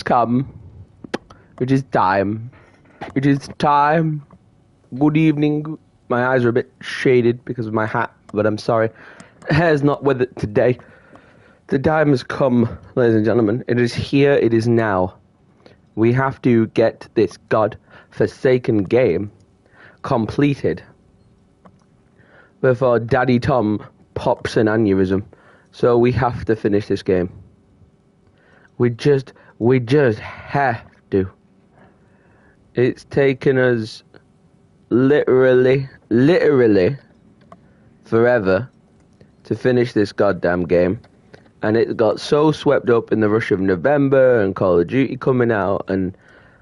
come. It is time. It is time. Good evening. My eyes are a bit shaded because of my hat, but I'm sorry. Hair's not with it today. The time has come, ladies and gentlemen. It is here. It is now. We have to get this god-forsaken game completed before Daddy Tom pops an aneurysm. So we have to finish this game. We just have to. It's taken us literally forever to finish this goddamn game. And it got so swept up in the rush of November and Call of Duty coming out and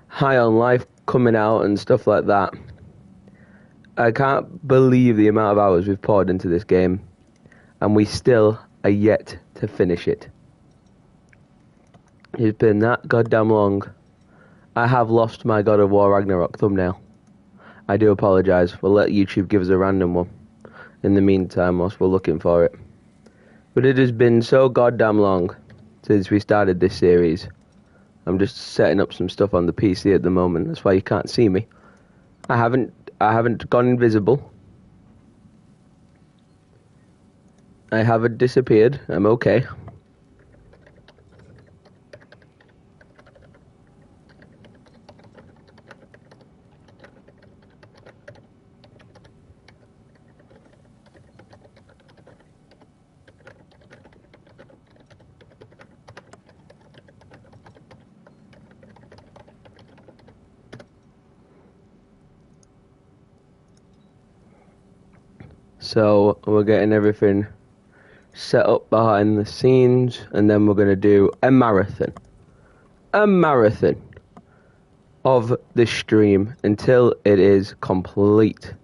High on Life coming out and stuff like that. I can't believe the amount of hours we've poured into this game. And we still are yet to finish it. It's been that goddamn long. I have lost my God of War Ragnarok thumbnail. I do apologise. We'll let YouTube give us a random one in the meantime whilst we're looking for it. But it has been so goddamn long since we started this series. I'm just setting up some stuff on the PC at the moment. That's why you can't see me. I haven't gone invisible. I haven't disappeared. I'm okay. So we're getting everything set up behind the scenes, and then we're going to do a marathon of the stream until it is complete.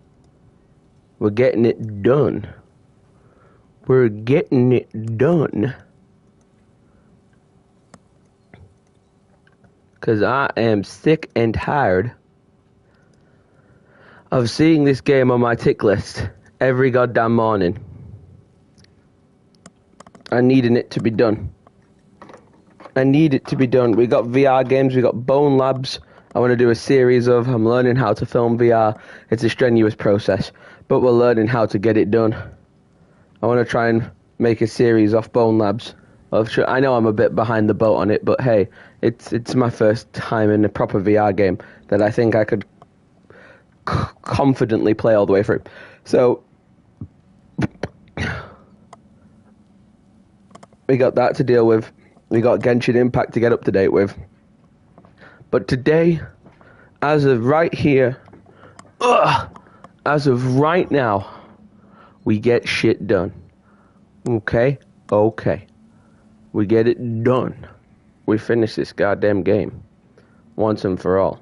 We're getting it done. We're getting it done. Because I am sick and tired of seeing this game on my tick list every goddamn morning. I needing it to be done. I need it to be done. We got VR games, we got Bone Labs. I want to do a series of. I'm learning how to film VR. It's a strenuous process, but we're learning how to get it done. I want to try and make a series off Bone Labs. I know I'm a bit behind the boat on it, but hey, it's my first time in a proper VR game that I think I could confidently play all the way through. So we got that to deal with. We got Genshin Impact to get up to date with. But today, as of right here, as of right now, we get shit done. Okay? Okay. We get it done. We finish this goddamn game once and for all.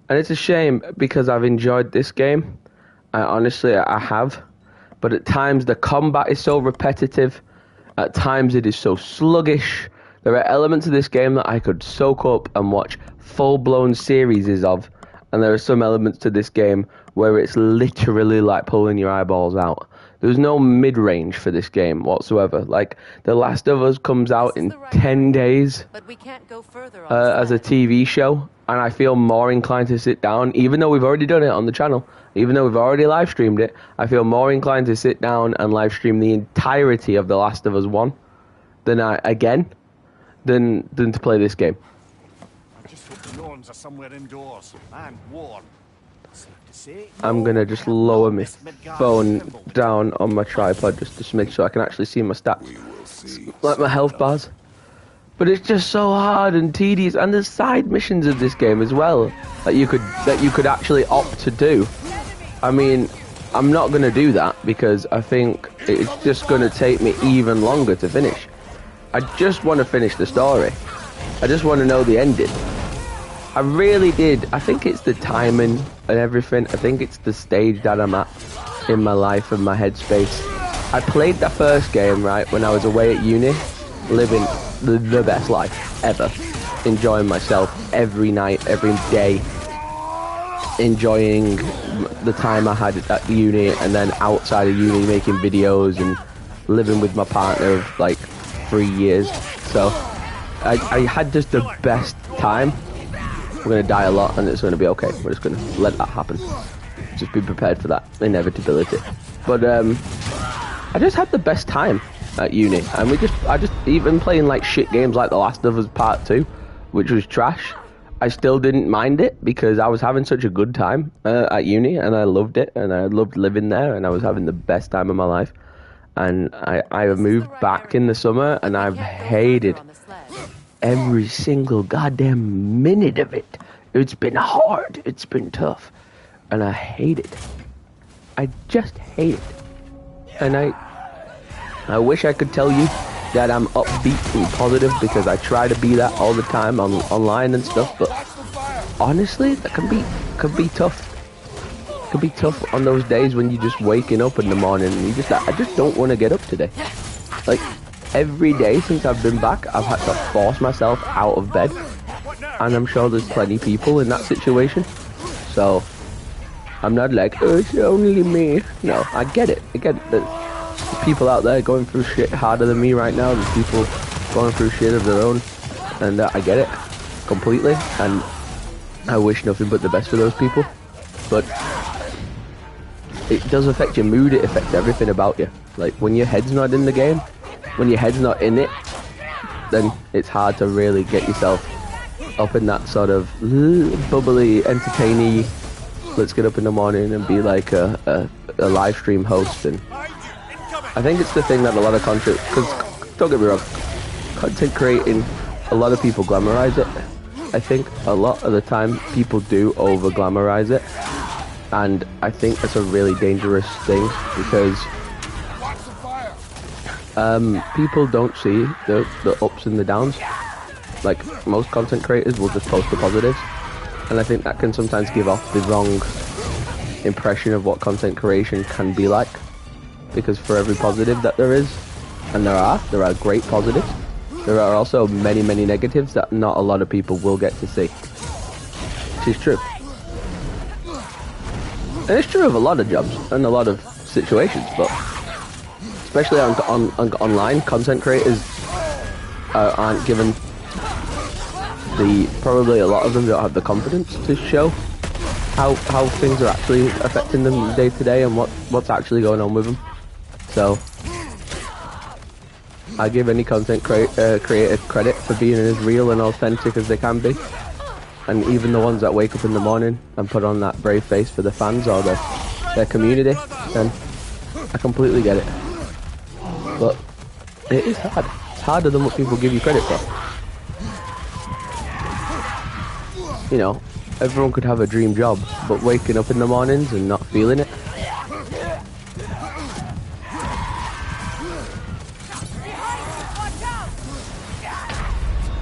And it's a shame because I've enjoyed this game. I have. But at times the combat is so repetitive. At times it is so sluggish. There are elements of this game that I could soak up and watch full-blown series of. And there are some elements to this game where it's literally like pulling your eyeballs out. There's no mid-range for this game whatsoever. Like, The Last of Us comes out in 10 days but we can't go further as a TV show. And I feel more inclined to sit down, even though we've already done it on the channel. Even though we've already live streamed it, I feel more inclined to sit down and live stream the entirety of The Last of Us 1 than to play this game. I just hope the norms are somewhere indoors and warm. I'm gonna just lower my phone down on my tripod just to make sure I can actually see my stats, like my health bars. But it's just so hard and tedious, and there's side missions of this game as well that you could actually opt to do. I mean, I'm not gonna do that because I think it's just gonna take me even longer to finish. I just want to finish the story. I just want to know the ending. I really did. I think it's the timing and everything. I think it's the stage that I'm at in my life and my headspace. I played that first game, right, when I was away at uni, living the best life ever. Enjoying myself every night, every day. Enjoying the time I had at uni and then outside of uni making videos and living with my partner of like 3 years. So I had just the best time. We're gonna die a lot, and it's gonna be okay. We're just gonna let that happen. Just be prepared for that inevitability. But I just had the best time at uni, and I just even playing like shit games like The Last of Us Part 2, which was trash. I still didn't mind it because I was having such a good time at uni, and I loved it, and I loved living there, and I was having the best time of my life. And I moved back in the summer, and I've hated every single goddamn minute of it. It's been hard. It's been tough. And I hate it. I just hate it. And I wish I could tell you that I'm upbeat and positive because I try to be that all the time online and stuff, but honestly, that can be tough. It can be tough on those days when you're just waking up in the morning and you just like, I just don't want to get up today. Like, every day since I've been back, I've had to force myself out of bed, and I'm sure there's plenty of people in that situation. So I'm not like, oh, it's only me. No, I get it. There's people out there going through shit harder than me right now. There's people going through shit of their own, and I get it completely. And I wish nothing but the best for those people. But it does affect your mood. It affects everything about you. Like, when your head's not in the game, when your head's not in it, then it's hard to really get yourself up in that sort of bubbly, entertaining, let's get up in the morning and be like a live stream host. And I think it's the thing that a lot of content, because don't get me wrong, content creating, a lot of people glamorize it. I think a lot of the time people do over glamorize it, and I think that's a really dangerous thing because people don't see the ups and the downs. Like, most content creators will just post the positives, and I think that can sometimes give off the wrong impression of what content creation can be like, because for every positive that there is, and there are great positives, there are also many negatives that not a lot of people will get to see, which is true. And it's true of a lot of jobs and a lot of situations, but especially on online, content creators aren't given probably a lot of them don't have the confidence to show how things are actually affecting them day to day and what's actually going on with them. So I give any content creator credit for being as real and authentic as they can be, and even the ones that wake up in the morning and put on that brave face for the fans or their community, then I completely get it. But it is hard. It's harder than what people give you credit for. You know, everyone could have a dream job, but waking up in the mornings and not feeling it.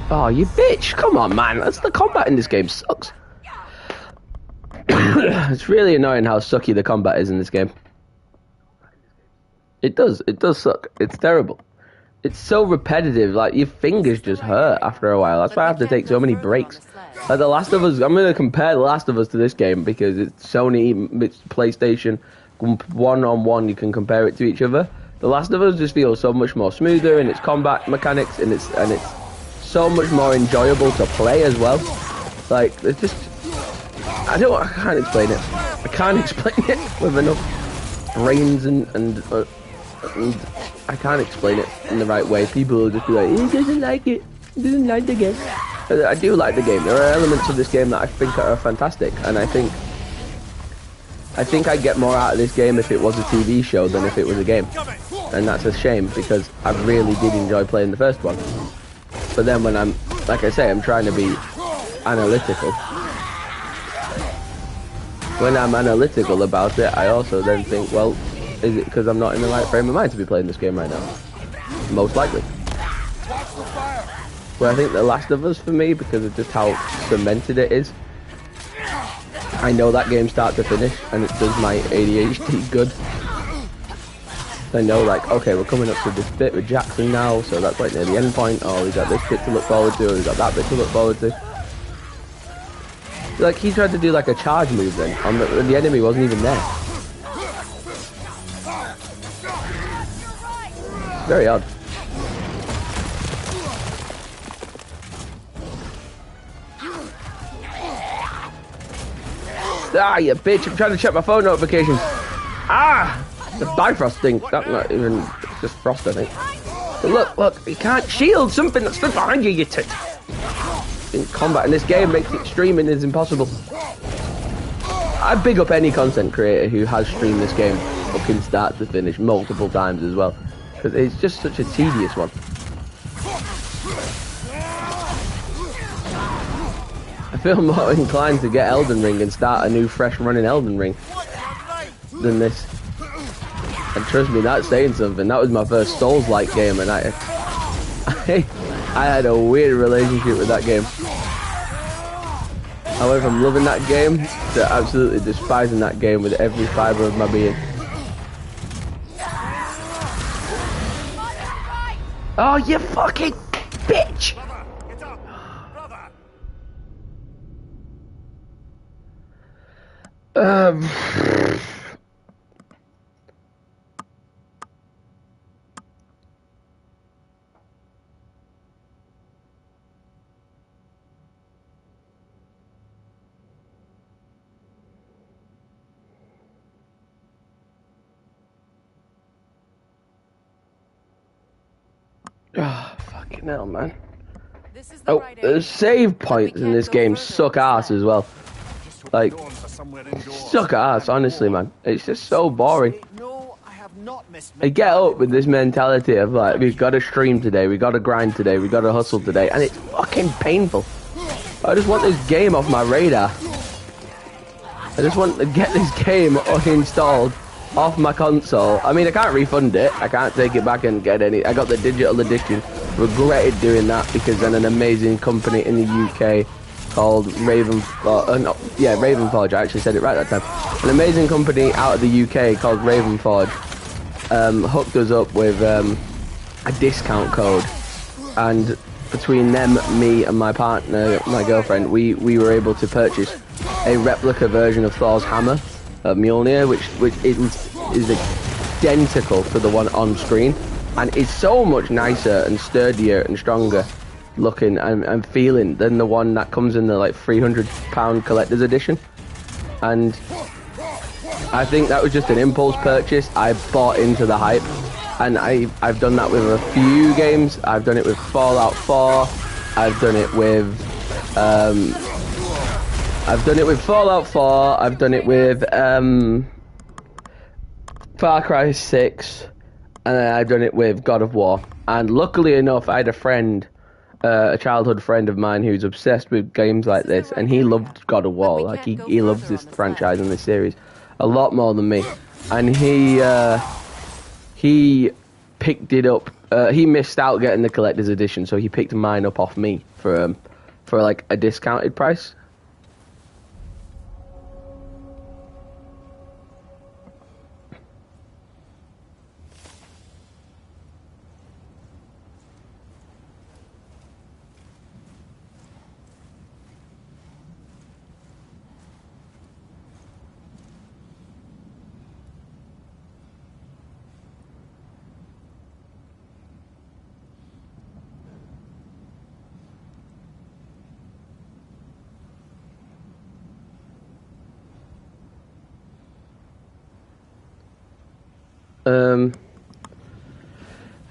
Oh, you bitch! Come on, man. That's the combat in this game sucks. It's really annoying how sucky the combat is in this game. It does suck. It's terrible. It's so repetitive, like, your fingers just hurt after a while. That's why I have to take so many breaks. Like, The Last of Us, I'm going to compare The Last of Us to this game because it's Sony, it's PlayStation, one-on-one you can compare it to each other. The Last of Us just feels so much more smoother in its combat mechanics, and it's so much more enjoyable to play as well. Like, it's just, I can't explain it. I can't explain it with enough brains and I can't explain it in the right way. People will just be like, he doesn't like it. He doesn't like the game. But I do like the game. There are elements of this game that I think are fantastic, and I think I'd get more out of this game if it was a TV show than if it was a game. And that's a shame, because I really did enjoy playing the first one. But then when I'm, like I say, I'm trying to be analytical. When I'm analytical about it, I also then think, well, is it because I'm not in the right frame of mind to be playing this game right now? Most likely. But I think The Last of Us, for me, because of just how cemented it is, I know that game start to finish, and it does my ADHD good. I know, like, okay, we're coming up to this bit with Jackson now, so that's like near the end point. Oh, we got this bit to look forward to, or we got that bit to look forward to. Like, he tried to do like a charge move then, and the enemy wasn't even there. Very odd. Ah, you bitch! I'm trying to check my phone notifications. Ah, the Bifrost thing. That's not even it's just frost, I think. But look, you can't shield something that stood behind you, you tit. In combat in this game makes it streaming is impossible. I big up any content creator who has streamed this game fucking start to finish multiple times as well, because it's just such a tedious one. I feel more inclined to get Elden Ring and start a new fresh running Elden Ring than this. And trust me, that's saying something. That was my first Souls-like game, and I had a weird relationship with that game. I went from loving that game to absolutely despising that game with every fibre of my being. Oh, you fucking bitch! Get up, brother. Oh, fucking hell, man. Oh, the save points in this game suck ass as well. Like, suck ass, honestly, man. It's just so boring. I get up with this mentality of like, we've got to stream today, we got to grind today, we got to hustle today, and it's fucking painful. I just want this game off my radar. I just want to get this game uninstalled off my console. I mean, I can't refund it. I can't take it back and get any. I got the digital edition. Regretted doing that because then an amazing company in the UK called Ravenforge. I actually said it right that time. An amazing company out of the UK called Ravenforge hooked us up with a discount code, and between them, me and my partner, my girlfriend, we were able to purchase a replica version of Thor's hammer, Mjolnir, which is identical to the one on screen, and is so much nicer and sturdier and stronger looking and feeling than the one that comes in the like £300 collector's edition. And I think that was just an impulse purchase. I bought into the hype, and I've done that with a few games. I've done it with Fallout 4. I've done it with Fallout 4. I've done it with Far Cry 6, and then I've done it with God of War. And luckily enough, I had a friend, a childhood friend of mine who's obsessed with games like this, and he loved God of War. Like he loves this franchise and this series a lot more than me. And he picked it up. He missed out getting the collector's edition, so he picked mine up off me for like a discounted price.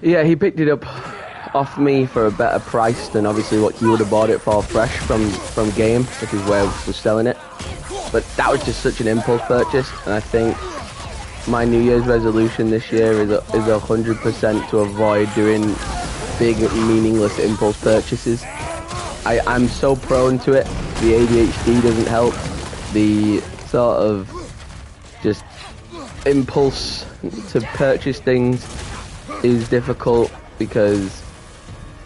Yeah, he picked it up off me for a better price than obviously what he would have bought it for fresh from Game, which is where we're selling it. But that was just such an impulse purchase, and I think my New Year's resolution this year is 100% to avoid doing big, meaningless impulse purchases. I'm so prone to it. The ADHD doesn't help. The sort of just impulse to purchase things is difficult because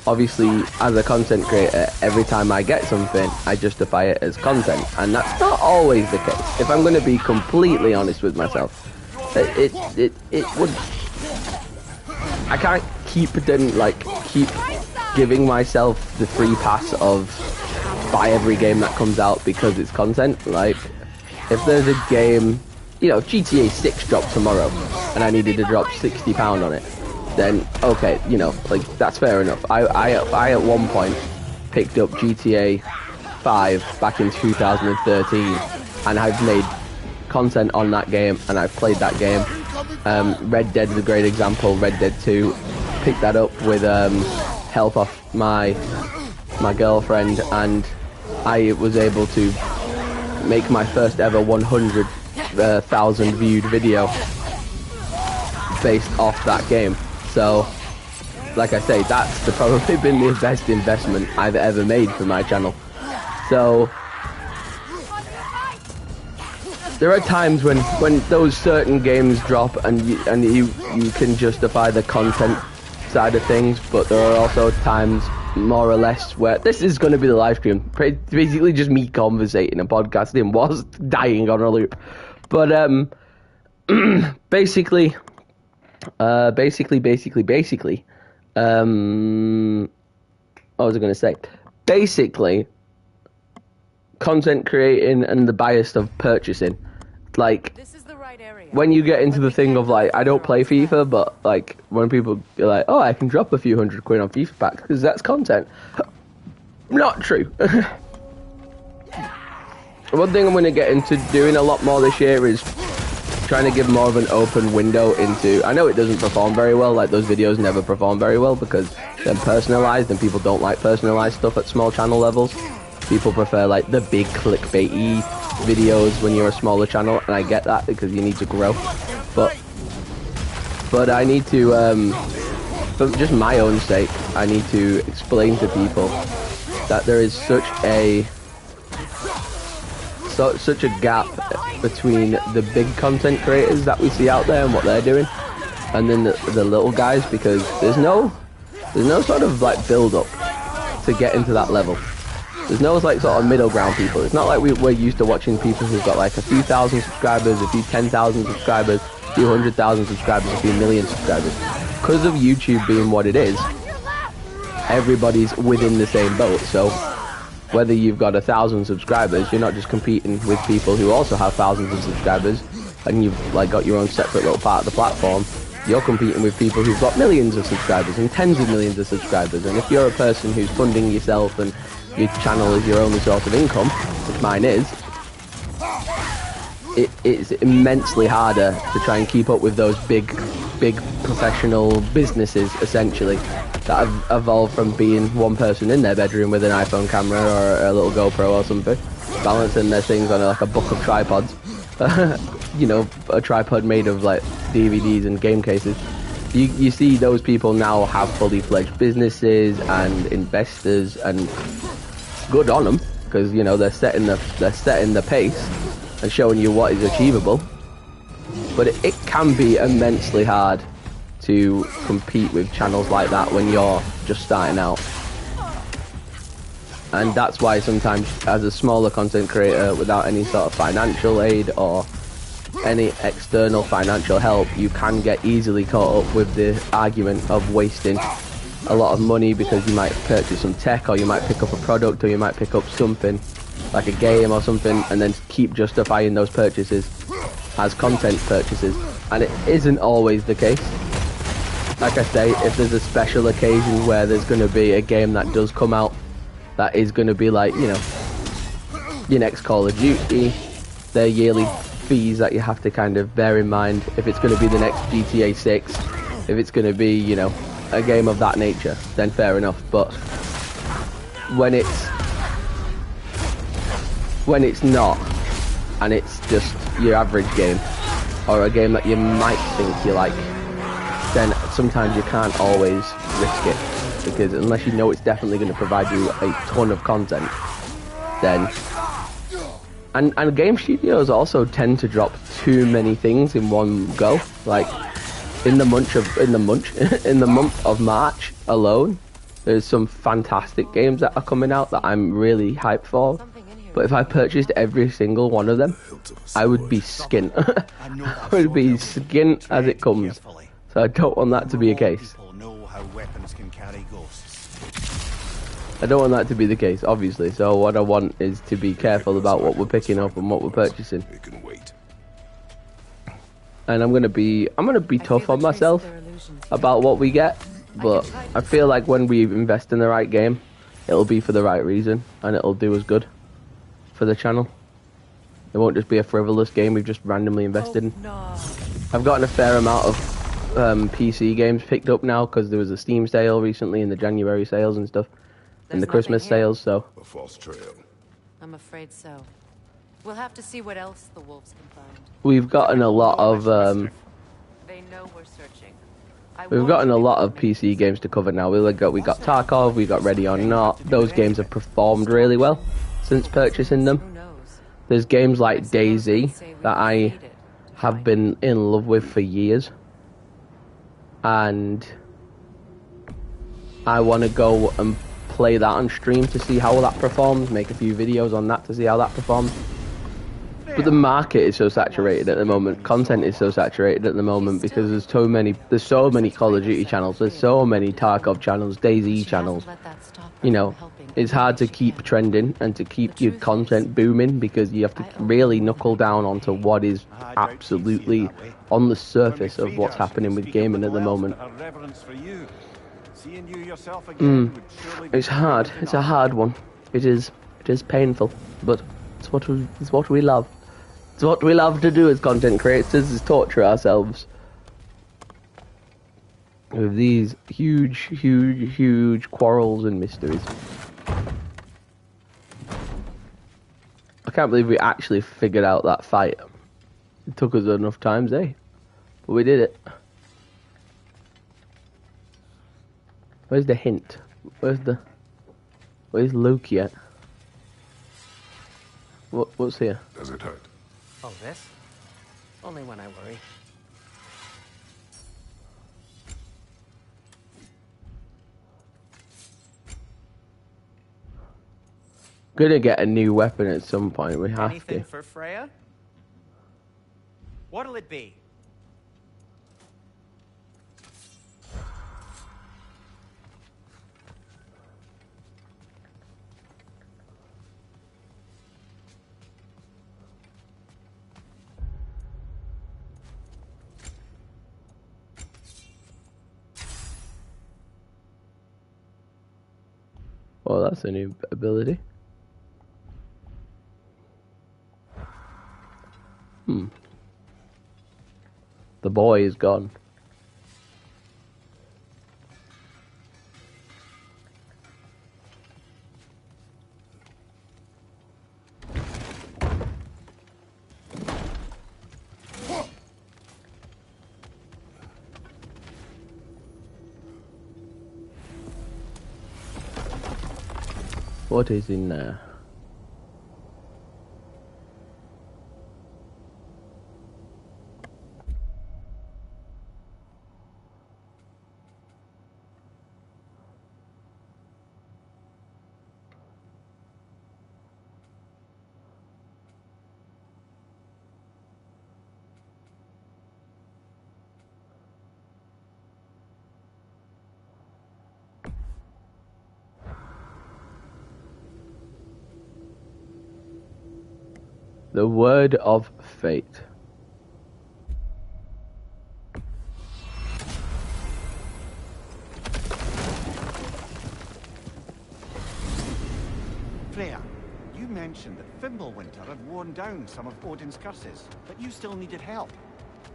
obviously as a content creator, every time I get something, I justify it as content, and that's not always the case. If I'm going to be completely honest with myself, it would. I can't keep giving myself the free pass of buy every game that comes out because it's content. Like, if there's a game, you know, GTA 6 dropped tomorrow, and I needed to drop £60 on it, then okay, you know, like, that's fair enough. I at one point picked up GTA 5 back in 2013 and I've made content on that game, and I've played that game. Red Dead is a great example. Red Dead 2, picked that up with help off my girlfriend, and I was able to make my first ever 100,000 viewed video based off that game. So, like I say, that's probably been the best investment I've ever made for my channel. So, there are times when those certain games drop and you can justify the content side of things, but there are also times, more or less, where this is going to be the live stream. Basically just me conversating and podcasting whilst dying on a loop. But, basically, what was I going to say? Basically, content creating and the bias of purchasing. Like, when you get into the thing of, like, I don't play FIFA, but, like, when people are like, oh, I can drop a few £100 on FIFA packs because that's content. Not true. One thing I'm going to get into doing a lot more this year is trying to give more of an open window into... I know it doesn't perform very well, like, those videos never perform very well because they're personalized, and people don't like personalized stuff at small channel levels. People prefer, like, the big clickbaity videos when you're a smaller channel, and I get that because you need to grow. But I need to, for just my own sake, I need to explain to people that there is such a gap between the big content creators that we see out there and what they're doing, and then the little guys, because there's no sort of, like, build up to get into that level. There's no, like, sort of middle ground people. It's not like we're used to watching people who've got, like, a few thousand subscribers, a few 10,000 subscribers, a few 100,000 subscribers, a few million subscribers. Because of YouTube being what it is, everybody's within the same boat. So whether you've got 1,000 subscribers, you're not just competing with people who also have thousands of subscribers, and you've, like, got your own separate little part of the platform. You're competing with people who've got millions of subscribers and tens of millions of subscribers. And if you're a person who's funding yourself and your channel is your only source of income, which mine is, it's immensely harder to try and keep up with those big professional businesses, essentially, that have evolved from being one person in their bedroom with an iPhone camera or a little GoPro or something, balancing their things on, like, a book of tripods. You know, a tripod made of, like, DVDs and game cases. You see those people now have fully fledged businesses and investors, and good on them, because, you know, they're setting the pace and showing you what is achievable. But it can be immensely hard to compete with channels like that when you're just starting out. And that's why sometimes, as a smaller content creator without any sort of financial aid or any external financial help, you can get easily caught up with the argument of wasting a lot of money because you might purchase some tech, or you might pick up a product, or you might pick up something like a game or something, and then keep justifying those purchases as content purchases. And it isn't always the case. Like I say, if there's a special occasion where there's going to be a game that does come out that is going to be, like, you know, your next Call of Duty, their yearly fees that you have to kind of bear in mind. If it's going to be the next GTA 6, if it's going to be, you know, a game of that nature, then fair enough. But when it's not, and it's just your average game, or a game that you might think you like, then sometimes you can't always risk it, because unless you know it's definitely going to provide you a ton of content, then... And game studios also tend to drop too many things in one go. Like, in the month of March alone, there's some fantastic games that are coming out that I'm really hyped for. But if I purchased every single one of them, I would be skint. I would be skint as it comes. So I don't want that to be a case. I don't want that to be the case, obviously. So what I want is to be careful about what we're picking up and what we're purchasing. And I'm gonna be tough on myself about what we get, but I feel like when we invest in the right game, it'll be for the right reason, and it'll do us good for the channel. It won't just be a frivolous game we've just randomly invested in. No. I've gotten a fair amount of PC games picked up now because there was a Steam sale recently and the January sales and stuff, and the Christmas sales. So A false trail. I'm afraid so. We'll have to see what else the wolves can find. we've gotten a lot of They know we're searching. we've gotten a lot of PC games to cover now. We got Tarkov, we got Ready or Not. Those games have performed really well since purchasing them. Who knows? There's games like Daisy that I have been in love with for years, and I want to go and play that on stream to see how that performs, make a few videos on that to see how that performs. But the market is so saturated at the moment, content is so saturated at the moment because there's so many Call of Duty channels, there's so many Tarkov channels, Daisy channels. You know, it's hard to keep trending and to keep your content booming because you have to really knuckle down onto what is absolutely on the surface of what's happening with gaming at the moment. It's hard. It's a hard one. It is painful, but it's what we love. It's what we love to do as content creators, is torture ourselves with these huge quarrels and mysteries. I can't believe we actually figured out that fight. It took us enough times, eh? But we did it. Where's the hint? Where's Loki at? What's here? Does it hurt? Oh, this? Only when I worry. Gonna get a new weapon at some point. We have Anything to. for Freya? What'll it be? Oh, that's a new ability. The boy is gone. What is in there? The word of fate. Freya, you mentioned that Fimbulwinter had worn down some of Odin's curses, but you still needed help.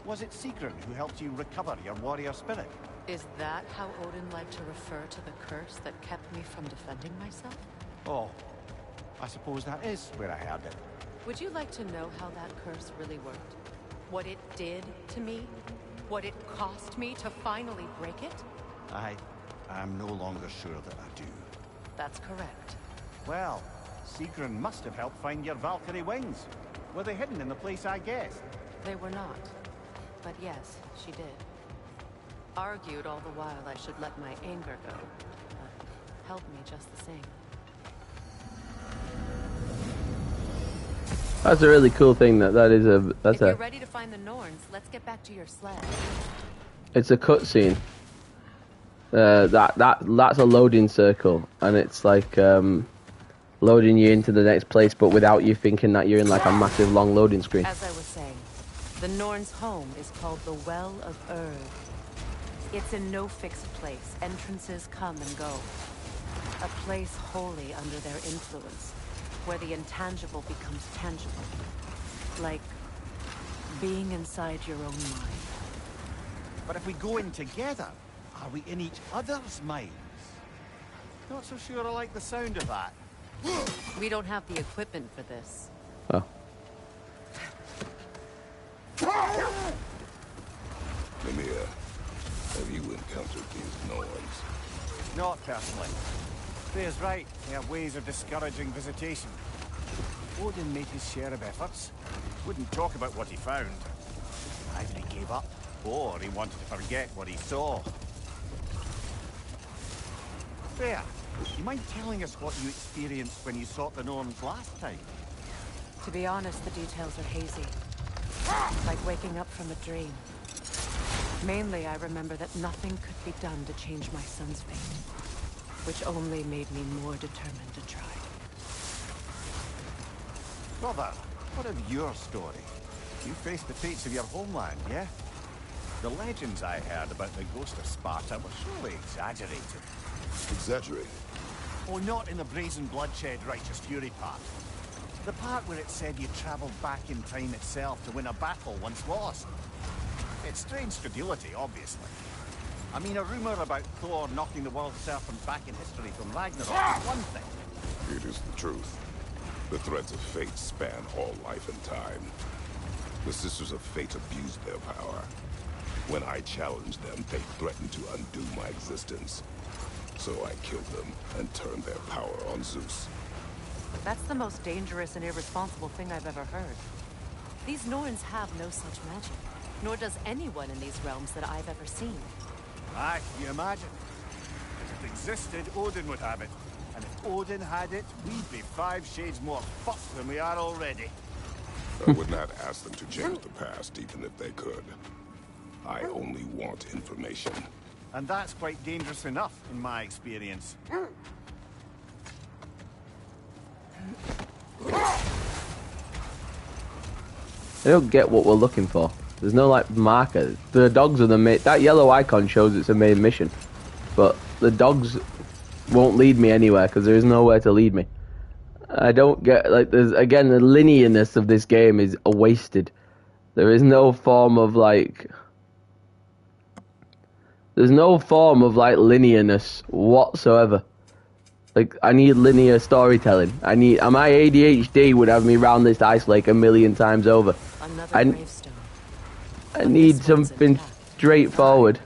Was it Sigrun who helped you recover your warrior spirit? Is that how Odin liked to refer to the curse that kept me from defending myself? Oh, I suppose that is where I heard it. Would you like to know how that curse really worked? What it did to me? What it cost me to finally break it? I'm no longer sure that I do. That's correct. Well, Sigrun must have helped find your Valkyrie wings. Were they hidden in the place I guessed? They were not. But yes, she did. Argued all the while I should let my anger go, but held me just the same. That's a really cool thing. That's If you're ready to find the Norns, let's get back to your sled. It's a cutscene. That's a loading circle, and it's like loading you into the next place, but without you thinking that you're in like a massive long loading screen. As I was saying, the Norns' home is called the Well of Urd. It's in no fixed place. Entrances come and go. A place wholly under their influence, where the intangible becomes tangible. like being inside your own mind. But if we go in together, are we in each other's minds? Not so sure I like the sound of that. We don't have the equipment for this. Oh. Mimir, have you encountered these Norns? Not personally. Freya's right. They have ways of discouraging visitation. Odin made his share of efforts. Wouldn't talk about what he found. Either he gave up, or he wanted to forget what he saw. Freya, do you mind telling us what you experienced when you sought the Norns last time? To be honest, the details are hazy. Like waking up from a dream. Mainly, I remember that nothing could be done to change my son's fate, which only made me more determined to try. Brother, what of your story? You faced the fates of your homeland, yeah? The legends I heard about the ghost of Sparta were surely exaggerated. Exaggerated? Oh, not in the brazen bloodshed righteous fury part. The part where it said you travelled back in time itself to win a battle once lost. It's strange credulity, obviously. I mean, a rumour about Thor knocking the world serpent back in history from Ragnarok is one thing. It is the truth. The threads of fate span all life and time. The Sisters of Fate abused their power. When I challenged them, they threatened to undo my existence. So I killed them and turned their power on Zeus. That's the most dangerous and irresponsible thing I've ever heard. These Norns have no such magic, nor does anyone in these realms that I've ever seen. Aye, can you imagine? If it existed, Odin would have it. And if Odin had it, we'd be 5 shades more fucked than we are already. I would not ask them to change the past, even if they could. I only want information. And that's quite dangerous enough, in my experience. I don't get what we're looking for. There's no, like, marker. The dogs are the main... That yellow icon shows it's a main mission. But the dogs won't lead me anywhere, because there is nowhere to lead me. I don't get... Like, there's... Again, the linearness of this game is wasted. There is no form of, like... There's no form of, like, linearness whatsoever. Like, I need linear storytelling. My ADHD would have me round this ice lake a million times over. Another gravestone. I need something straightforward.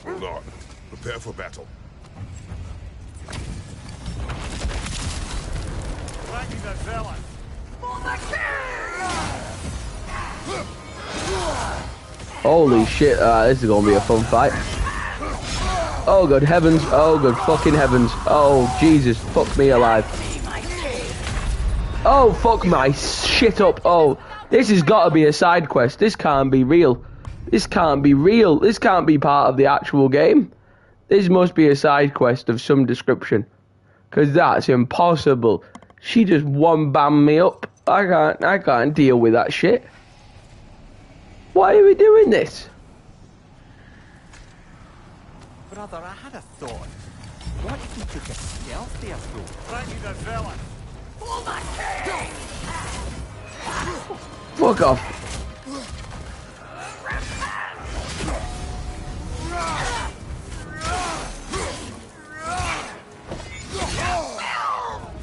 Hold on. Prepare for battle. Holy shit, this is gonna be a fun fight. Oh good heavens, oh good fucking heavens. Oh Jesus, fuck me alive. Oh fuck my shit up. Oh, this has got to be a side quest. This can't be real. This can't be real. This can't be part of the actual game. This must be a side quest of some description. Because that's impossible. She just one-bammed me up. I can't deal with that shit. Why are we doing this? Brother, I had a thought. What if we took a stealthier approach? Right, you villain. Fuck off.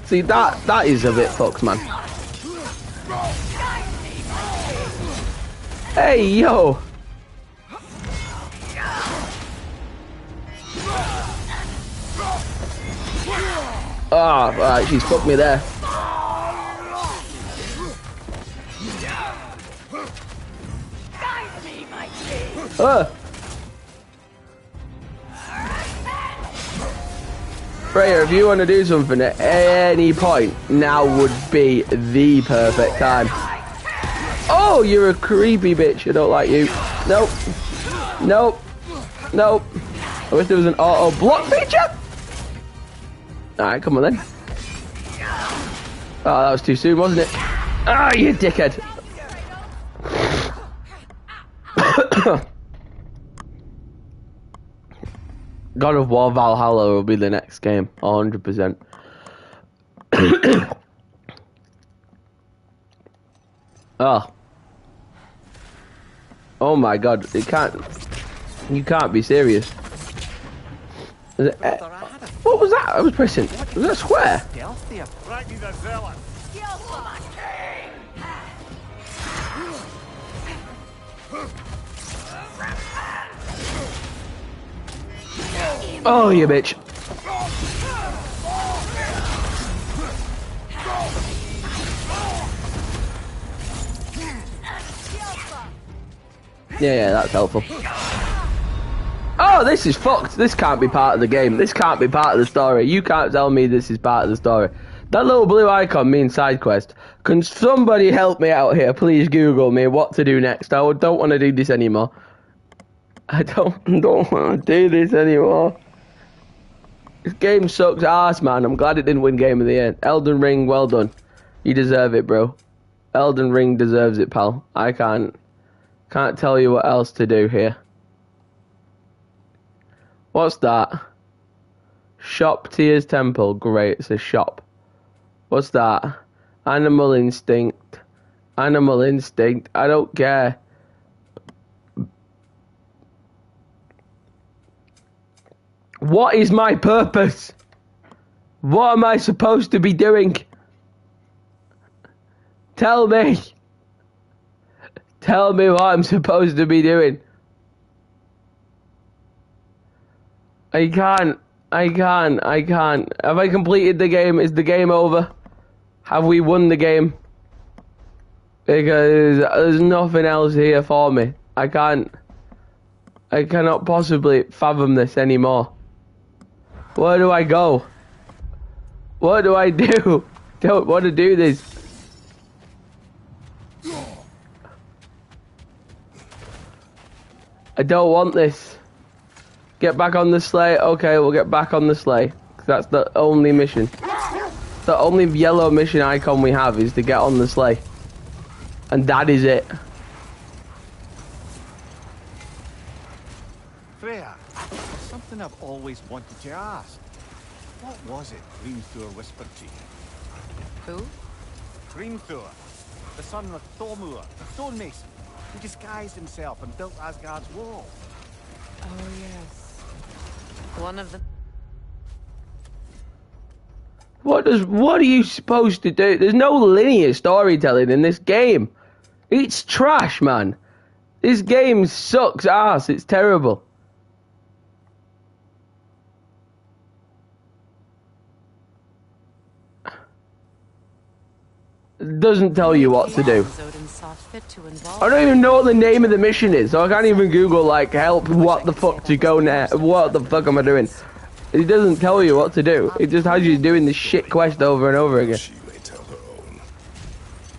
See, that is a bit fucked, man. Hey, yo! Ah, right, she's fucked me there. Freya, if you want to do something at any point, now would be the perfect time. Oh, you're a creepy bitch. I don't like you. Nope. Nope. Nope. I wish there was an auto block feature. Alright, come on then. Oh, that was too soon, wasn't it? Ah, you dickhead. God of War Valhalla will be the next game, 100%. Oh. Oh my god, you can't be serious. What was that? I was pressing. Was that square? Oh, you bitch. Yeah, that's helpful. Oh, this is fucked. This can't be part of the game. This can't be part of the story. You can't tell me this is part of the story. That little blue icon means side quest. Can somebody help me out here? Please Google me what to do next. I don't want to do this anymore. I don't want to do this anymore. This game sucks ass, man. I'm glad it didn't win Game of the Year. Elden Ring, well done. You deserve it, bro. Elden Ring deserves it, pal. I can't tell you what else to do here. What's that? Shop Tears Temple. Great, it's a shop. What's that? Animal Instinct. Animal Instinct. I don't care. What is my purpose? What am I supposed to be doing? Tell me. Tell me what I'm supposed to be doing. I can't. Have I completed the game? Is the game over? Have we won the game? Because there's nothing else here for me. I cannot possibly fathom this anymore. Where do I go? What do I do? Don't want to do this. I don't want this. Get back on the sleigh. Okay, we'll get back on the sleigh. That's the only mission. The only yellow mission icon we have is to get on the sleigh. And that is it. Freya, there's something I've always wanted to ask. What was it Grímthor whispered to you? Who? Grímthor, the son of Thormur, the stonemason, who disguised himself and built Asgard's wall. Oh, yes. One of the... What are you supposed to do? There's no linear storytelling in this game. It's trash, man. This game sucks ass. It's terrible. It doesn't tell you what to do. I don't even know what the name of the mission is, so I can't even Google, like, help, what the fuck to go now, what the fuck am I doing? It doesn't tell you what to do. It just has you doing this shit quest over and over again.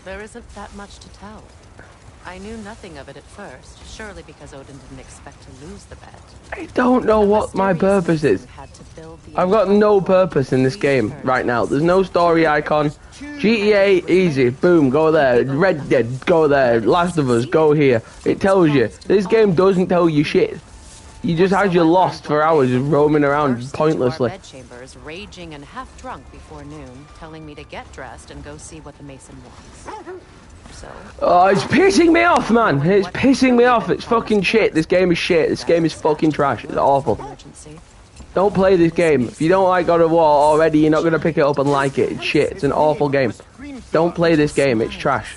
There isn't that much to tell. I knew nothing of it at first, surely because Odin didn't expect to lose the bet. I don't know what my purpose is. I've got no purpose in this game right now. There's no story icon. GTA, easy, boom, go there. Red Dead, go there. Last of Us, go here. It tells you. This game doesn't tell you shit. You just had you lost for hours roaming around pointlessly. Bedchambers, raging and half drunk before noon, telling me to get dressed and go see what the Mason wants. So, oh, it's pissing me off, man. It's pissing me off. It's fucking shit. This game is shit. This game is fucking trash. It's awful. Don't play this game. If you don't like God of War already, you're not going to pick it up and like it. It's shit. It's an awful game. Don't play this game. It's trash.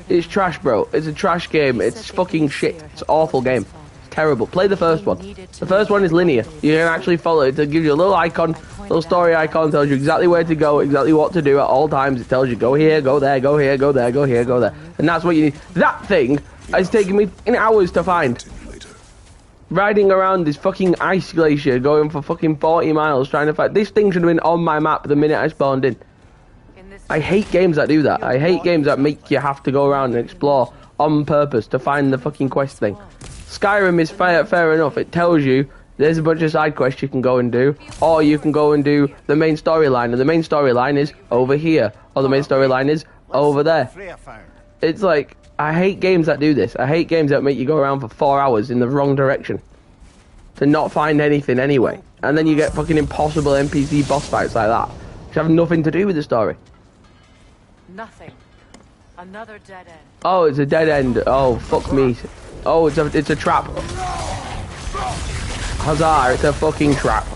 It's trash, bro. It's a trash game. It's fucking shit. It's an awful game. It's terrible. Play the first one. The first one is linear. You can actually follow it. It gives you a little icon, little story icon, tells you exactly where to go, exactly what to do at all times. It tells you go here, go there, go here, go there, go here, go there. And that's what you need. That thing has taken me hours to find. Riding around this fucking ice glacier, going for fucking 40 miles, trying to find... This thing should have been on my map the minute I spawned in. I hate games that do that. I hate games that make you have to go around and explore on purpose to find the fucking quest thing. Skyrim is fair enough. It tells you there's a bunch of side quests you can go and do, or you can go and do the main storyline, and the main storyline is over here, or the main storyline is over there. It's like, I hate games that do this. I hate games that make you go around for 4 hours in the wrong direction to not find anything anyway, and then you get fucking impossible NPC boss fights like that, which have nothing to do with the story. Nothing. Another dead end. Oh, it's a dead end. Oh, fuck me. Oh, it's a trap. Huzzah, it's a fucking trap.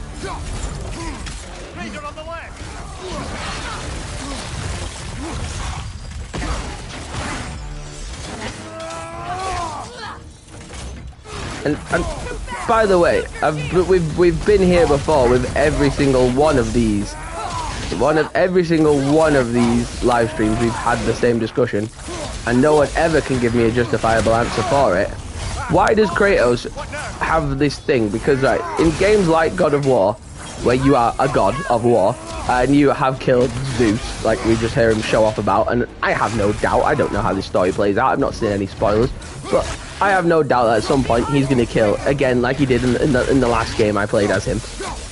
Raider on the left. And by the way, we've been here before with every single one of these. Every single one of these live streams, we've had the same discussion, and no one ever can give me a justifiable answer for it. Why does Kratos have this thing? Because right, in games like God of War, where you are a god of war, and you have killed Zeus, like we just hear him show off about, and I have no doubt, I don't know how this story plays out, I've not seen any spoilers, but I have no doubt that at some point he's going to kill, again, like he did in the last game I played as him.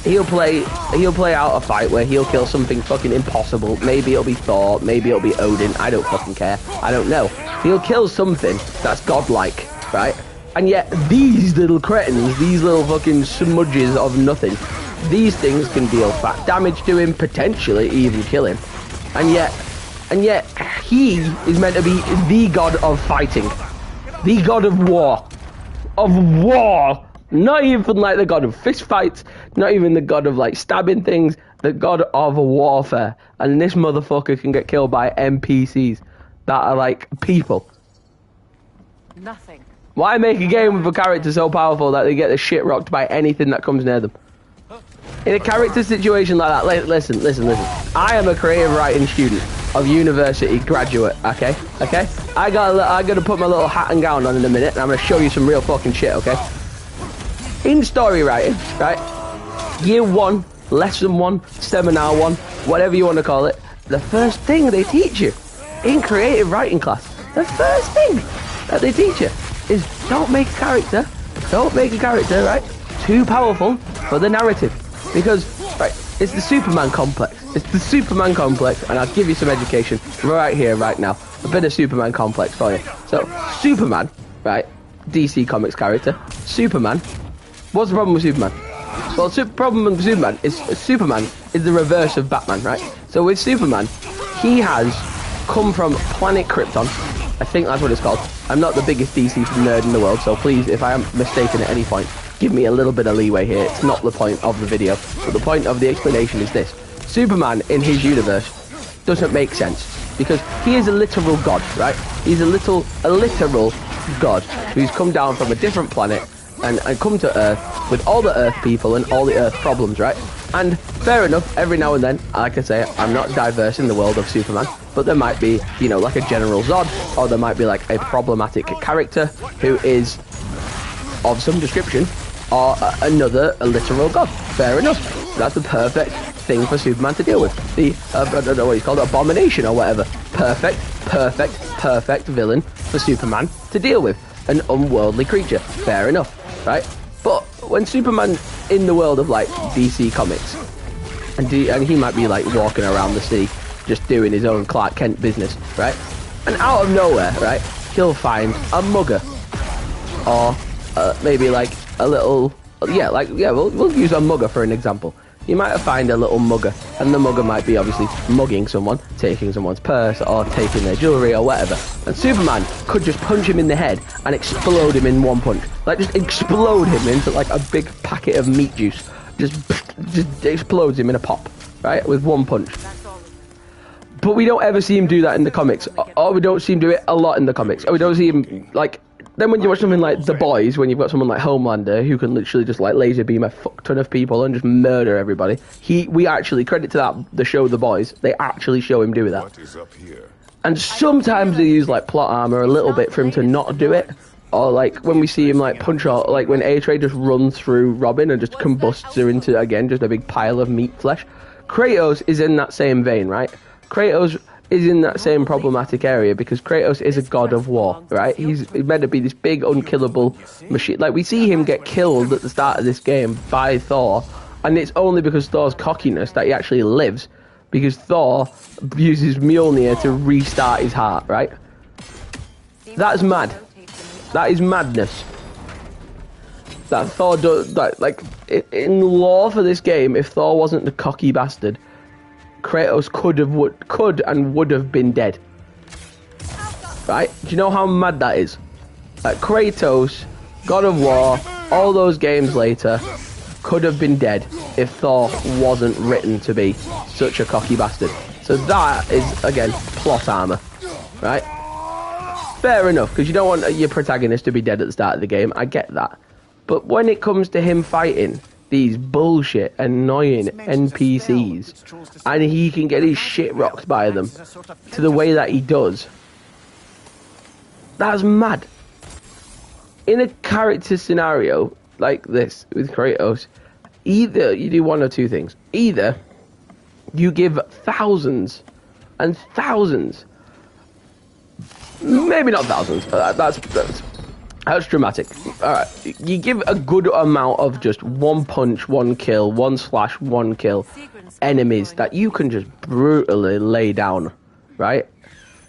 He'll play out a fight where he'll kill something fucking impossible. Maybe it'll be Thor, maybe it'll be Odin, I don't fucking care, I don't know. He'll kill something that's godlike, right? And yet these little cretins, these little fucking smudges of nothing, these things can deal fat damage to him, potentially even kill him. And yet he is meant to be the god of fighting, the god of war. Not even like the god of fist fights, not even the god of like stabbing things, the god of warfare. And this motherfucker can get killed by NPCs that are like people. Nothing. Why make a game with a character so powerful that they get the shit rocked by anything that comes near them? In a character situation like that, listen. I am a creative writing student of university graduate, okay? I gotta put my little hat and gown on in a minute, and I'm gonna show you some real fucking shit, okay? In story writing, right? Year 1, lesson 1, seminar 1, whatever you want to call it, the first thing they teach you in creative writing class, the first thing that they teach you is don't make a character, right, too powerful for the narrative. Because, right, it's the Superman complex. And I'll give you some education right here, right now. A bit of Superman complex for you. So, Superman, right, DC Comics character, Superman. What's the problem with Superman? Well, the problem with Superman is the reverse of Batman, right? So with Superman, he has come from planet Krypton. I think that's what it's called. I'm not the biggest DC nerd in the world, so please, if I am mistaken at any point, give me a little bit of leeway here. It's not the point of the video, but the point of the explanation is this. Superman, in his universe, doesn't make sense, because he is a literal god, right? He's a literal god who's come down from a different planet and come to Earth with all the Earth people and all the Earth problems, right? And fair enough, every now and then, like I say, I'm not diverse in the world of Superman, but there might be, you know, like a General Zod, or there might be like a problematic character who is of some description, or a literal god. Fair enough. That's the perfect thing for Superman to deal with. The, I don't know what he's called, abomination or whatever. Perfect villain for Superman to deal with. An unworldly creature. Fair enough, right? But when Superman in the world of like DC Comics, and he might be like walking around the city, just doing his own Clark Kent business, right? And out of nowhere, right, he'll find a mugger, or maybe like a little, we'll use a mugger for an example. You might find a little mugger, and the mugger might be obviously mugging someone, taking someone's purse, or taking their jewellery, or whatever. And Superman could just punch him in the head and explode him in one punch. Like, just explode him into like a big packet of meat juice. Just explodes him in a pop, right, with one punch. But we don't ever see him do that in the comics, or we don't see him do it a lot in the comics, or we don't see him, like, then when you watch something like The Boys, when you've got someone like Homelander who can literally just like laser beam a fuck ton of people and just murder everybody, we actually, credit to that, the show The Boys, they actually show him do that. What is up here? And sometimes they use like plot armor a little bit for him to not do it, or like when we see him like punch out, like when A-Tray just runs through Robin and just combusts her into, again, just a big pile of meat flesh. Kratos is in that same vein, right? Kratos is in that same problematic area because Kratos is a god of war, right? He's meant to be this big, unkillable machine. Like, we see him get killed at the start of this game by Thor, and it's only because Thor's cockiness that he actually lives, because Thor uses Mjolnir to restart his heart, right? That's mad. That is madness. That Thor does, like in lore for this game, if Thor wasn't the cocky bastard, Kratos could and would have been dead. Right? Do you know how mad that is? Like Kratos, God of War, all those games later could have been dead if Thor wasn't written to be such a cocky bastard. So that is, again, plot armor, right? Fair enough, because you don't want your protagonist to be dead at the start of the game. I get that. But when it comes to him fighting these bullshit, annoying NPCs, and he can get his shit rocked by them to the way that he does, that's mad. In a character scenario like this with Kratos, either you do one or two things. Either you give thousands and thousands, maybe not thousands, but that's dramatic. Alright, you give a good amount of just one punch, one kill, one slash, one kill enemies that you can just brutally lay down, right?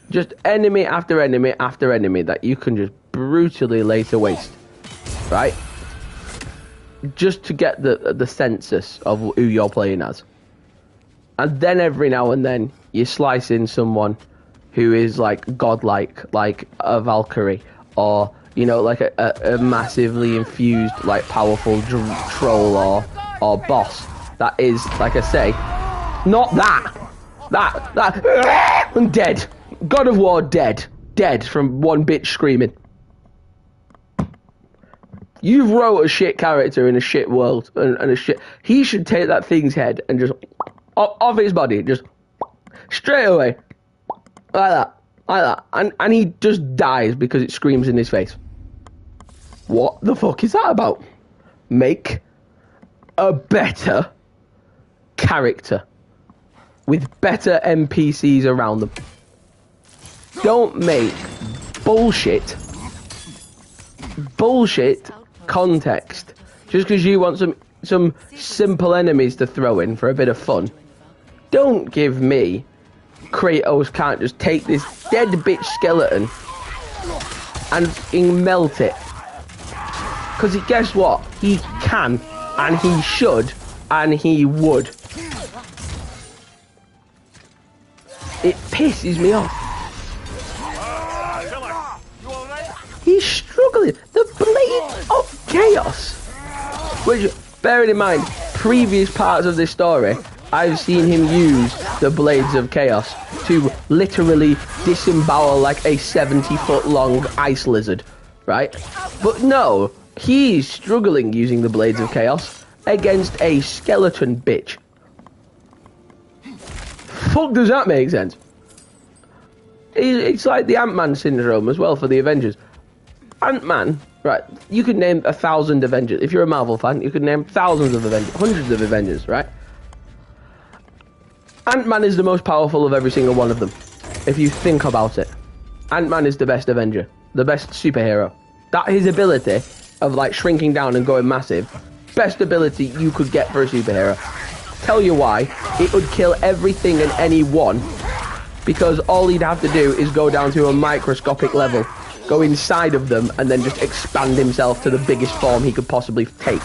Just enemy after enemy after enemy that you can just brutally lay to waste, right? Just to get the census of who you're playing as. And then every now and then you slice in someone who is like godlike, like a Valkyrie, or you know, like a massively infused, like powerful troll or boss that is, like I say, not that and dead. God of War dead from one bitch screaming. You wrote a shit character in a shit world and a shit. He should take that thing's head and just off his body, just straight away, like that, and he just dies because it screams in his face. What the fuck is that about? Make a better character with better NPCs around them. Don't make bullshit context just because you want some simple enemies to throw in for a bit of fun. Don't give me Kratos can't just take this dead bitch skeleton and melt it. Because guess what? He can, and he should, and he would. It pisses me off. He's struggling. The Blade of Chaos. Which, bearing in mind, previous parts of this story, I've seen him use the Blades of Chaos to literally disembowel like a 70-foot long ice lizard, right? But no, he's struggling using the Blades of Chaos against a skeleton bitch. Fuck, does that make sense? It's like the Ant-Man syndrome as well for the Avengers. Ant-Man, right, you could name 1,000 Avengers. If you're a Marvel fan, you could name thousands of Avengers, hundreds of Avengers, right? Ant-Man is the most powerful of every single one of them. If you think about it. Ant-Man is the best Avenger. The best superhero. That his ability of like shrinking down and going massive. Best ability you could get for a superhero. Tell you why. It would kill everything and anyone. Because all he'd have to do is go down to a microscopic level. Go inside of them and then just expand himself to the biggest form he could possibly take.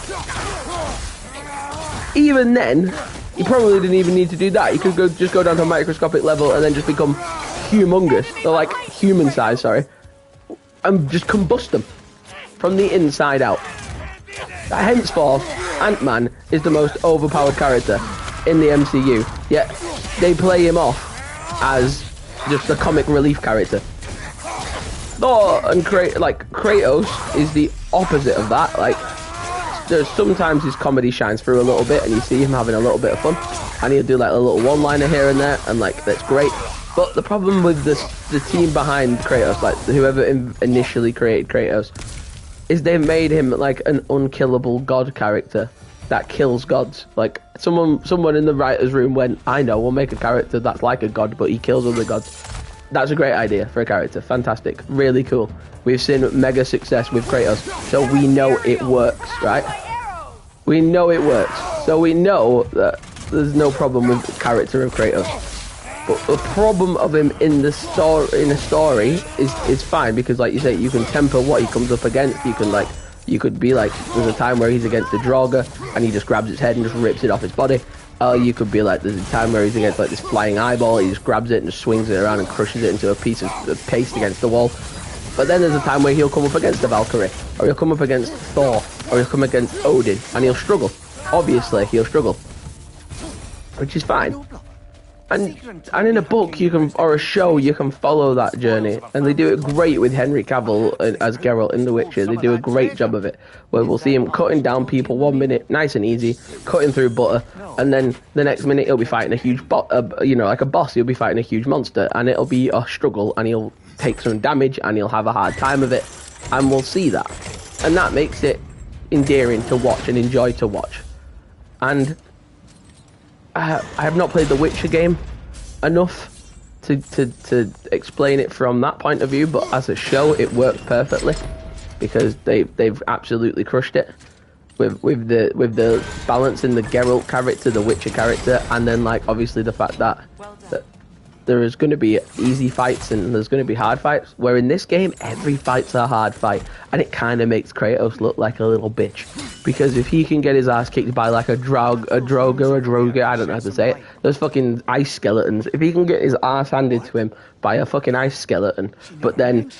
Even then, he probably didn't even need to do that. He could just go down to a microscopic level and then just become humongous. Or like human size, sorry. And just combust them from the inside out. Henceforth, Ant-Man is the most overpowered character in the MCU. Yet, they play him off as just a comic relief character. Thor and Kratos is the opposite of that. Like, there's sometimes his comedy shines through a little bit and you see him having a little bit of fun and he'll do like a little one-liner here and there and like that's great. But the problem with the team behind Kratos, like whoever initially created Kratos, is they've made him like an unkillable god character that kills gods. Like someone in the writer's room went, I know, we'll make a character that's like a god but he kills other gods. That's a great idea for a character. Fantastic. Really cool. We've seen mega success with Kratos, so we know it works, right? We know it works. So we know that there's no problem with the character of Kratos. But the problem of him in a story is fine, because like you say, you can temper what he comes up against. You could be like, there's a time where he's against the Draugr and he just grabs its head and just rips it off his body. Oh, you could be like, there's a time where he's against like this flying eyeball, he just grabs it and just swings it around and crushes it into a piece of paste against the wall. But then there's a time where he'll come up against the Valkyrie, or he'll come up against Thor, or he'll come against Odin, and he'll struggle. Obviously, he'll struggle. Which is fine. And in a book, you can, or a show, you can follow that journey, and they do it great with Henry Cavill as Geralt in The Witcher. They do a great job of it, where we'll see him cutting down people 1 minute, nice and easy, cutting through butter, and then the next minute he'll be fighting a huge like a boss. He'll be fighting a huge monster, and it'll be a struggle, and he'll take some damage, and he'll have a hard time of it, and we'll see that, and that makes it endearing to watch and enjoy to watch. And I have not played the Witcher game enough to explain it from that point of view, but as a show it works perfectly because they've absolutely crushed it with the balance in the Geralt character, the Witcher character, and then like obviously the fact that there is going to be easy fights and there's going to be hard fights, where in this game every fight's a hard fight, and it kind of makes Kratos look like a little bitch, because if he can get his ass kicked by like a Droga, I don't know how to say it, those fucking ice skeletons, if he can get his ass handed to him by a fucking ice skeleton, but then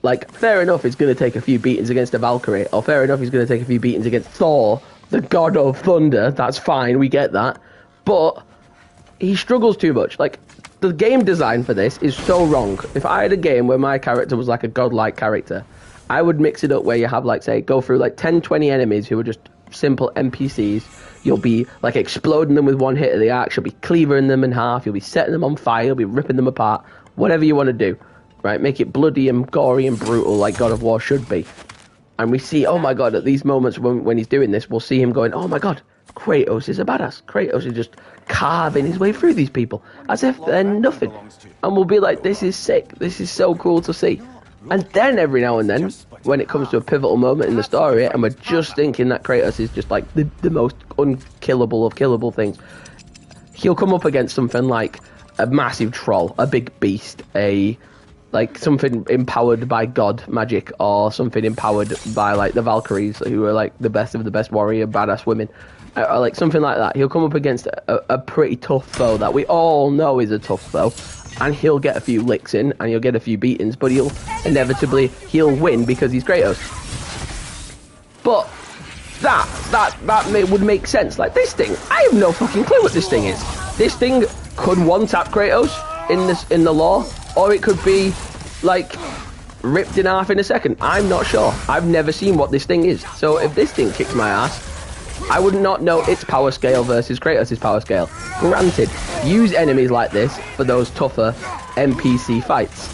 like fair enough he's going to take a few beatings against a Valkyrie, or fair enough he's going to take a few beatings against Thor, the god of thunder, that's fine, we get that, but he struggles too much. Like, the game design for this is so wrong. If I had a game where my character was like a godlike character, I would mix it up where you have, like, say, go through like 10, 20 enemies who are just simple NPCs. You'll be like exploding them with one hit of the axe, you'll be cleavering them in half, you'll be setting them on fire, you'll be ripping them apart, whatever you want to do, right? Make it bloody and gory and brutal like God of War should be. And we see, oh my god, at these moments when he's doing this, we'll see him going, oh my god, Kratos is a badass. Kratos is just carving his way through these people as if they're nothing. And we'll be like, this is sick. This is so cool to see. And then every now and then, when it comes to a pivotal moment in the story, and we're just thinking that Kratos is just like the most unkillable of killable things, he'll come up against something like a massive troll, a big beast, like something empowered by god magic, or something empowered by like the Valkyries, who are like the best of the best warrior badass women, or like something like that. He'll come up against a pretty tough foe that we all know is a tough foe, and he'll get a few licks in and he'll get a few beatings, but he'll win because he's Kratos. But that would make sense. Like this thing, I have no fucking clue what this thing is. This thing could one-tap Kratos in the lore, or it could be like ripped in half in a second. I'm not sure. I've never seen what this thing is. So if this thing kicks my ass, I would not know its power scale versus Kratos' power scale. Granted, use enemies like this for those tougher NPC fights.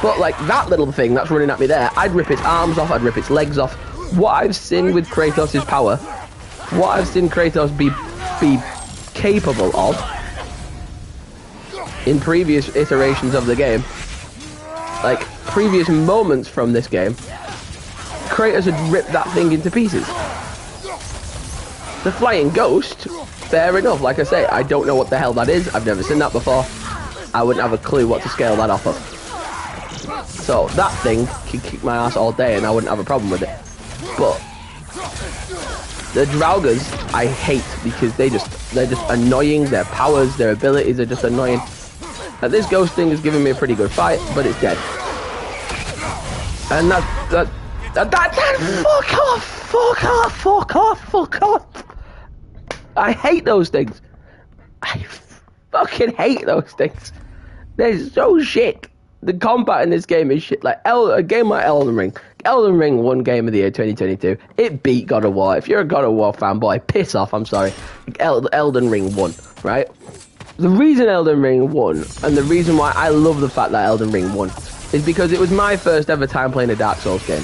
But like that little thing that's running at me there, I'd rip its arms off, I'd rip its legs off. What I've seen with Kratos' power, what I've seen Kratos be capable of in previous iterations of the game, like previous moments from this game, Kratos had ripped that thing into pieces. The flying ghost, fair enough, like I say, I don't know what the hell that is, I've never seen that before, I wouldn't have a clue what to scale that off of. So that thing could kick my ass all day and I wouldn't have a problem with it. But the Draugas I hate because they're just annoying, their powers, their abilities are just annoying. This ghost thing is giving me a pretty good fight, but it's dead. And that fuck off. I hate those things. I fucking hate those things. They're so shit. The combat in this game is shit. Like a game like Elden Ring. Elden Ring won Game of the Year 2022. It beat God of War. If you're a God of War fanboy, piss off, I'm sorry. Elden Ring won, right? The reason Elden Ring won, and the reason why I love the fact that Elden Ring won, is because it was my first ever time playing a Dark Souls game.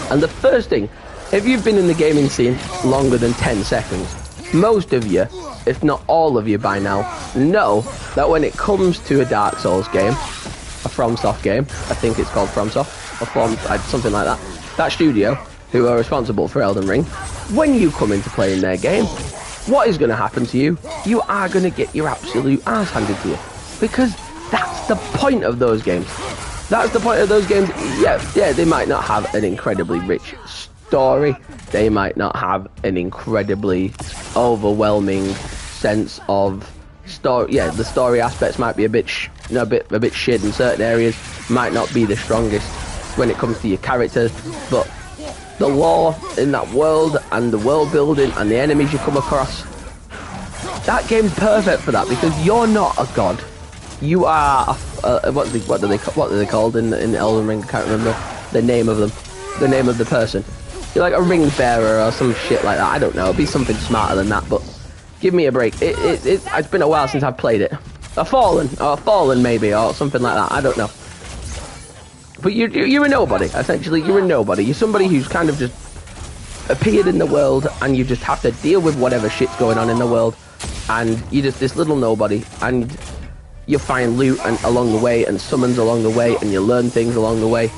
And the first thing, if you've been in the gaming scene longer than 10 seconds, most of you, if not all of you by now, know that when it comes to a Dark Souls game, a FromSoft game, I think it's called FromSoft, or something like that, that studio, who are responsible for Elden Ring, when you come into playing their game, what is going to happen to you? You are going to get your absolute ass handed to you. Because that's the point of those games. That's the point of those games. Yeah, they might not have an incredibly rich story. They might not have an incredibly overwhelming sense of story. Yeah, the story aspects might be a bit shit in certain areas. Might not be the strongest when it comes to your characters, but the lore in that world and the world building and the enemies you come across, that game's perfect for that, because you're not a god. You are what are they called in Elden Ring? I can't remember the name of them. The name of the person. You're like a ring bearer or some shit like that. I don't know. It'd be something smarter than that, but give me a break. It's been a while since I've played it. A fallen maybe, or something like that. I don't know. But you're a nobody, essentially. You're a nobody. You're somebody who's kind of just appeared in the world, and you just have to deal with whatever shit's going on in the world, and you're just this little nobody, and you find loot along the way, and summons along the way, and you learn things along the way,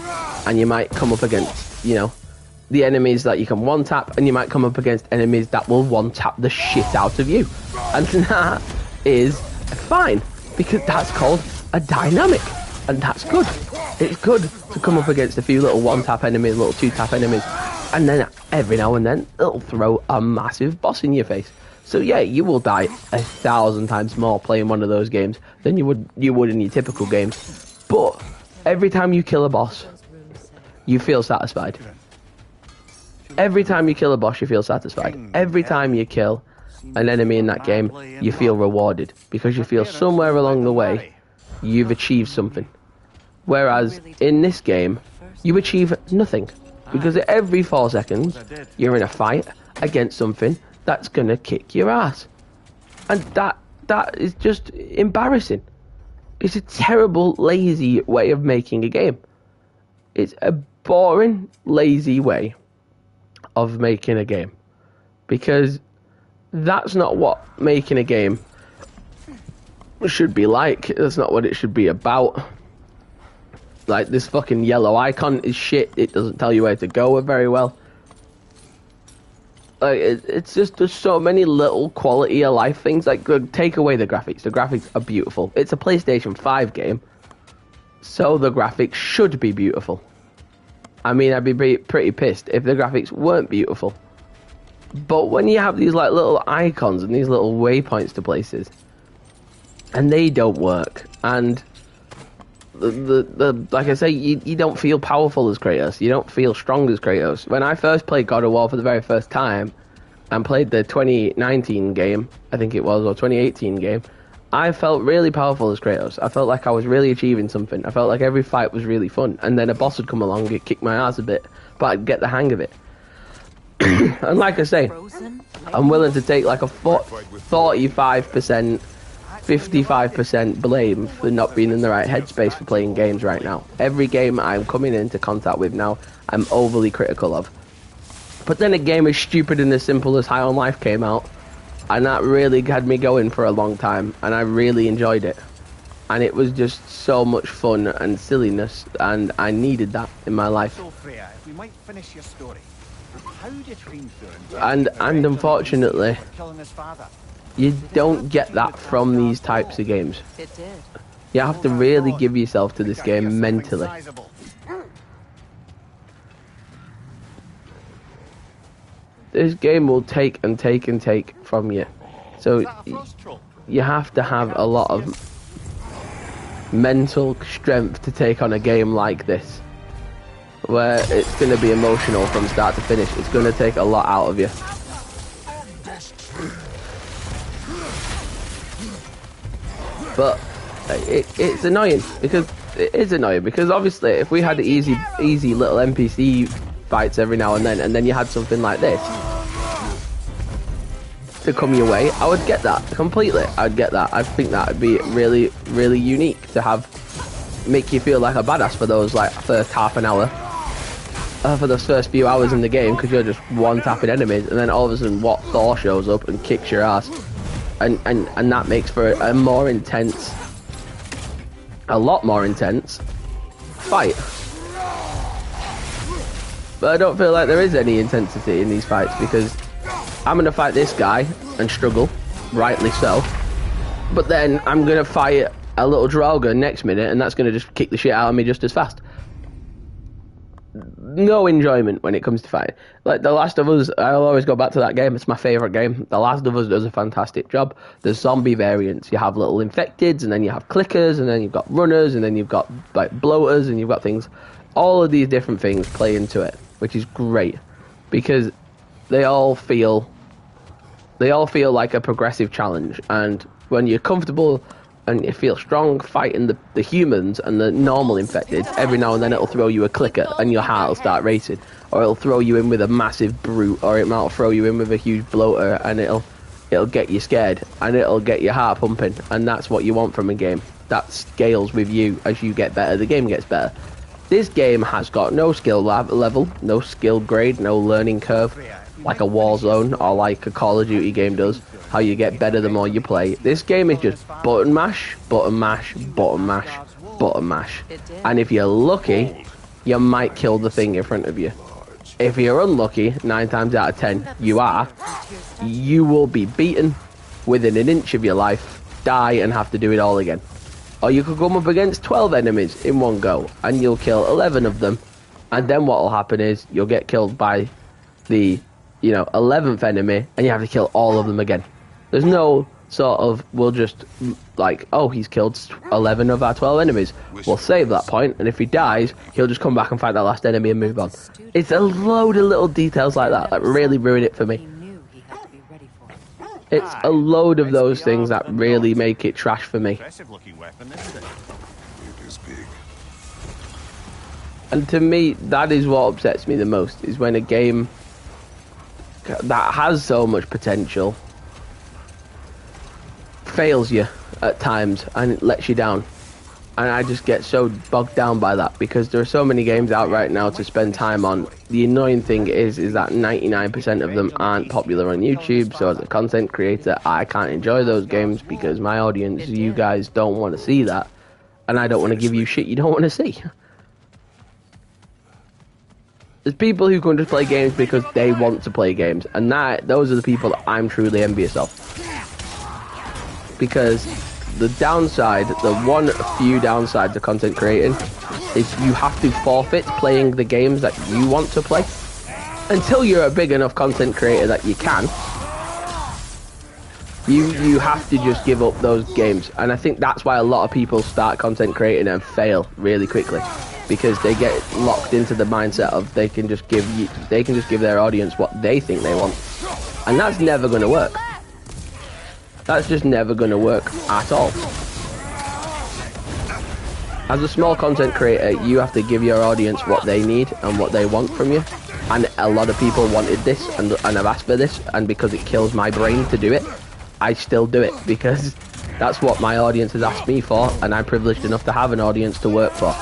and you might come up against, you know, the enemies that you can one-tap, and you might come up against enemies that will one-tap the shit out of you. And that is fine, because that's called a dynamic, and that's good. It's good to come up against a few little one-tap enemies, little two-tap enemies, and then every now and then it'll throw a massive boss in your face. So yeah, you will die 1,000 times more playing one of those games than you would in your typical games. But every time you kill a boss, you feel satisfied. Every time you kill a boss, you feel satisfied. Every time you kill an enemy in that game, you feel rewarded, because you feel somewhere along the way you've achieved something. Whereas in this game, you achieve nothing, because every 4 seconds you're in a fight against something that's gonna kick your ass, and that is just embarrassing. It's a terrible, lazy way of making a game. It's a boring, lazy way of making a game, because that's not what making a game should be like. That's not what it should be about. Like, this fucking yellow icon is shit. It doesn't tell you where to go very well. Like, it's just, there's so many little quality of life things. Like, take away the graphics. The graphics are beautiful. It's a PlayStation 5 game, so the graphics should be beautiful. I mean, I'd be pretty pissed if the graphics weren't beautiful. But when you have these like little icons and these little waypoints to places, and they don't work, and the like I say, you don't feel powerful as Kratos. You don't feel strong as Kratos. When I first played God of War for the very first time, and played the 2019 game, I think it was, or 2018 game, I felt really powerful as Kratos. I felt like I was really achieving something. I felt like every fight was really fun. And then a boss would come along, it kicked my ass a bit, but I'd get the hang of it. And like I say, I'm willing to take like a 45%, 55% blame for not being in the right headspace for playing games right now. Every game I'm coming into contact with now, I'm overly critical of. But then a game as stupid and as simple as High on Life came out, and that really had me going for a long time, and I really enjoyed it. And it was just so much fun and silliness, and I needed that in my life. So Freya, if we might finish your story. How did and unfortunately, you don't get that from these types of games. It did. You have to really give yourself to this game mentally. This game will take and take and take from you. So you have to have a lot of mental strength to take on a game like this, where it's going to be emotional from start to finish. It's going to take a lot out of you. But it's annoying, because it is annoying, because obviously if we had easy little NPC fights every now and then you had something like this to come your way, I would get that completely. I'd get that. I think that would be really, really unique to have, make you feel like a badass for those like first half an hour, for those first few hours in the game, because you're just one-tapping enemies, and then all of a sudden Thor shows up and kicks your ass, and that makes for a more intense, a lot more intense fight. But I don't feel like there is any intensity in these fights, because I'm going to fight this guy and struggle, rightly so, but then I'm going to fight a little Draugr next minute, and that's going to just kick the shit out of me just as fast. no enjoyment when it comes to fighting. Like The Last of Us, I'll always go back to that game. It's my favourite game. The Last of Us does a fantastic job. There's zombie variants. You have little infecteds, and then you have clickers, and then you've got runners, and then you've got like bloaters, and you've got things. All of these different things play into it, which is great because they all feel like a progressive challenge. And when you're comfortable and you feel strong fighting the humans and the normal infected, every now and then it'll throw you a clicker and your heart will start racing, or it'll throw you in with a massive brute, or it might throw you in with a huge bloater, and it'll get you scared and it'll get your heart pumping. And that's what you want from a game. That scales with you. As you get better, the game gets better. This game has got no skill level, no skill grade, no learning curve like a Warzone or like a Call of Duty game does, how you get better the more you play. This game is just button mash, button mash, button mash, button mash. And if you're lucky, you might kill the thing in front of you. If you're unlucky, 9 times out of 10, you will be beaten within an inch of your life, die and have to do it all again. Or you could come up against 12 enemies in one go and you'll kill 11 of them. And then what will happen is you'll get killed by the 11th enemy, and you have to kill all of them again. There's no sort of, we'll just, like, oh, he's killed 11 of our 12 enemies. We'll save that point, and if he dies, he'll just come back and fight that last enemy and move on. It's a load of little details like that that really ruin it for me. It's a load of those things that really make it trash for me. And to me, that is what upsets me the most, is when a game that has so much potential fails you at times and it lets you down. And I just get so bogged down by that, because there are so many games out right now to spend time on. The annoying thing is that 99% of them aren't popular on YouTube, so as a content creator, I can't enjoy those games because my audience, you guys, don't want to see that, and I don't want to give you shit you don't want to see. There's people who can just play games because they want to play games, and those are the people that I'm truly envious of. Because the downside, the few downsides of content creating, is you have to forfeit playing the games that you want to play. Until you're a big enough content creator that you can, you have to just give up those games. And I think that's why a lot of people start content creating and fail really quickly. Because they get locked into the mindset of they can just give their audience what they think they want, and that's never going to work. That's just never going to work at all. As a small content creator, you have to give your audience what they need and what they want from you. And a lot of people wanted this and have asked for this, and because it kills my brain to do it, I still do it because that's what my audience has asked me for, and I'm privileged enough to have an audience to work for.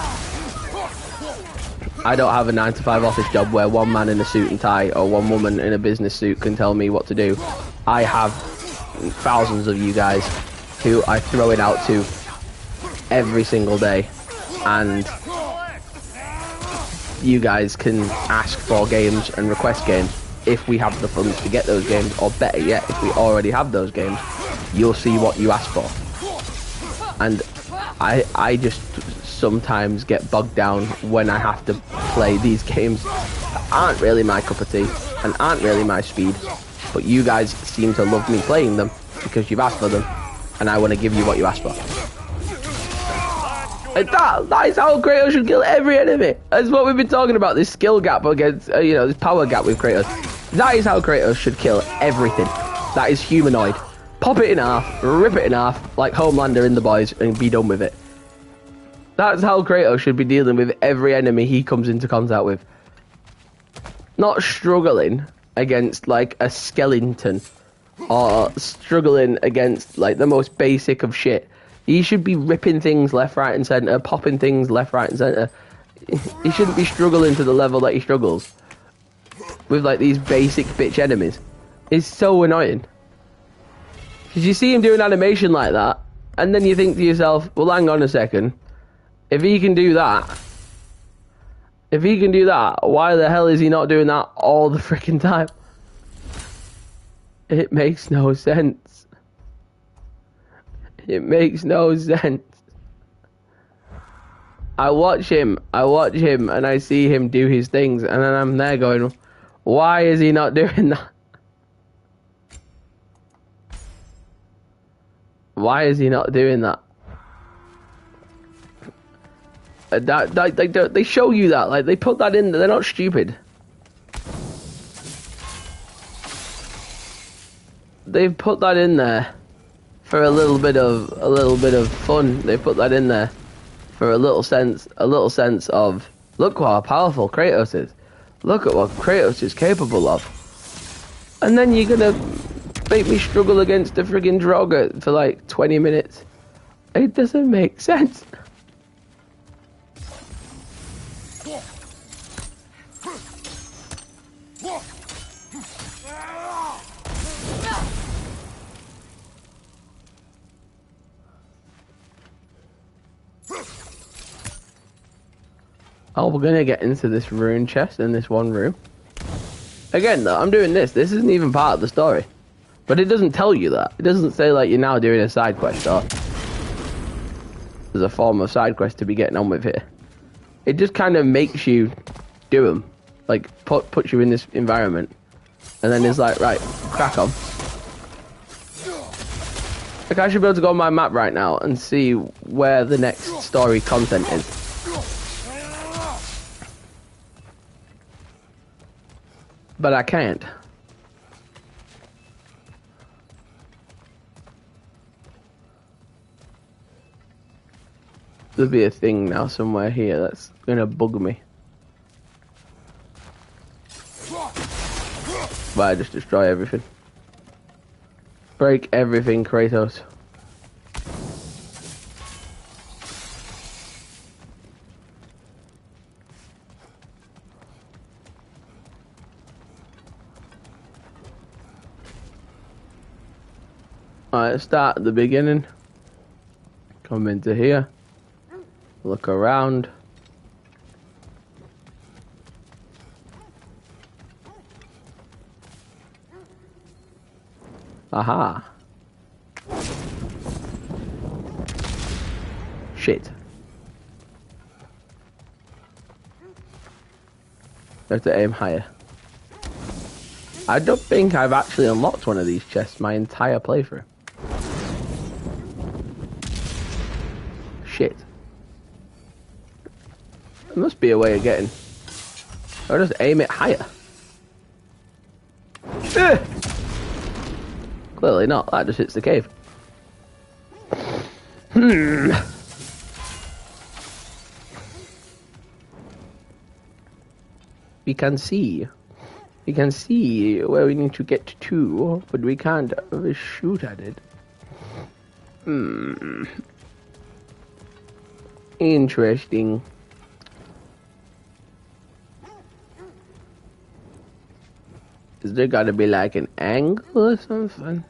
I don't have a 9-to-5 office job where one man in a suit and tie or one woman in a business suit can tell me what to do. I have thousands of you guys who I throw it out to every single day, and you guys can ask for games and request games if we have the funds to get those games, or better yet, if we already have those games, you'll see what you ask for. And I just sometimes get bogged down when I have to play these games that aren't really my cup of tea and aren't really my speed, but you guys seem to love me playing them because you've asked for them, and I want to give you what you asked for. And that is how Kratos should kill every enemy. That's what we've been talking about, this skill gap against, this power gap with Kratos. That is how Kratos should kill everything that is humanoid. Pop it in half, rip it in half, like Homelander in The Boys, and be done with it. That's how Kratos should be dealing with every enemy he comes into contact with. Not struggling against, like, a skeleton, or struggling against, like, the most basic of shit. He should be ripping things left, right, and centre, popping things left, right, and centre. He shouldn't be struggling to the level that he struggles with, like, these basic bitch enemies. It's so annoying. Because you see him do an animation like that, and then you think to yourself, well, hang on a second. If he can do that, why the hell is he not doing that all the freaking time? It makes no sense. It makes no sense. I watch him, and I see him do his things, and then I'm there going, why is he not doing that? Why is he not doing that? They show you that, like, they put that in, they're not stupid. They've put that in there for a little bit of fun. They put that in there for a little sense of, look how powerful Kratos is. Look at what Kratos is capable of. And then you're gonna make me struggle against a friggin' Draugr for like 20 minutes. It doesn't make sense. Oh, we're gonna get into this rune chest in this one room. Again, though, I'm doing this. This isn't even part of the story. But it doesn't tell you that. It doesn't say, like, you're now doing a side quest, or there's a form of side quest to be getting on with here. It just kind of makes you do them. Like, puts you in this environment. And then it's like, right, crack on. Like, I should be able to go on my map right now and see where the next story content is. But I can't. There'll be a thing now somewhere here that's gonna bug me. But I just destroy everything. Break everything, Kratos. Alright, start at the beginning. Come into here. Look around. Aha. Shit. I have to aim higher. I don't think I've actually unlocked one of these chests my entire playthrough. Shit. There must be a way of getting... I'll just aim it higher. Clearly not, that just hits the cave. We can see where we need to get to, but we can't shoot at it. Interesting. Is there gotta be like an angle or something?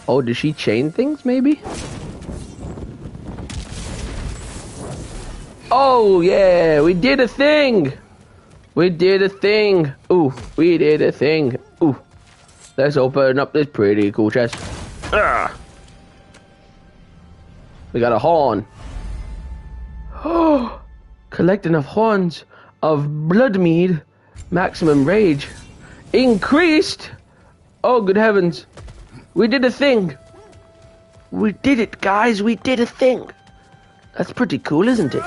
Oh, did she chain things maybe? Oh yeah, we did a thing! We did a thing! Ooh, we did a thing! Ooh, let's open up this pretty cool chest. Ah! We got a horn. Oh, collect enough horns of Bloodmead. Maximum rage increased. Oh, good heavens. We did a thing. We did it, guys. We did a thing. That's pretty cool, isn't it?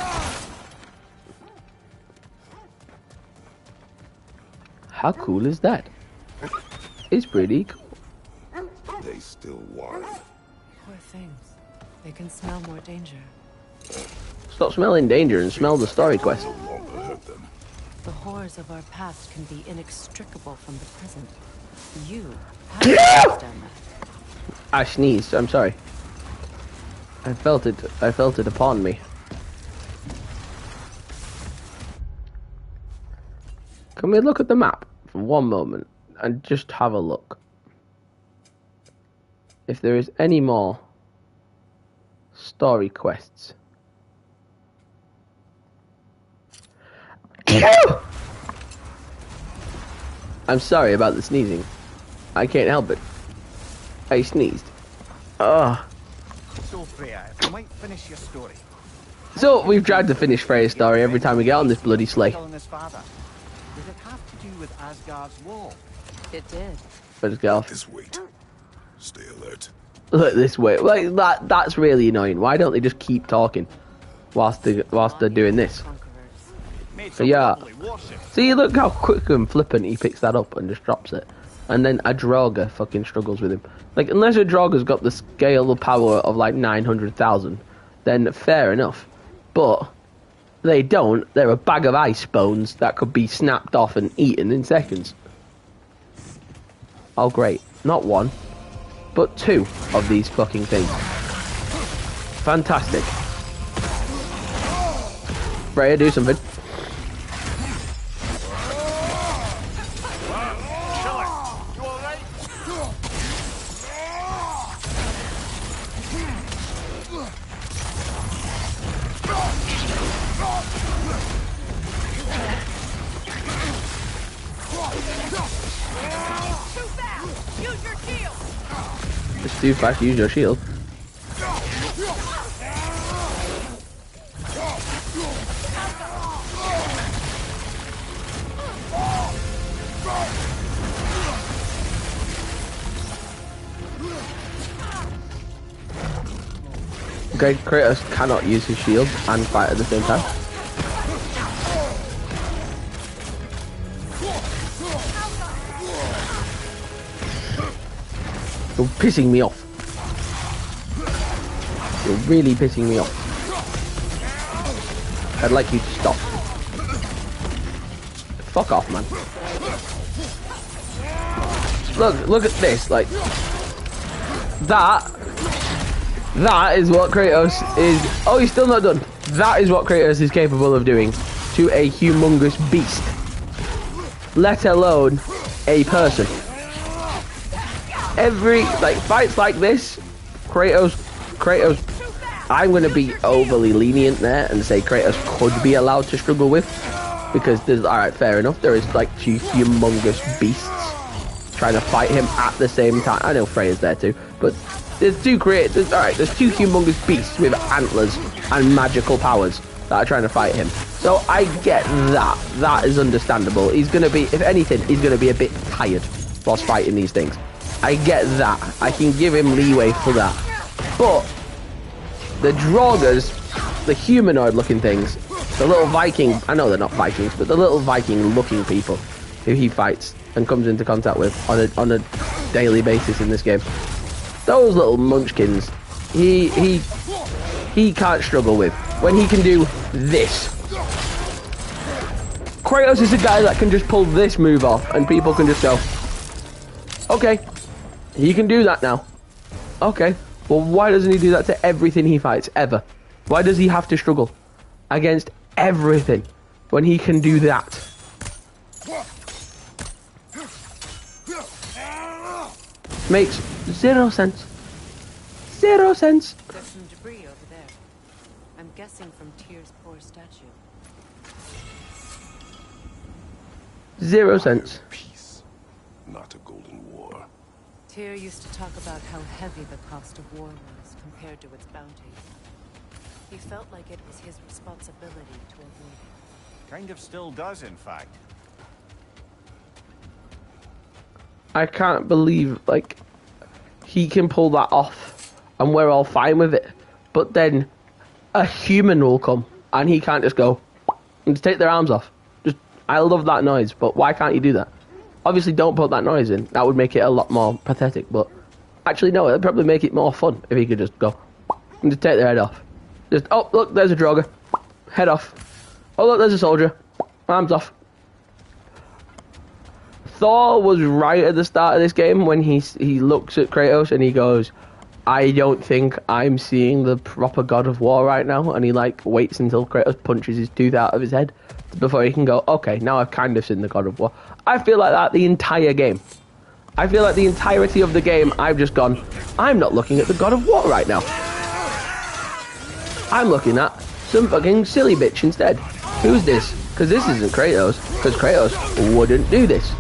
How cool is that? It's pretty cool. They still won. Poor things. They can smell more danger. Stop smelling danger and smell the story quest. No longer hurt them. The horrors of our past can be inextricable from the present. You have to understand that. I sneezed. I'm sorry. I felt it. I felt it upon me. Can we look at the map for one moment and just have a look? If there is any more story quests. I'm sorry about the sneezing. I can't help it. I sneezed. Ugh. So, Freya, if you might finish your story. So, we've tried to finish Freya's story every time we get on this bloody sleigh. Killing his father. Did it have to do with Asgard's wall? It did. Let's get off. This weight. Stay alert. Look this way. Like that's really annoying. Why don't they just keep talking whilst they're doing this? Made So some yeah. lovely warships. See, look how quick and flippant he picks that up and just drops it. And then a Draugr fucking struggles with him. Like, unless a Draugr's got the scale of power of like 900,000, then fair enough. But they don't. They're a bag of ice bones that could be snapped off and eaten in seconds. Oh great. Not one, but two of these fucking things. Fantastic. Freya, do something. Just too fast, use your shield. Okay, Kratos cannot use his shield and fight at the same time. You're pissing me off. You're really pissing me off. I'd like you to stop. Fuck off, man. Look at this, like... That is what Kratos is... Oh, he's still not done. That is what Kratos is capable of doing to a humongous beast. Let alone a person. Every, like, fights like this, Kratos, I'm going to be overly lenient there and say Kratos could be allowed to struggle with. Because there's, alright, fair enough, there is, like, two humongous beasts trying to fight him at the same time. I know Freya's there too, but there's two there's two humongous beasts with antlers and magical powers that are trying to fight him. So I get that. That is understandable. He's going to be, if anything, he's going to be a bit tired whilst fighting these things. I get that. I can give him leeway for that. But the Draugrs, the humanoid-looking things, the little Viking, I know they're not Vikings, but the little Viking-looking people who he fights and comes into contact with on a daily basis in this game, those little munchkins, he can't struggle with when he can do this. Kratos is a guy that can just pull this move off, and people can just go, okay, he can do that now. Okay, well, why doesn't he do that to everything he fights, ever? Why does he have to struggle against everything when he can do that? Makes zero sense. Zero sense. There's some debris over there. I'm guessing from Tyr's poor statue. Zero sense. Peace, not a golden war. Tyr used to talk about how heavy the cost of war was compared to its bounty. He felt like it was his responsibility to avoid it. Kind of still does, in fact. I can't believe, like, he can pull that off and we're all fine with it. But then a human will come and he can't just go and just take their arms off. Just, I love that noise, but why can't you do that? Obviously, don't put that noise in. That would make it a lot more pathetic, but actually, no, it'd probably make it more fun if he could just go and just take their head off. Just, oh, look, there's a Draugr. Head off. Oh, look, there's a soldier. Arms off. Thor was right at the start of this game when he looks at Kratos and he goes, I don't think I'm seeing the proper God of War right now. And he, like, waits until Kratos punches his tooth out of his head before he can go, okay, now I've kind of seen the God of War. I feel like that the entire game. I feel like the entirety of the game, I've just gone, I'm not looking at the God of War right now. I'm looking at some fucking silly bitch instead. Who's this? Because this isn't Kratos. Because Kratos wouldn't do this.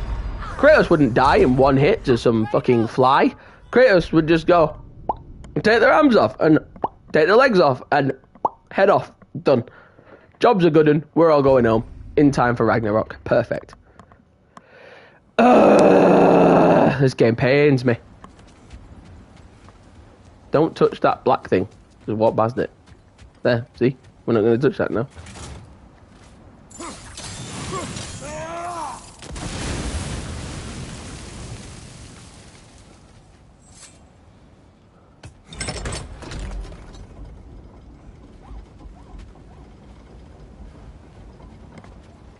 Kratos wouldn't die in one hit to some fucking fly. Kratos would just go and take their arms off and take the legs off, and head off. Done. Jobs are good, and we're all going home in time for Ragnarok. Perfect. This game pains me. Don't touch that black thing. Just walk past it. There, see? We're not going to touch that now.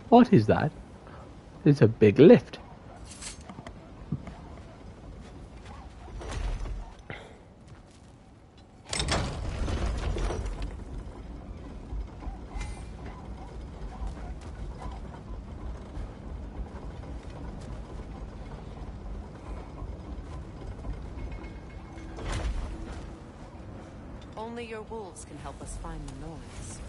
What is that? It's a big lift. Only your wolves can help us find the noise.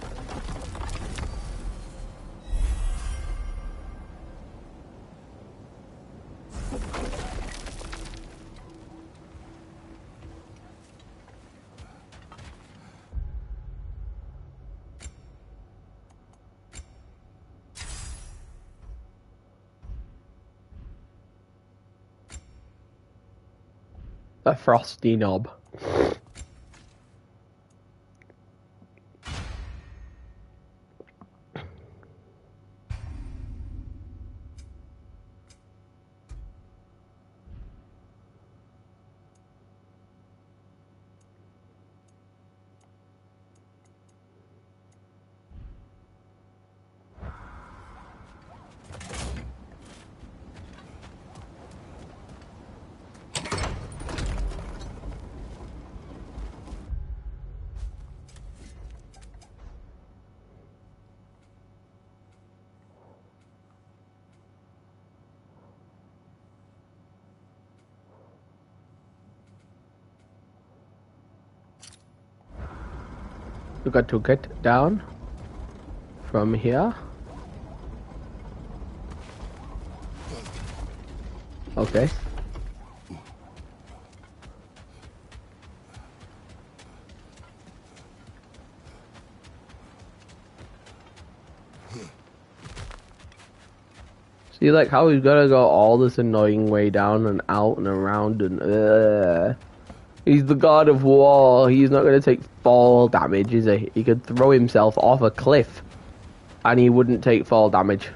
A frosty knob. You got to get down from here. Okay. See, like, how he's gotta go all this annoying way down and out and around and he's the god of war. He's not gonna take fall damage, is he? He could throw himself off a cliff and he wouldn't take fall damage.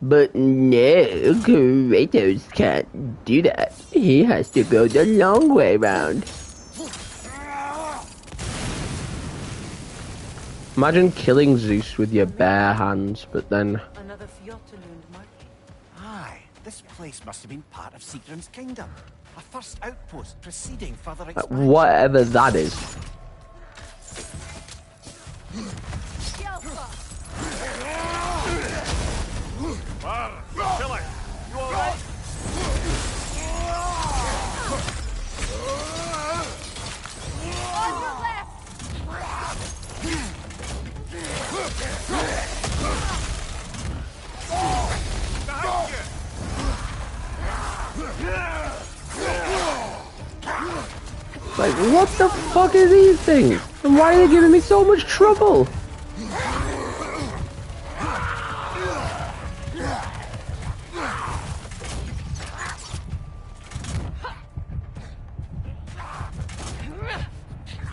But no, Kratos can't do that. He has to go the long way round. Imagine killing Zeus with your bare hands, but then... Another Fjotalund market. Aye, this place must have been part of Sigrun's kingdom. A first outpost preceding further expansion. whatever that is. Killer, you all right? On your left! Behind you! Like, what the fuck are these things? And why are they giving me so much trouble?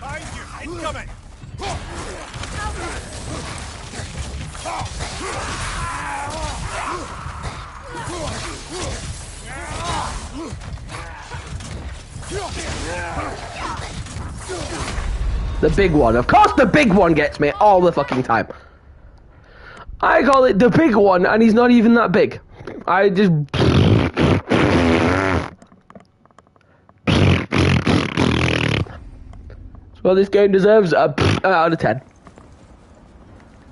Behind you! Incoming! The big one. Of course the big one gets me all the fucking time. I call it the big one and he's not even that big. I just... Well, this game deserves a out of 10.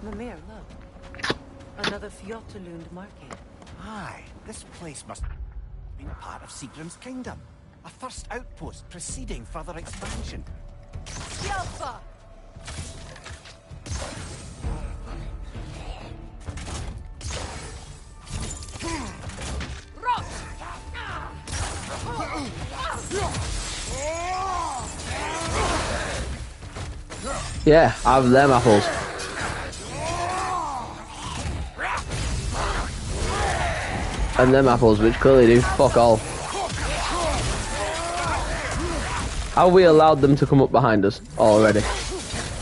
Mimir, look. Another Fjotalund market. Aye, this place must have been part of Sigrun's kingdom. A first outpost preceding further expansion. Skjálpa! Yeah, have them apples. And them apples, which clearly do fuck all. How we allowed them to come up behind us already?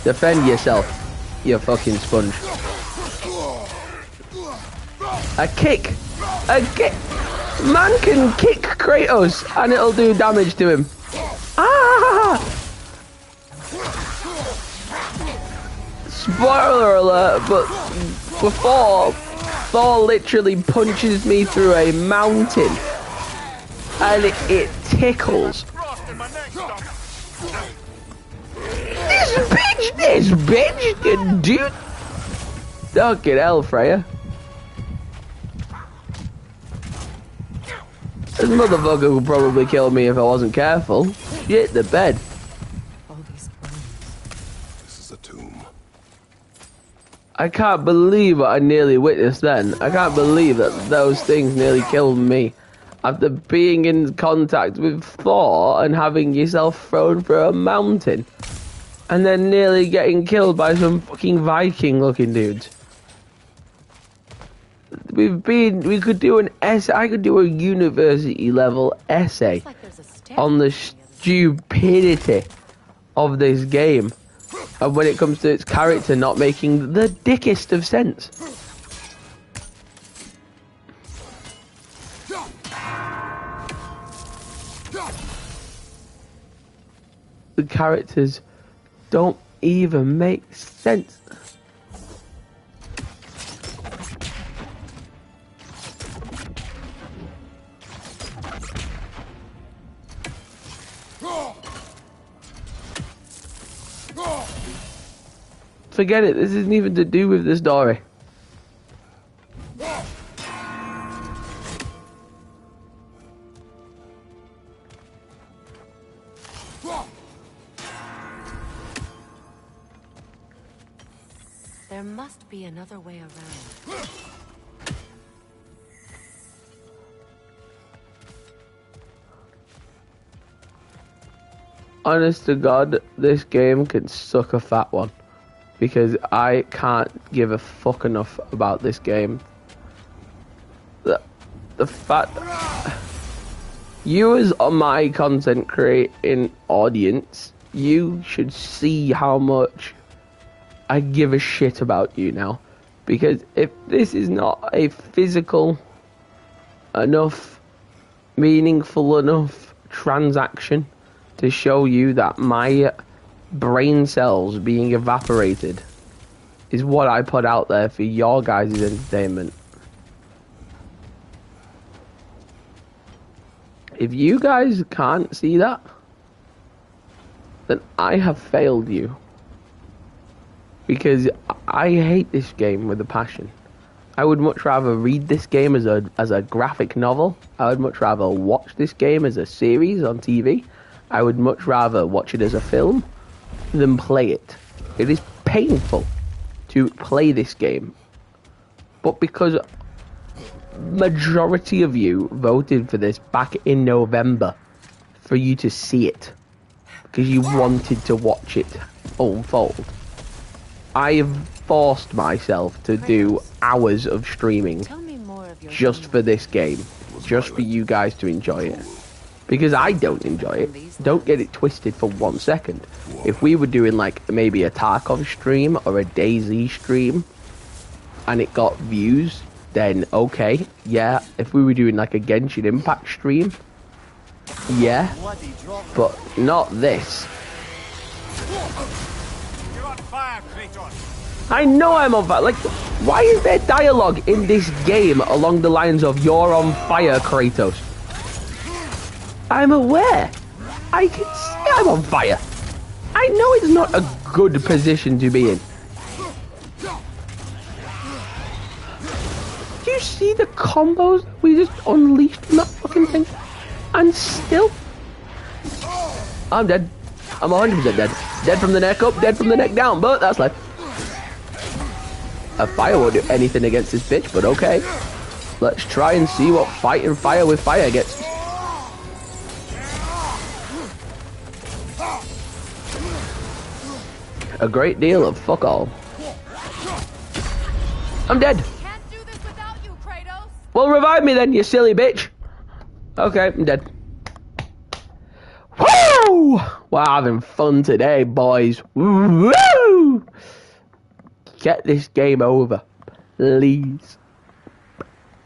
Defend yourself, you fucking sponge. A kick! A kick! Man can kick Kratos and it'll do damage to him. Ah! Spoiler alert, but before, Thor literally punches me through a mountain and it tickles. This bitch can do... Fucking hell, Freya. This motherfucker would probably kill me if I wasn't careful. Shit the bed. This is a tomb. I can't believe what I nearly witnessed then. I can't believe that those things nearly killed me. After being in contact with Thor and having yourself thrown through a mountain. And then nearly getting killed by some fucking Viking looking dudes. We could do an essay, I could do a university level essay on the stupidity of this game. And when it comes to its character not making the dickest of sense. The characters don't even make sense. Forget it, this isn't even to do with the story. There must be another way around. Honest to God, this game can suck a fat one. Because I can't give a fuck enough about this game. The fact that you as my content creating audience, you should see how much I give a shit about you now. Because if this is not a physical enough, meaningful enough transaction to show you that my brain cells being evaporated is what I put out there for your guys' entertainment. If you guys can't see that, then I have failed you. Because I hate this game with a passion. I would much rather read this game as a graphic novel. I would much rather watch this game as a series on TV. I would much rather watch it as a film than play it. It is painful to play this game, but because majority of you voted for this back in November for you to see it, because you wanted to watch it unfold, I have forced myself to do hours of streaming just for this game, just for you guys to enjoy it. Because I don't enjoy it. Don't get it twisted for 1 second. If we were doing like maybe a Tarkov stream or a DayZ stream and it got views, then okay, yeah. If we were doing like a Genshin Impact stream, yeah. But not this. I know I'm on fire. Like, why is there dialogue in this game along the lines of "You're on fire, Kratos"? I'm aware. I can see I'm on fire. I know it's not a good position to be in. Do you see the combos we just unleashed from that fucking thing? And still... I'm dead. I'm 100% dead. Dead from the neck up, dead from the neck down, but that's life. A fire won't do anything against this bitch, but okay. Let's try and see what fighting fire with fire gets. a great deal of fuck all. I'm dead. Can't do this without you, Kratos. Well, revive me then, you silly bitch. Okay, I'm dead. Woo! We're having fun today, boys. Woo! Get this game over, please.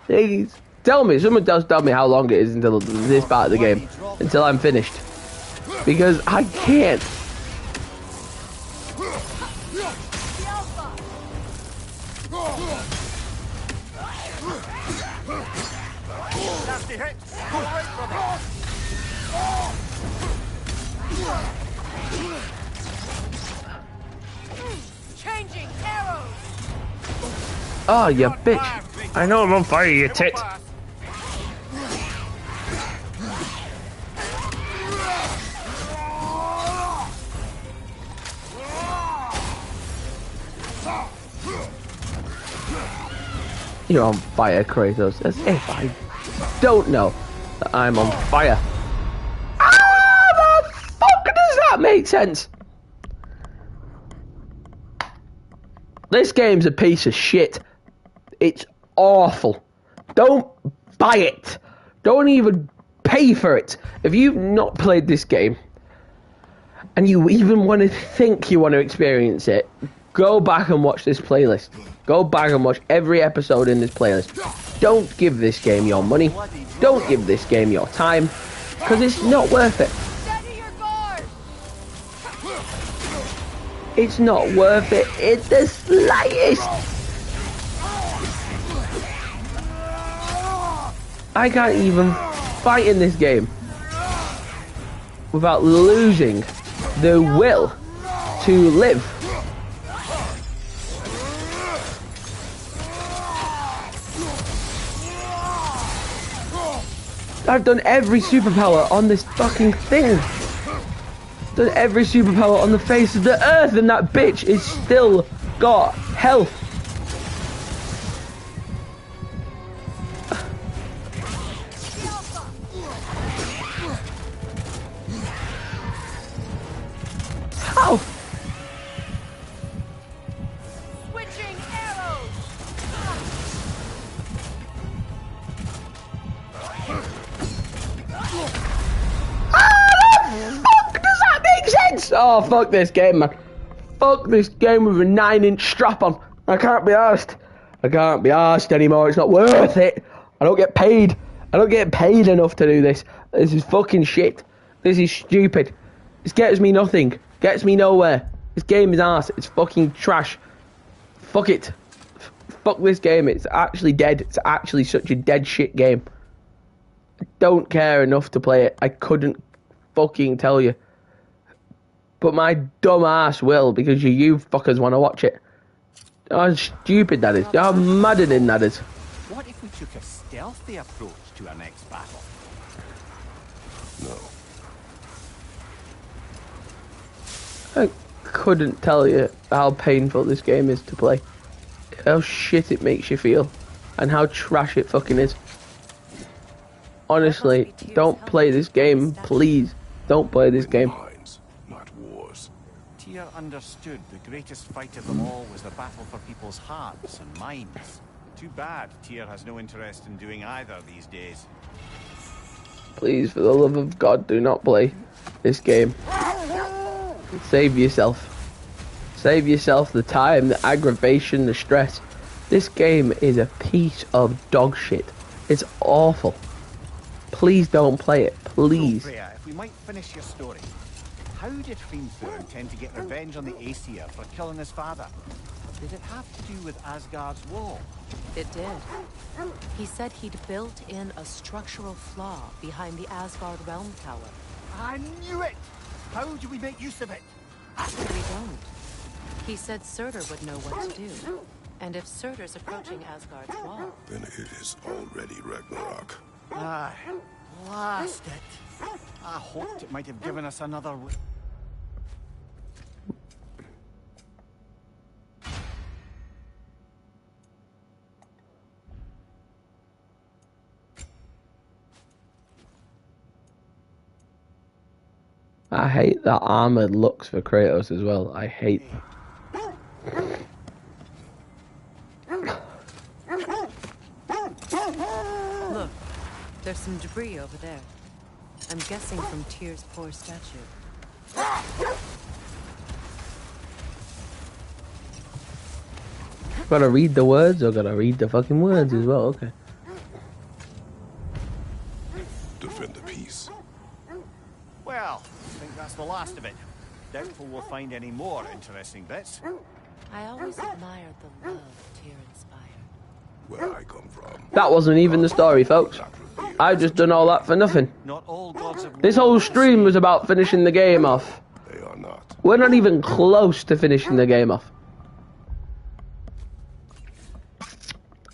Please. Tell me, someone else tell me how long it is until this part of the game, until I'm finished. Because I can't. Nasty hit. Go right, brother. Changing arrows. Oh, you bitch. I know I'm on fire, you tit. You're on fire, Kratos, as if I don't know that I'm on fire. How the fuck does that make sense? This game's a piece of shit. It's awful. Don't buy it. Don't even pay for it. If you've not played this game, and you even want to think you want to experience it, go back and watch this playlist. Go back and watch every episode in this playlist. Don't give this game your money. Don't give this game your time. Because it's not worth it. Steady your guard. It's not worth it in the slightest. I can't even fight in this game without losing the will to live. I've done every superpower on this fucking thing. Done every superpower on the face of the earth, and that bitch is still got health. How? Switching arrows. Oh, fuck this game, man. Fuck this game with a 9-inch strap on. I can't be arsed. I can't be arsed anymore. It's not worth it. I don't get paid. I don't get paid enough to do this. This is fucking shit. This is stupid. This gets me nothing. Gets me nowhere. This game is arse. It's fucking trash. Fuck it. Fuck this game. It's actually dead. It's actually such a dead shit game. I don't care enough to play it. I couldn't fucking tell you. But my dumb ass will, because you fuckers want to watch it. How stupid that is. How maddening that is. What if we took a stealthy approach to our next battle? No. I couldn't tell you how painful this game is to play. How shit it makes you feel. And how trash it fucking is. Honestly, don't play this game, please. Don't play this game. Minds, not wars. Tyr understood the greatest fight of them all was the battle for people's hearts and minds. Too bad Tyr has no interest in doing either these days. Please, for the love of God, do not play this game. Save yourself. Save yourself the time, the aggravation, the stress. This game is a piece of dog shit. It's awful. Please don't play it. Please. So, Freya, if we might finish your story. How did Hrimthur intend to get revenge on the Aesir for killing his father? Did it have to do with Asgard's wall? It did. He said he'd built in a structural flaw behind the Asgard realm tower. I knew it! How do we make use of it? We don't. He said Surtur would know what to do. And if Surtur's approaching Asgard's wall... Then it is already Ragnarok. Ah, blast it. I hoped it might have given us another... I hate that armored looks for Kratos as well. I hate. Look, there's some debris over there. I'm guessing from Tyr's poor statue. Gotta read the words or gotta read the fucking words as well, okay. Defend the peace. Well, I think that's the last of it. Doubtful we'll find any more interesting bits. I always admired the love Tyr inspired. Where I come from. That wasn't even the story, folks. I just done all that for nothing. Not all gods of This whole stream was about finishing the game off. They are not. We're not even close to finishing the game off.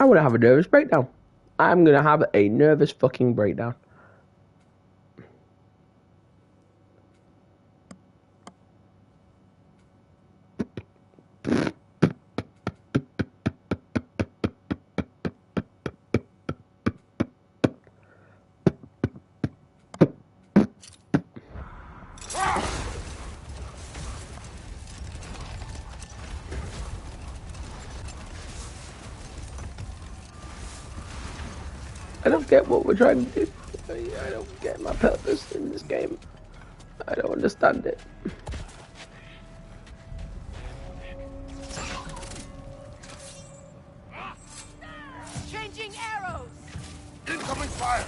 I want to have a nervous breakdown. I'm gonna have a nervous fucking breakdown. I don't get what we're trying to do. I don't get my purpose in this game. I don't understand it. Changing arrows! Incoming fire!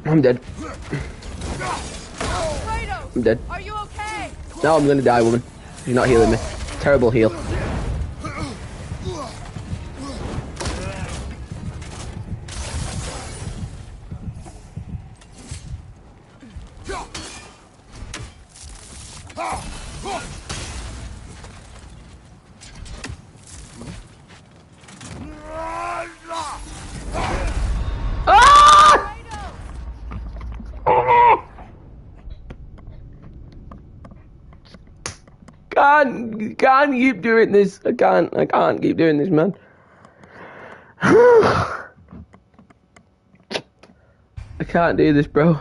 I'm dead. Kratos! I'm dead. Are you okay? No, I'm gonna die, woman. You're not healing me. Terrible heal. Can't keep doing this. I can't keep doing this, man. I can't do this, bro.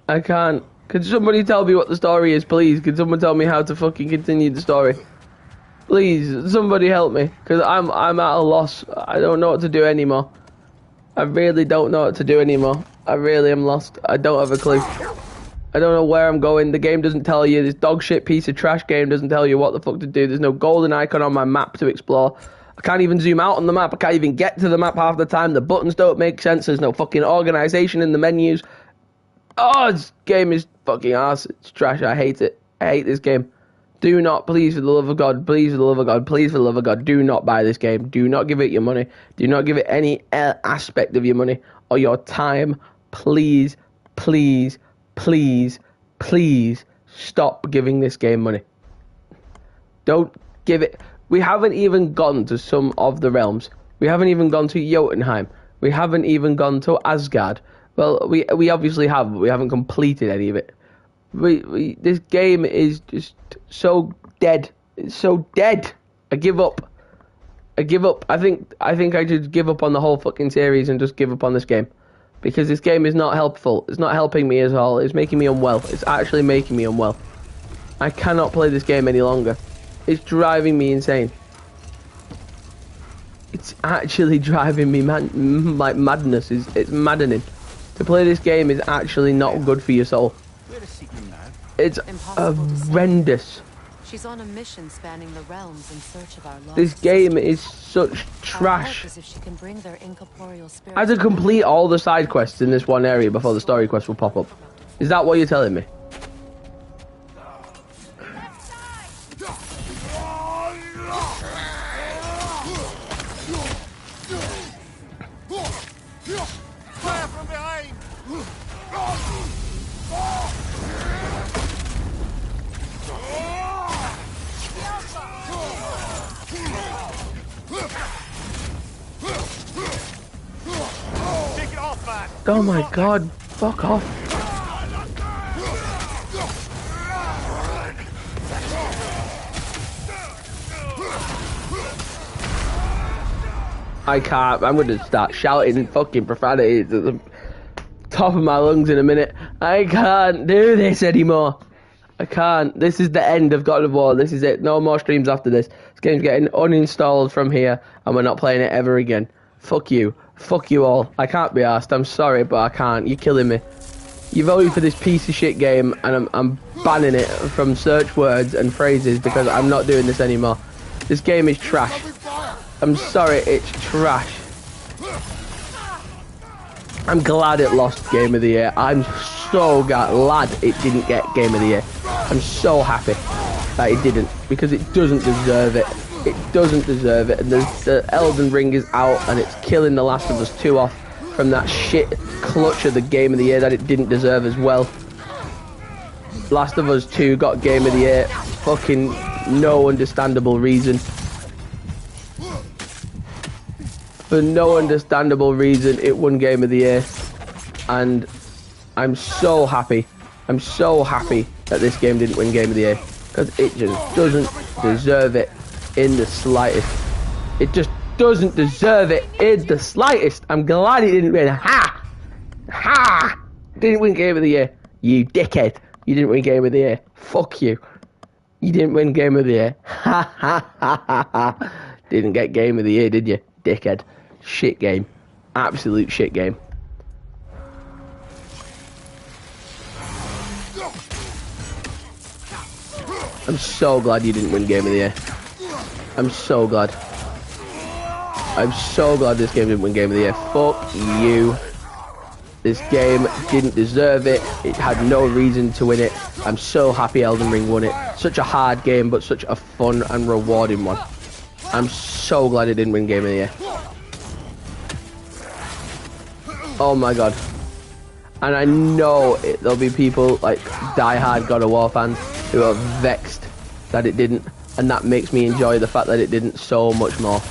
I can't. Could somebody tell me what the story is, please? Could someone tell me how to fucking continue the story? Please, somebody help me. Because I'm at a loss. I don't know what to do anymore. I really don't know what to do anymore. I really am lost. I don't have a clue. I don't know where I'm going. The game doesn't tell you. This dog shit piece of trash game doesn't tell you what the fuck to do. There's no golden icon on my map to explore. I can't even zoom out on the map. I can't even get to the map half the time. The buttons don't make sense. There's no fucking organization in the menus. Oh, this game is fucking ass. It's trash. I hate it. I hate this game. Do not, please, for the love of God, please, for the love of God, please, for the love of God, do not buy this game. Do not give it your money. Do not give it any aspect of your money or your time. Please, please, please, please stop giving this game money. Don't give it. We haven't even gone to some of the realms. We haven't even gone to Jotunheim. We haven't even gone to Asgard. Well, we obviously have, but we haven't completed any of it. This game is just so dead. It's so dead. I give up. I give up. I think I should give up on the whole fucking series and just give up on this game. Because this game is not helpful. It's not helping me at all. It's making me unwell. It's actually making me unwell. I cannot play this game any longer. It's driving me insane. It's actually driving me like madness. It's maddening. To play this game is actually not good for your soul. It's horrendous. She's on a mission spanning the realms in search of our lost This game is such trash. Is if she can bring their incorporeal spirits. I had to complete all the side quests in this one area before the story quest will pop up. Is that what you're telling me? Fire from behind! Take it off, man! Oh my god, fuck off. I can't. I'm gonna start shouting fucking profanity at the top of my lungs in a minute. I can't do this anymore. I can't. This is the end of God of War. This is it. No more streams after this. This game's getting uninstalled from here, and we're not playing it ever again. Fuck you. Fuck you all. I can't be arsed. I'm sorry, but I can't. You're killing me. You voted for this piece of shit game, and I'm banning it from search words and phrases because I'm not doing this anymore. This game is trash. I'm sorry, it's trash. I'm glad it lost Game of the Year. I'm so glad it didn't get Game of the Year. I'm so happy that it didn't, because it doesn't deserve it. It doesn't deserve it. And the Elden Ring is out, and it's killing The Last of Us 2 off from that shit clutch of the Game of the Year that it didn't deserve as well. Last of Us 2 got Game of the Year. Fucking no understandable reason. For no understandable reason, it won Game of the Year. And I'm so happy. I'm so happy that this game didn't win Game of the Year. Because it just doesn't deserve it in the slightest. It just doesn't deserve it in the slightest. I'm glad it didn't win. Ha! Ha! Didn't win Game of the Year. You dickhead. You didn't win Game of the Year. Fuck you. You didn't win Game of the Year. Ha ha ha ha ha. Didn't get Game of the Year, did you? Dickhead. Shit game. Absolute shit game. I'm so glad you didn't win Game of the Year. I'm so glad. I'm so glad this game didn't win Game of the Year. Fuck you. This game didn't deserve it. It had no reason to win it. I'm so happy Elden Ring won it. Such a hard game, but such a fun and rewarding one. I'm so glad it didn't win Game of the Year. Oh my god. And I know there'll be people like die-hard God of War fans who are vexed that it didn't, and that makes me enjoy the fact that it didn't so much more.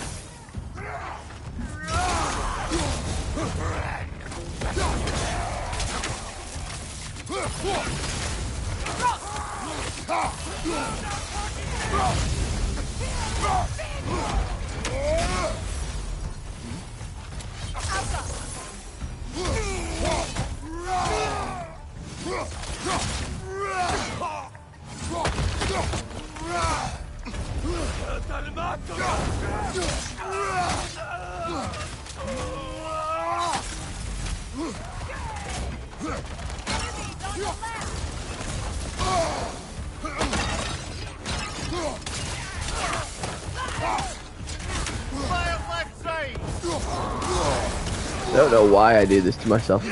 I don't know why I do this to myself.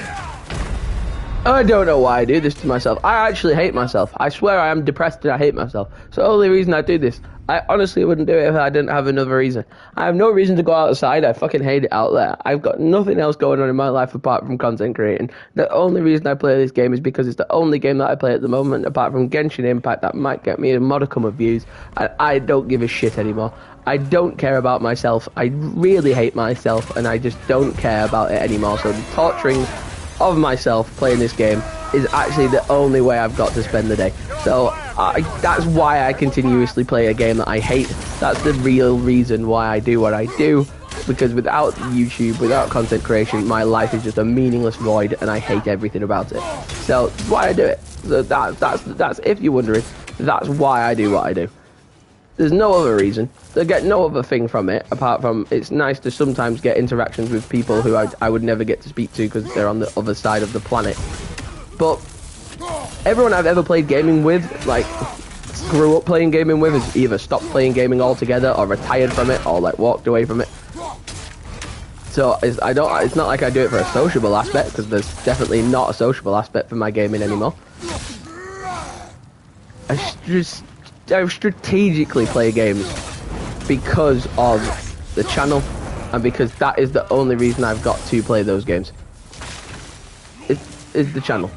I don't know why I do this to myself. I actually hate myself. I swear I am depressed and I hate myself. So the only reason I do this, I honestly wouldn't do it if I didn't have another reason. I have no reason to go outside. I fucking hate it out there. I've got nothing else going on in my life apart from content creating. The only reason I play this game is because it's the only game that I play at the moment apart from Genshin Impact that might get me a modicum of views. And I don't give a shit anymore. I don't care about myself. I really hate myself and I just don't care about it anymore. So the torturing of myself playing this game is actually the only way I've got to spend the day. So that's why I continuously play a game that I hate. That's the real reason why I do what I do. Because without YouTube, without content creation, my life is just a meaningless void and I hate everything about it. So that's why I do it. So that's if you're wondering, that's why I do what I do. There's no other reason. I get no other thing from it, apart from it's nice to sometimes get interactions with people who I would never get to speak to because they're on the other side of the planet. But everyone I've ever played gaming with, like, grew up playing gaming with, has either stopped playing gaming altogether or retired from it or, like, walked away from it. So it's not like I do it for a sociable aspect, because there's definitely not a sociable aspect for my gaming anymore. I strategically play games because of the channel and because that is the only reason I've got to play those games. It's the channel.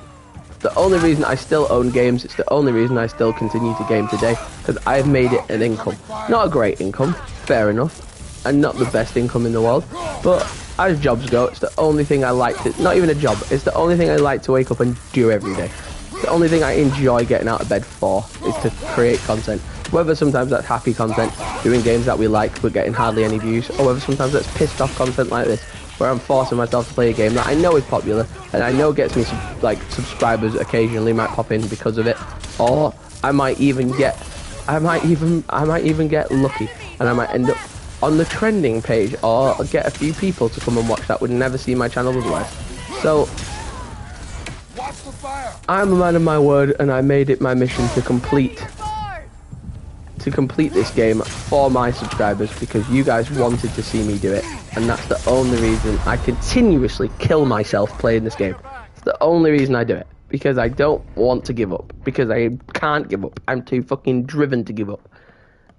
The only reason I still own games, it's the only reason I still continue to game today, because I've made it an income. Not a great income, fair enough, and not the best income in the world, but as jobs go, it's the only thing I like to, not even a job, it's the only thing I like to wake up and do every day. The only thing I enjoy getting out of bed for is to create content. Whether sometimes that's happy content, doing games that we like but getting hardly any views, or whether sometimes that's pissed off content like this, where I'm forcing myself to play a game that I know is popular and I know gets me subscribers occasionally might pop in because of it, or I might even get lucky and I might end up on the trending page or get a few people to come and watch that would never see my channel otherwise. So I'm a man of my word, and I made it my mission to complete this game for my subscribers because you guys wanted to see me do it, and that's the only reason I continuously kill myself playing this game. It's the only reason I do it, because I don't want to give up, because I can't give up. I'm too fucking driven to give up.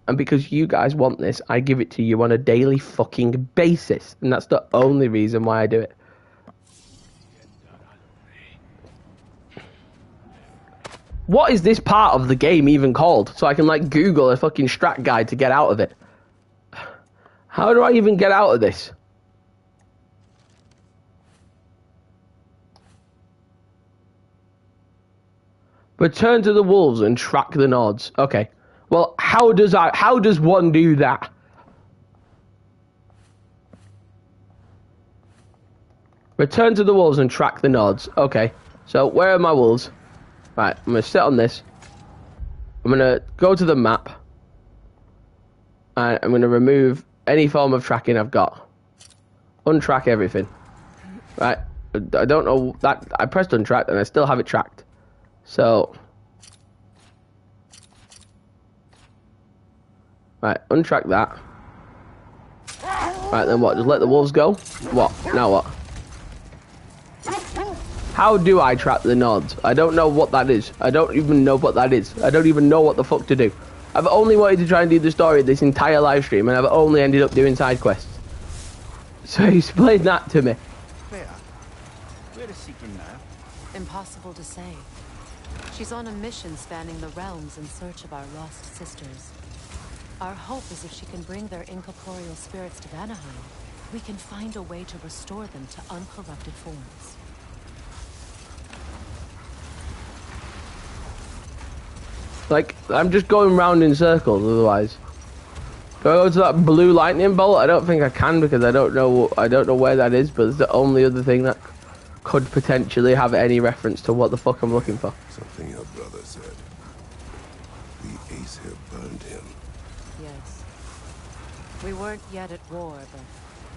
And because you guys want this, I give it to you on a daily fucking basis, and that's the only reason why I do it. What is this part of the game even called? So I can like Google a fucking strat guide to get out of it. How do I even get out of this? Return to the wolves and track the nods. Okay. Well, how does one do that? Return to the wolves and track the nods. Okay. So where are my wolves? Right, I'm going to sit on this. I'm going to go to the map. And I'm going to remove any form of tracking I've got. Untrack everything. Right, I don't know that. I pressed untrack and I still have it tracked. So. Right, untrack that. Right, then what? Just let the wolves go? What? Now what? How do I track the nods? I don't know what that is. I don't even know what that is. I don't even know what the fuck to do. I've only wanted to try and do the story this entire live stream, and I've only ended up doing side quests. So explain that to me. Where is Seeker now? Impossible to say. She's on a mission spanning the realms in search of our lost sisters. Our hope is if she can bring their incorporeal spirits to Vanaheim, we can find a way to restore them to uncorrupted forms. Like, I'm just going round in circles otherwise. Do I go to that blue lightning bolt? I don't think I can because I don't know where that is, but it's the only other thing that could potentially have any reference to what the fuck I'm looking for. Something your brother said. The ace here burned him. Yes. We weren't yet at war, but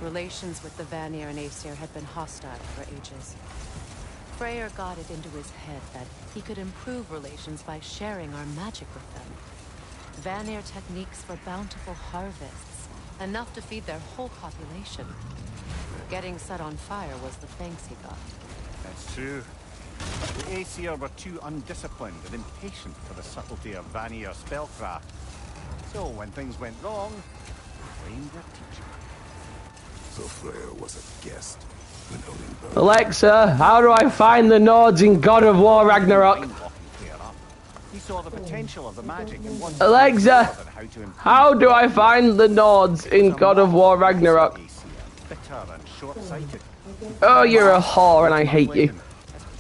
relations with the Vanir and Aesir had been hostile for ages. Freyr got it into his head that he could improve relations by sharing our magic with them. Vanir techniques for bountiful harvests, enough to feed their whole population. Getting set on fire was the thanks he got. That's true. But the Aesir were too undisciplined and impatient for the subtlety of Vanir spellcraft. So when things went wrong, they blamed their teacher. So Freyr was a guest when Odin burned. Alexa, how do I find the nods in God of War Ragnarok? He saw the potential of the magic and wanted Alexa, to how do I find the nods in God of War Ragnarok? bitter and short-sighted. Oh, you're a whore and I hate you.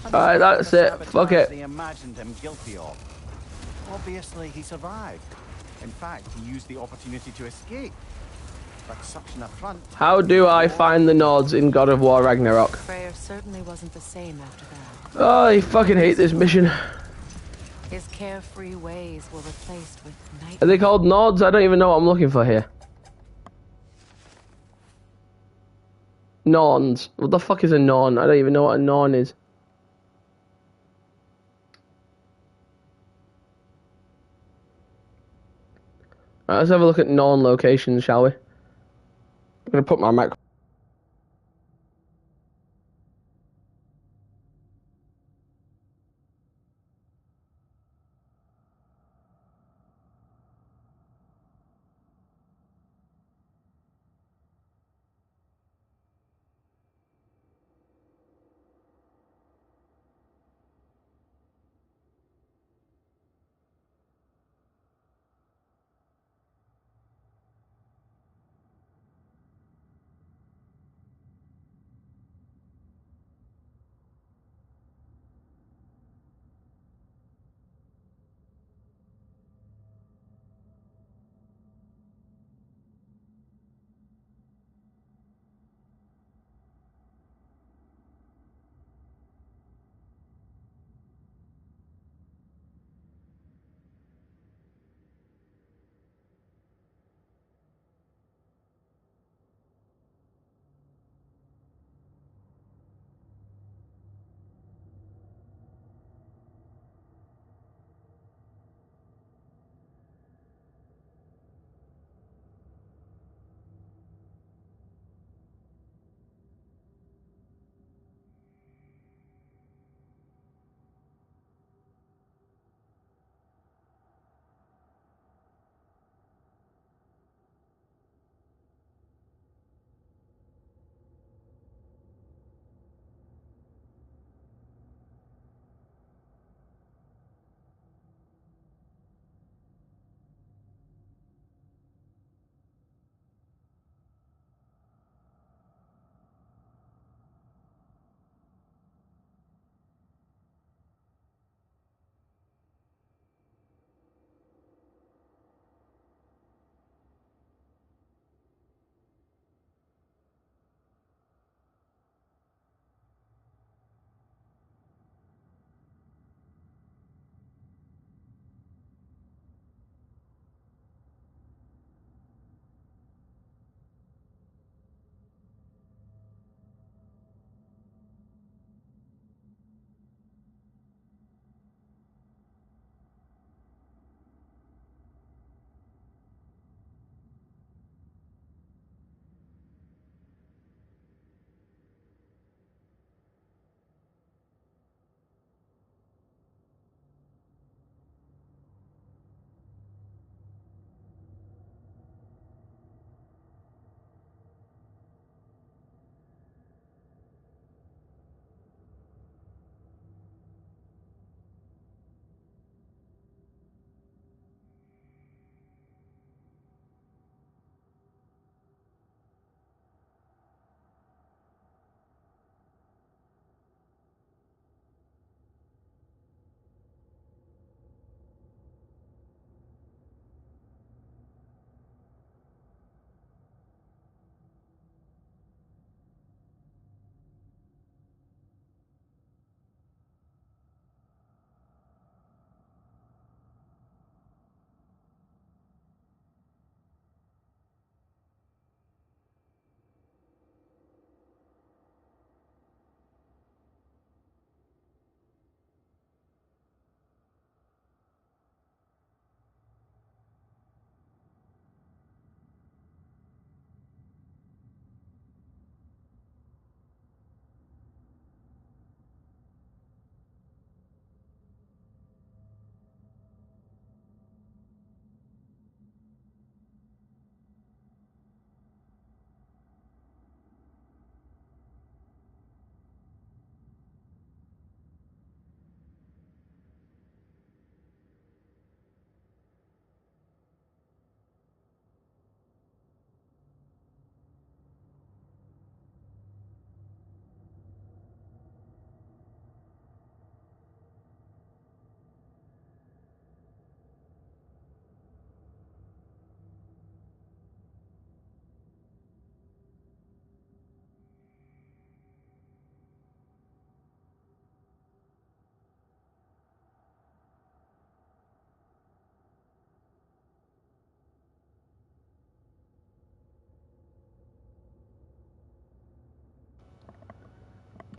Alright, that's it. Fuck it. They imagined him guilty of. Obviously, he survived. In fact, he used the opportunity to escape. But such an affront. How do I find the nods in God of War Ragnarok? Freyr certainly wasn't the same after that. Oh, I fucking hate this mission. His carefree ways were replaced with night. Are they called nods? I don't even know what I'm looking for here. Norns. What the fuck is a norn? I don't even know what a norn is. Right, let's have a look at norn locations, shall we? I'm gonna put my mic.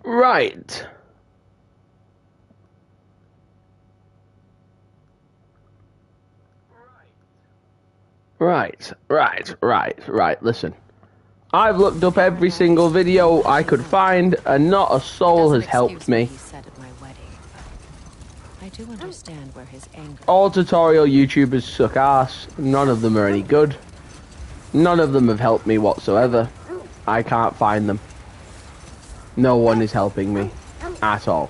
Right. Right. Listen. I've looked up every single video I could find, and not a soul has helped me. He said at my wedding, but I do understand where his anger. All tutorial YouTubers suck ass. None of them are any good. None of them have helped me whatsoever. I can't find them. No one is helping me at all.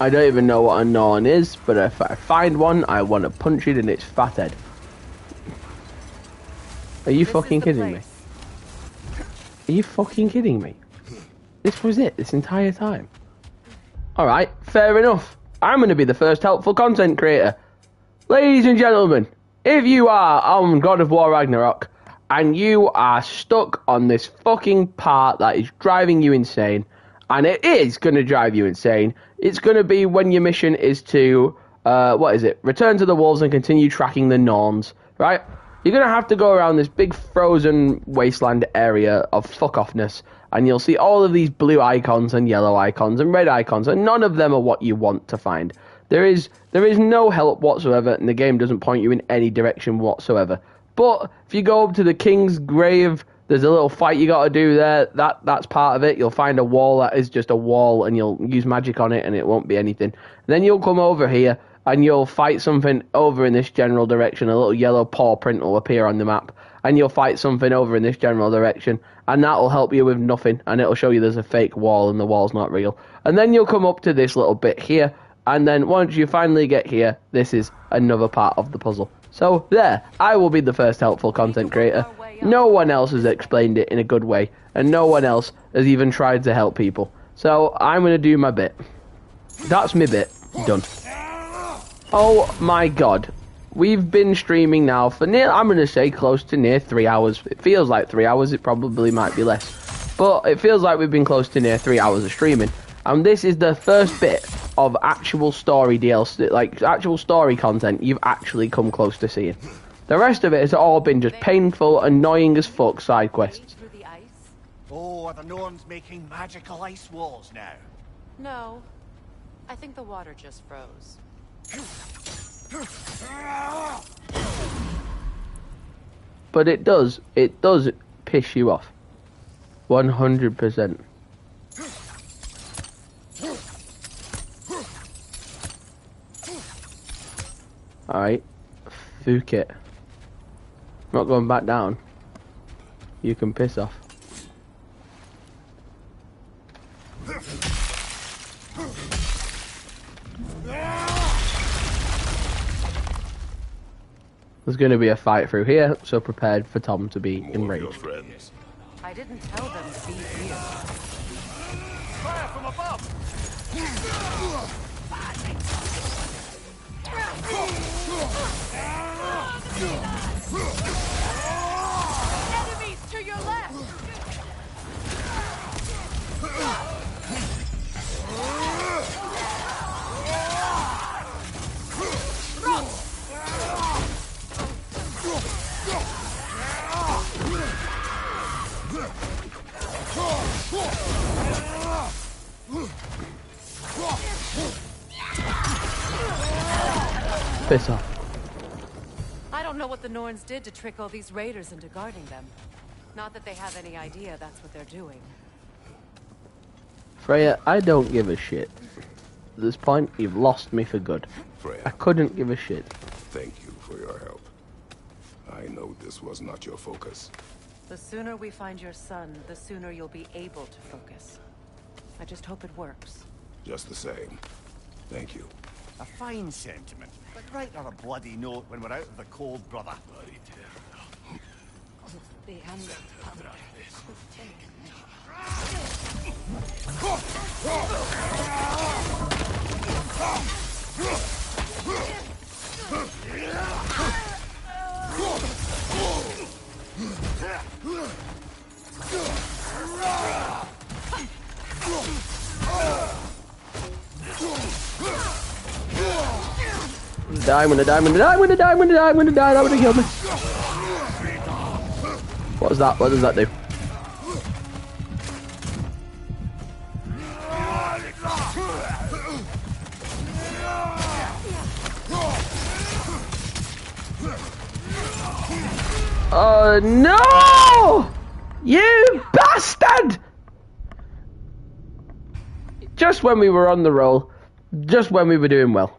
I don't even know what a Norn is, but if I find one, I want to punch it in its fat head. Are you fucking kidding me? Are you fucking kidding me? This was it, this entire time. Alright, fair enough. I'm going to be the first helpful content creator. Ladies and gentlemen, if you are on God of War Ragnarok, and you are stuck on this fucking part that is driving you insane, and it is going to drive you insane, it's going to be when your mission is to, return to the wolves and continue tracking the Norns, right? You're going to have to go around this big frozen wasteland area of fuck-offness, and you'll see all of these blue icons and yellow icons and red icons, and none of them are what you want to find. There is no help whatsoever, and the game doesn't point you in any direction whatsoever. But if you go up to the King's Grave, there's a little fight you got to do there. That's part of it. You'll find a wall that is just a wall, and you'll use magic on it, and it won't be anything. Then you'll come over here, and you'll fight something over in this general direction. A little yellow paw print will appear on the map, and you'll fight something over in this general direction, and that will help you with nothing, and it'll show you there's a fake wall, and the wall's not real. And then you'll come up to this little bit here, and then once you finally get here, this is another part of the puzzle. So there, I will be the first helpful content creator. No one else has explained it in a good way, and no one else has even tried to help people. So I'm going to do my bit. That's my bit. Done. Oh my god. We've been streaming now for I'm going to say close to near 3 hours. It feels like 3 hours, it probably might be less. But it feels like we've been close to near 3 hours of streaming. And this is the first bit of actual story DLC, like actual story content you've actually come close to seeing. The rest of it has all been just painful, annoying as fuck side quests. Oh, are the Norns making magical ice walls now? No. I think the water just froze. But it does piss you off. 100%. Alright. Fuck it. I'm not going back down. You can piss off. There's going to be a fight through here, so prepared for Tom to be enraged. I didn't tell them to be here. Fire from above! Enemies to your left! Piss off. I don't know what the Norns did to trick all these raiders into guarding them. Not that they have any idea that's what they're doing. Freya, I don't give a shit. At this point, you've lost me for good. Freya, I couldn't give a shit. thank you for your help. I know this was not your focus. The sooner we find your son, the sooner you'll be able to focus. I just hope it works. Just the same. Thank you. A fine sentiment, but write her a bloody note when we're out of the cold, brother. I'm gonna die, that would've killed me. What was that? What does that do? Oh no! You bastard! Just when we were on the roll, just when we were doing well.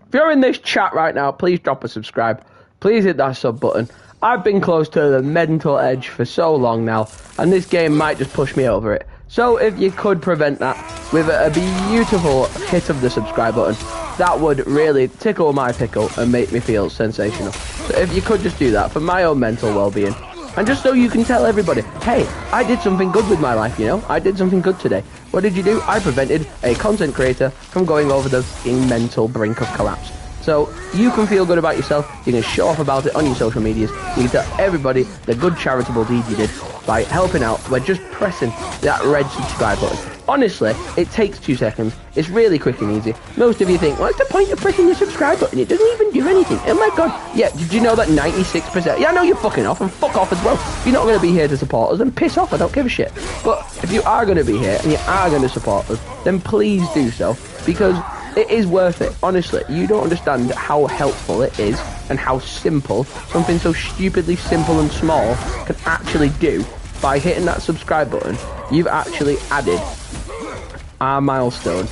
If you're in this chat right now, please drop a subscribe. Please hit that sub button. I've been close to the mental edge for so long now, and this game might just push me over it. So if you could prevent that with a beautiful hit of the subscribe button, that would really tickle my pickle and make me feel sensational. So if you could just do that for my own mental well-being, and just so you can tell everybody, hey, I did something good with my life, you know? I did something good today. What did you do? I prevented a content creator from going over the mental brink of collapse. So you can feel good about yourself, you can show off about it on your social medias, you can tell everybody the good charitable deed you did by helping out by just pressing that red subscribe button. Honestly, it takes 2 seconds, it's really quick and easy. Most of you think, what's the point of pressing the subscribe button? It doesn't even do anything. Oh my god. Yeah, did you know that 96%? Yeah, I know you're fucking off, and fuck off as well. If you're not going to be here to support us, then piss off, I don't give a shit. But if you are going to be here, and you are going to support us, then please do so, because it is worth it. Honestly, you don't understand how helpful it is and how simple something so stupidly simple and small can actually do. By hitting that subscribe button, you've actually added our milestone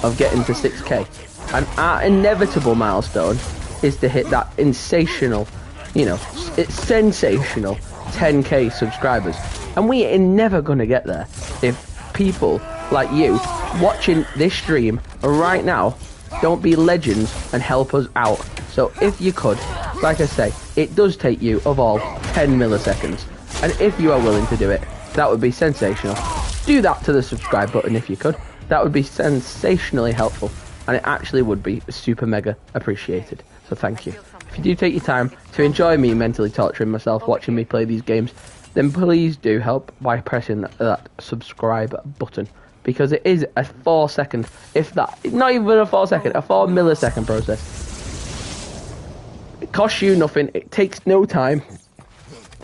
of getting to 6k. And our inevitable milestone is to hit that sensational, you know, it's sensational 10k subscribers. And we are never going to get there if people like you watching this stream right now don't be legends and help us out. So if you could, like I say, it does take you of all 10 milliseconds, and if you are willing to do it, that would be sensational. Do that to the subscribe button if you could. That would be sensationally helpful, and it actually would be super mega appreciated. So thank you. If you do take your time to enjoy me mentally torturing myself watching me play these games, then please do help by pressing that subscribe button. Because it is a 4 second, if that, not even a 4 second, a 4 millisecond process. It costs you nothing, it takes no time,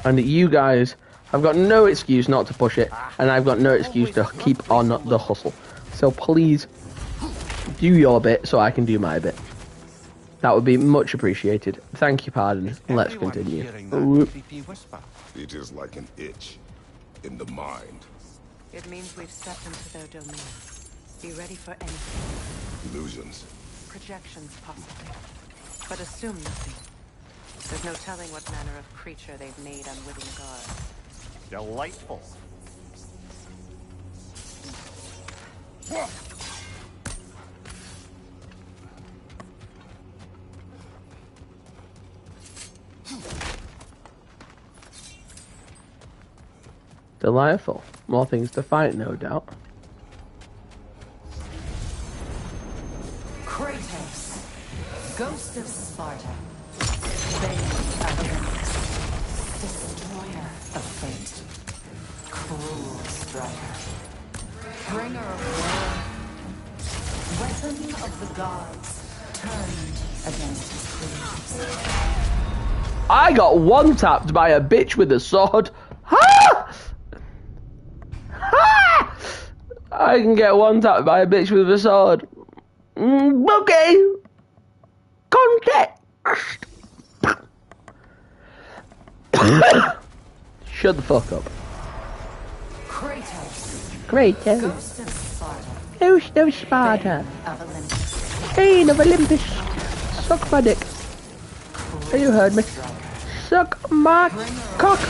and you guys have got no excuse not to push it, and I've got no excuse to keep on the hustle. So please, do your bit so I can do my bit. That would be much appreciated. Thank you, pardon. Let's continue. It is like an itch in the mind. It means we've stepped into their domain. Be ready for anything. Illusions. Projections, possibly. But assume nothing. There's no telling what manner of creature they've made unwitting gods. Delightful. Delightful. More things to fight, no doubt. Kratos, Ghost of Sparta, Bane of Olympus, Destroyer of Fate, Cruel Striker, Bringer of War, Weapon of the Gods, turned against his creatures. I got one-tapped by a bitch with a sword. Ha! Ha! I can get one-tapped by a bitch with a sword. Okay. Context. Shut the fuck up. Kratos, Ghost of Sparta. of Olympus, Bane of Olympus. Suck my dick. You heard me. Suck my cock.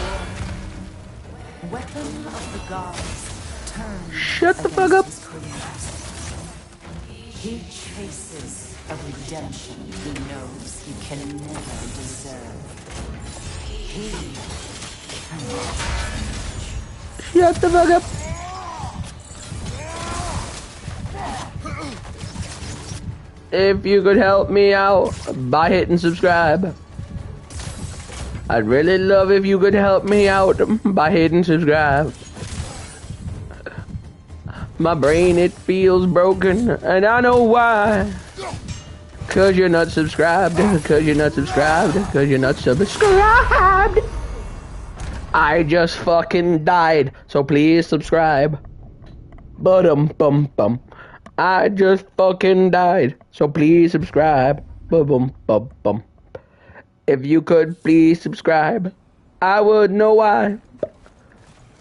Weapon of the Gods, turned Shut the fuck up. against his creators. He chases a redemption he knows he can never deserve. He Shut the fuck up. If you could help me out by hitting subscribe. I'd really love if you could help me out by hitting subscribe. My brain, it feels broken, and I know why. Cause you're not subscribed, cause you're not subscribed, cause you're not subscribed. I just fucking died, so please subscribe. Bum. I just fucking died, so please subscribe. Bum. If you could please subscribe, I would know why.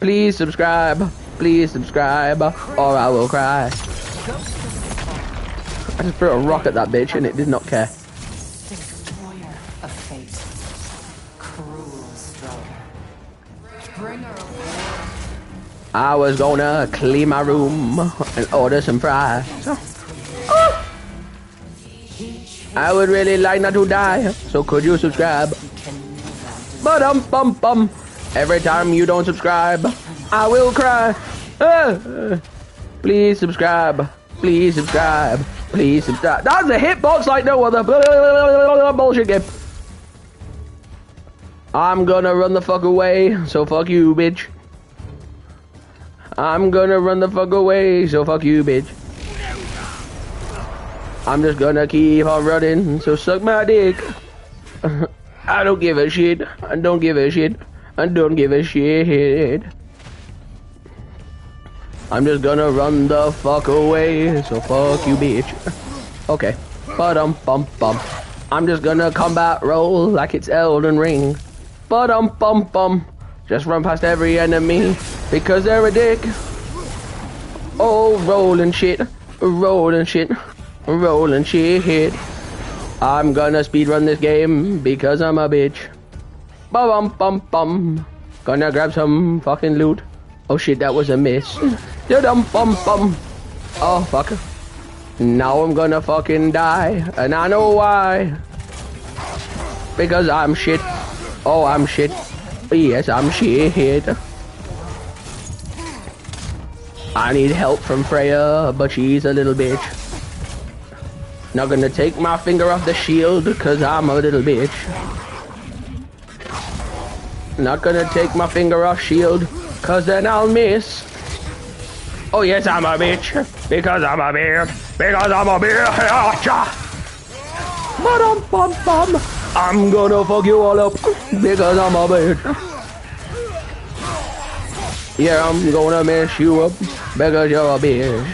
Please subscribe, or I will cry. I just threw a rock at that bitch and it did not care. Destroyer of fate. Cruel striker. Bringer of war. I was gonna clean my room and order some fries. I would really like not to die, so could you subscribe? Bum. Every time you don't subscribe, I will cry. Please subscribe. Please subscribe. Please subscribe. That's a hitbox like no other bullshit game. I'm gonna run the fuck away, so fuck you, bitch. I'm gonna run the fuck away, so fuck you, bitch. I'm just gonna keep on running, so suck my dick. I don't give a shit. I don't give a shit. I don't give a shit. I'm just gonna run the fuck away, so fuck you, bitch. Okay. Bum. I'm just gonna combat roll like it's Elden Ring. Bum. Just run past every enemy because they're a dick. Oh, rolling shit. I'm gonna speedrun this game because I'm a bitch. Bum. Gonna grab some fucking loot. Oh shit, that was a miss. Bum. Oh fuck. Now I'm gonna fucking die, and I know why. Because I'm shit. Oh, I'm shit. Yes, I'm shit. I need help from Freya, but she's a little bitch. Not gonna take my finger off the shield, cause I'm a little bitch. Not gonna take my finger off shield, cause then I'll miss. Oh yes, I'm a bitch, because I'm a bitch. Bum. I'm gonna fuck you all up, because I'm a bitch. Yeah, I'm gonna mess you up, because you're a bitch.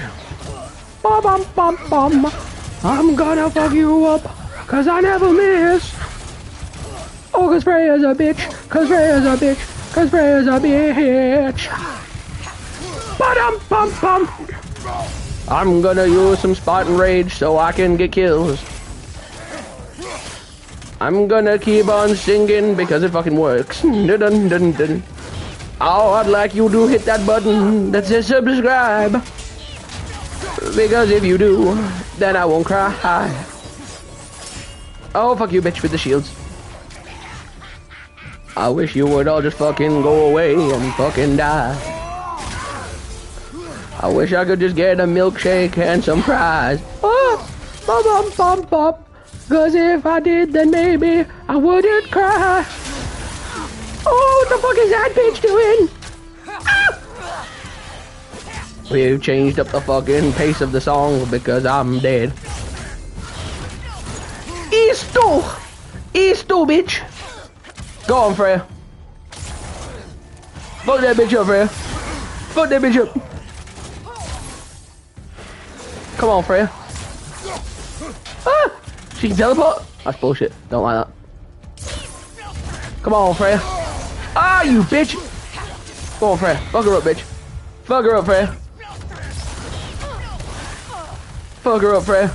Bum. I'm gonna fuck you up, cause I never miss. Oh, cause Freya's a bitch, cause Freya's a bitch. Bum. I'm gonna use some Spartan Rage so I can get kills. I'm gonna keep on singing because it fucking works. Dun. Oh, I'd like you to hit that button that says subscribe. Because if you do, then I won't cry. Oh, fuck you, bitch, with the shields. I wish you would all just fucking go away and fucking die. I wish I could just get a milkshake and some fries. Oh, bum. Cause if I did, then maybe I wouldn't cry. Oh, what the fuck is that bitch doing? We've changed up the fucking pace of the song because I'm dead. Easter, bitch. Go on, Freya. Fuck that bitch up, Freya. Fuck that bitch up. Come on, Freya. She can teleport? That's bullshit. Don't like that. Come on, Freya. Ah, you bitch. Go on, Freya. Fuck her up, bitch. Fuck her up, Freya. Fuck her up, Freya.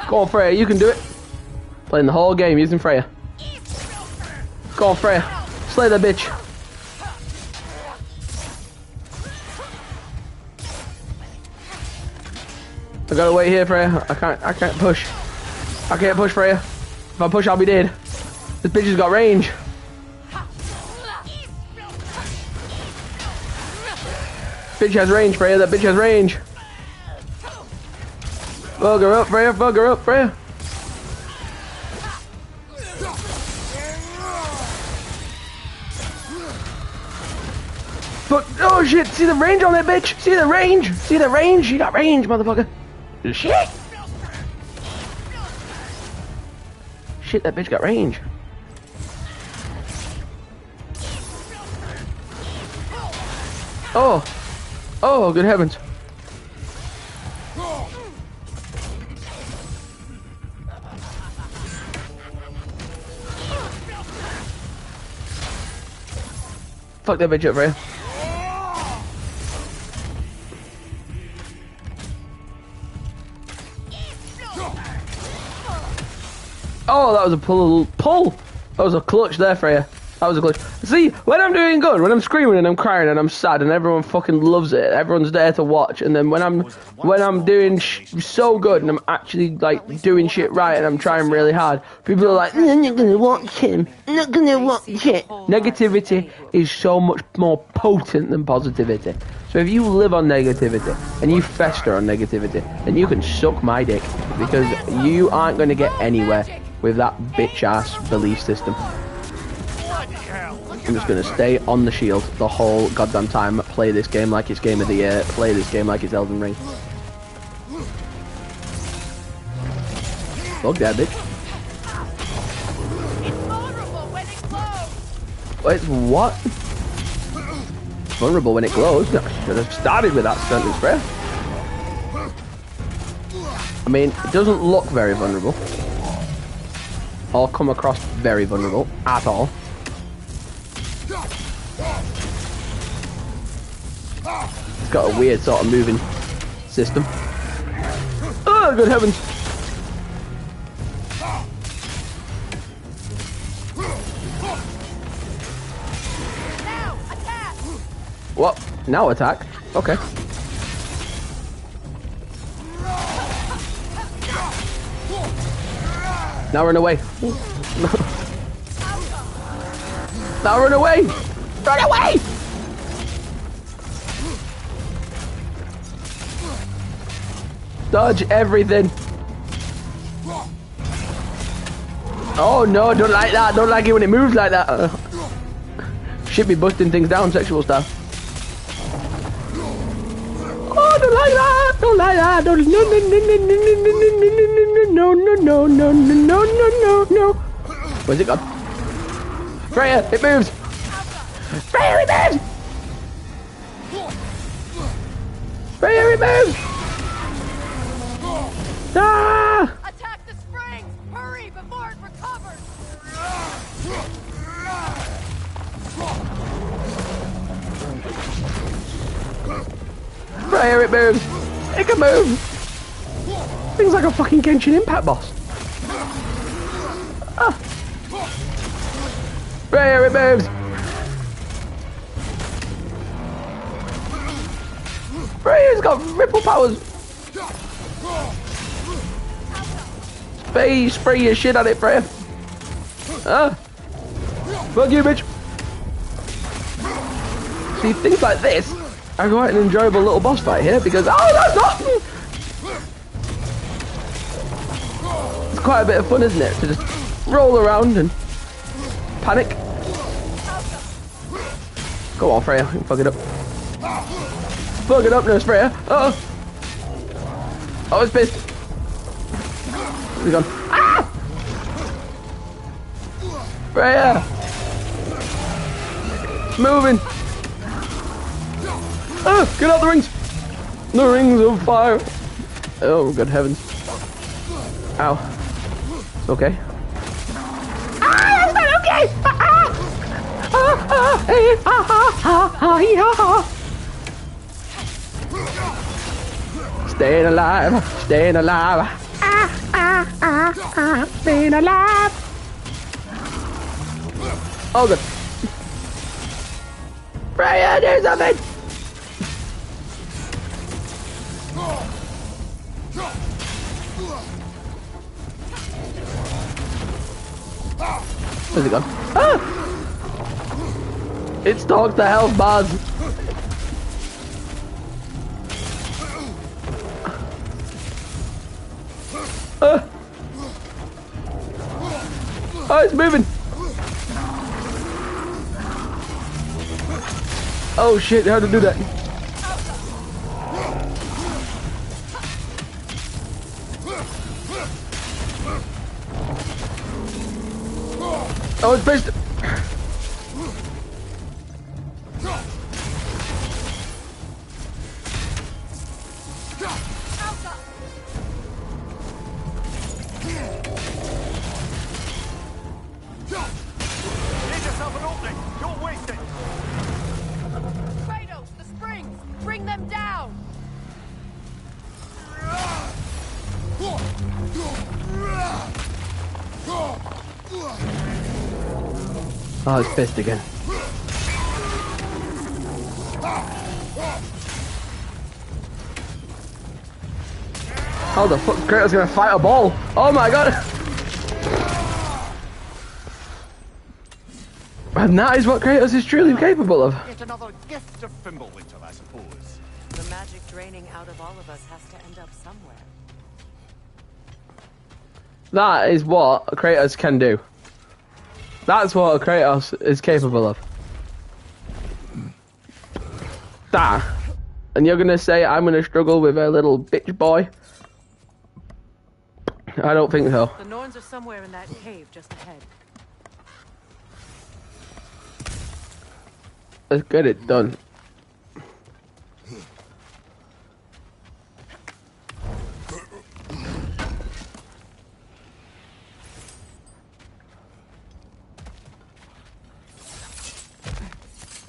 Go on, Freya. You can do it. Playing the whole game using Freya. Go on, Freya. Slay that bitch. I gotta wait here, Freya. I can't push. I can't push, Freya. If I push, I'll be dead. This bitch has got range. Bitch has range, Freya. That bitch has range. Fuck her up, Freya. Fuck her up, Freya. Fuck. Oh shit. See the range on that bitch. See the range. See the range. She got range, motherfucker. Shit. Shit, that bitch got range. Oh. Oh, good heavens. Fuck that bitch up, Freya. Oh, that was a pull. That was a clutch there, Freya. That was a clutch. See, when I'm doing good, when I'm screaming and I'm crying and I'm sad and everyone fucking loves it, everyone's there to watch, and then when I'm doing so good and I'm actually like doing shit right and I'm trying really hard, people are like, I'm not gonna watch him. I'm not gonna watch it. Negativity is so much more potent than positivity. So if you live on negativity and you fester on negativity, then you can suck my dick, because you aren't gonna get anywhere with that bitch ass belief system. I'm just gonna stay on the shield the whole goddamn time, play this game like it's game of the year, play this game like it's Elden Ring. Fuck that bitch. It's vulnerable when it glows. Wait, what? Vulnerable when it glows? I should have started with that sentence, bro. I mean, it doesn't look very vulnerable. Or come across very vulnerable at all. It's got a weird sort of moving system. Oh, good heavens! Now, attack! What? Now attack? Okay. Now run away. Now run away! Run away! Dodge everything. Oh no, don't like that. Don't like it when it moves like that. Should be busting things down, sexual style. Oh, don't like that. Don't like that. Don't. No. Where's it gone? Freya, it moves. Freya, it moves. Freya, it moves. Ah! Attack the springs! Hurry before it recovers! Freya, it moves. It can move. Things like a fucking Genshin Impact boss. Ah. Freya, it moves. Freya's got ripple powers. Spray your shit at it, Freya. Ah. Fuck you, bitch. See, things like this are quite an enjoyable little boss fight here, because that's not. It's quite a bit of fun, isn't it, to just roll around and panic. Go on, Freya, you can fuck it up. Fuck it up, nurse Freya. Uh oh. Oh, it's pissed. He's gone. Ah! Freya! It's moving! Ah! Get out the rings! The rings of fire! Oh, good heavens. Ow. It's okay. Ah! That's not okay! Staying alive! Staying alive! Staying alive. Oh good. Freya, do something. Where's it gone? Ah! It stalks the health bars. Oh, it's moving! Oh shit, how to do that? Oh, it's pissed! Oh, it's pissed again. How the fuck Kratos gonna fight a ball? Oh my god! And that is what Kratos is truly capable of. Yet another gift of Fimbulwinter, I suppose. The magic draining out of all of us has to end up somewhere. That is what Kratos can do. That's what Kratos is capable of. That. And you're gonna say I'm gonna struggle with a little bitch boy? I don't think so. The Norns are somewhere in that cave just ahead. Let's get it done.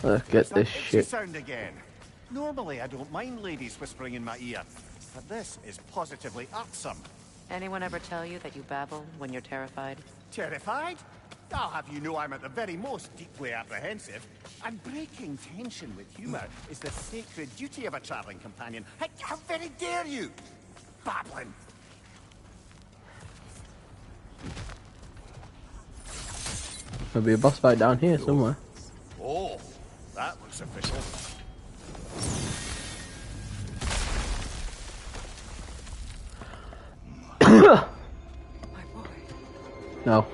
Let's get this shit. Sound again. Normally I don't mind ladies whispering in my ear, but this is positively irksome. Anyone ever tell you that you babble when you're terrified? Terrified? I'll have you know I'm at the very most deeply apprehensive. And breaking tension with humour is the sacred duty of a travelling companion. How very dare you? Babbling. There'll be a boss fight down here somewhere. Oh, that looks official. My boy. No.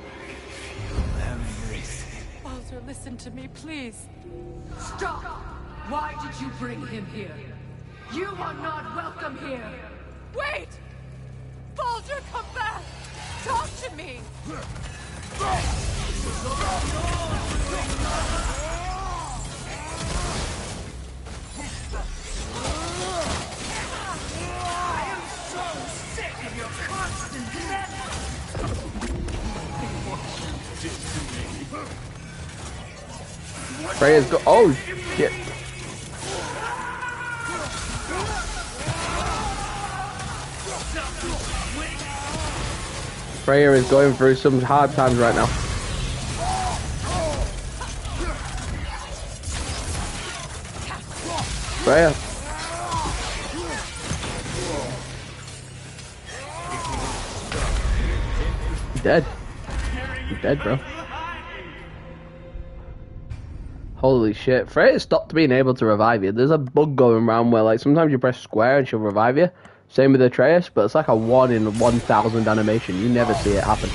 Baldur, listen to me, please. Stop! Why did you bring him here? You are not welcome here! Wait! Baldur, come back! Talk to me! I am so sick of your constant Freya's go. Oh shit. Freya is going through some hard times right now. Freya. You're dead. You're dead, bro. Holy shit. Freya stopped being able to revive you. There's a bug going around where like sometimes you press square and she'll revive you. Same with Atreus, but it's like a 1 in 1,000 animation. You never see it happen.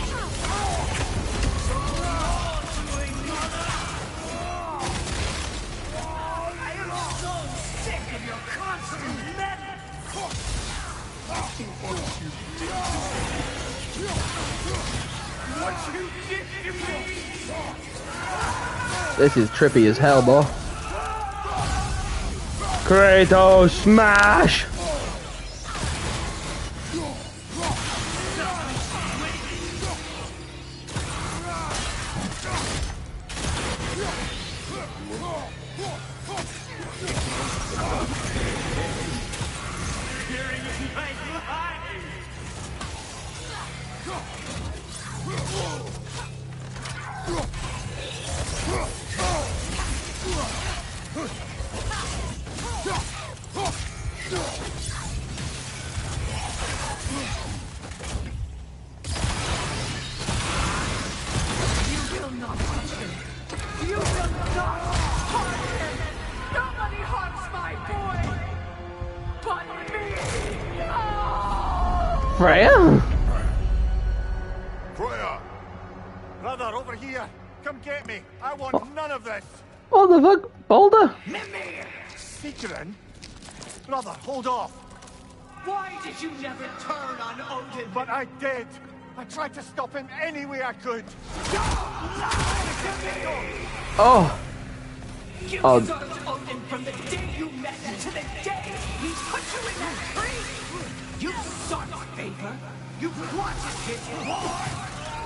This is trippy as hell, boy. Kratos smash! Freya? Freya! Brother, over here! Come get me! I want none of this! What the fuck? Boulder? Sigrun? Brother, hold off! Why did you never turn on Odin? But I did! I tried to stop him any way I could! Oh. You Oh. served Odin from the day you met to the day he put you in that tree! You sought favor! You wanted his war!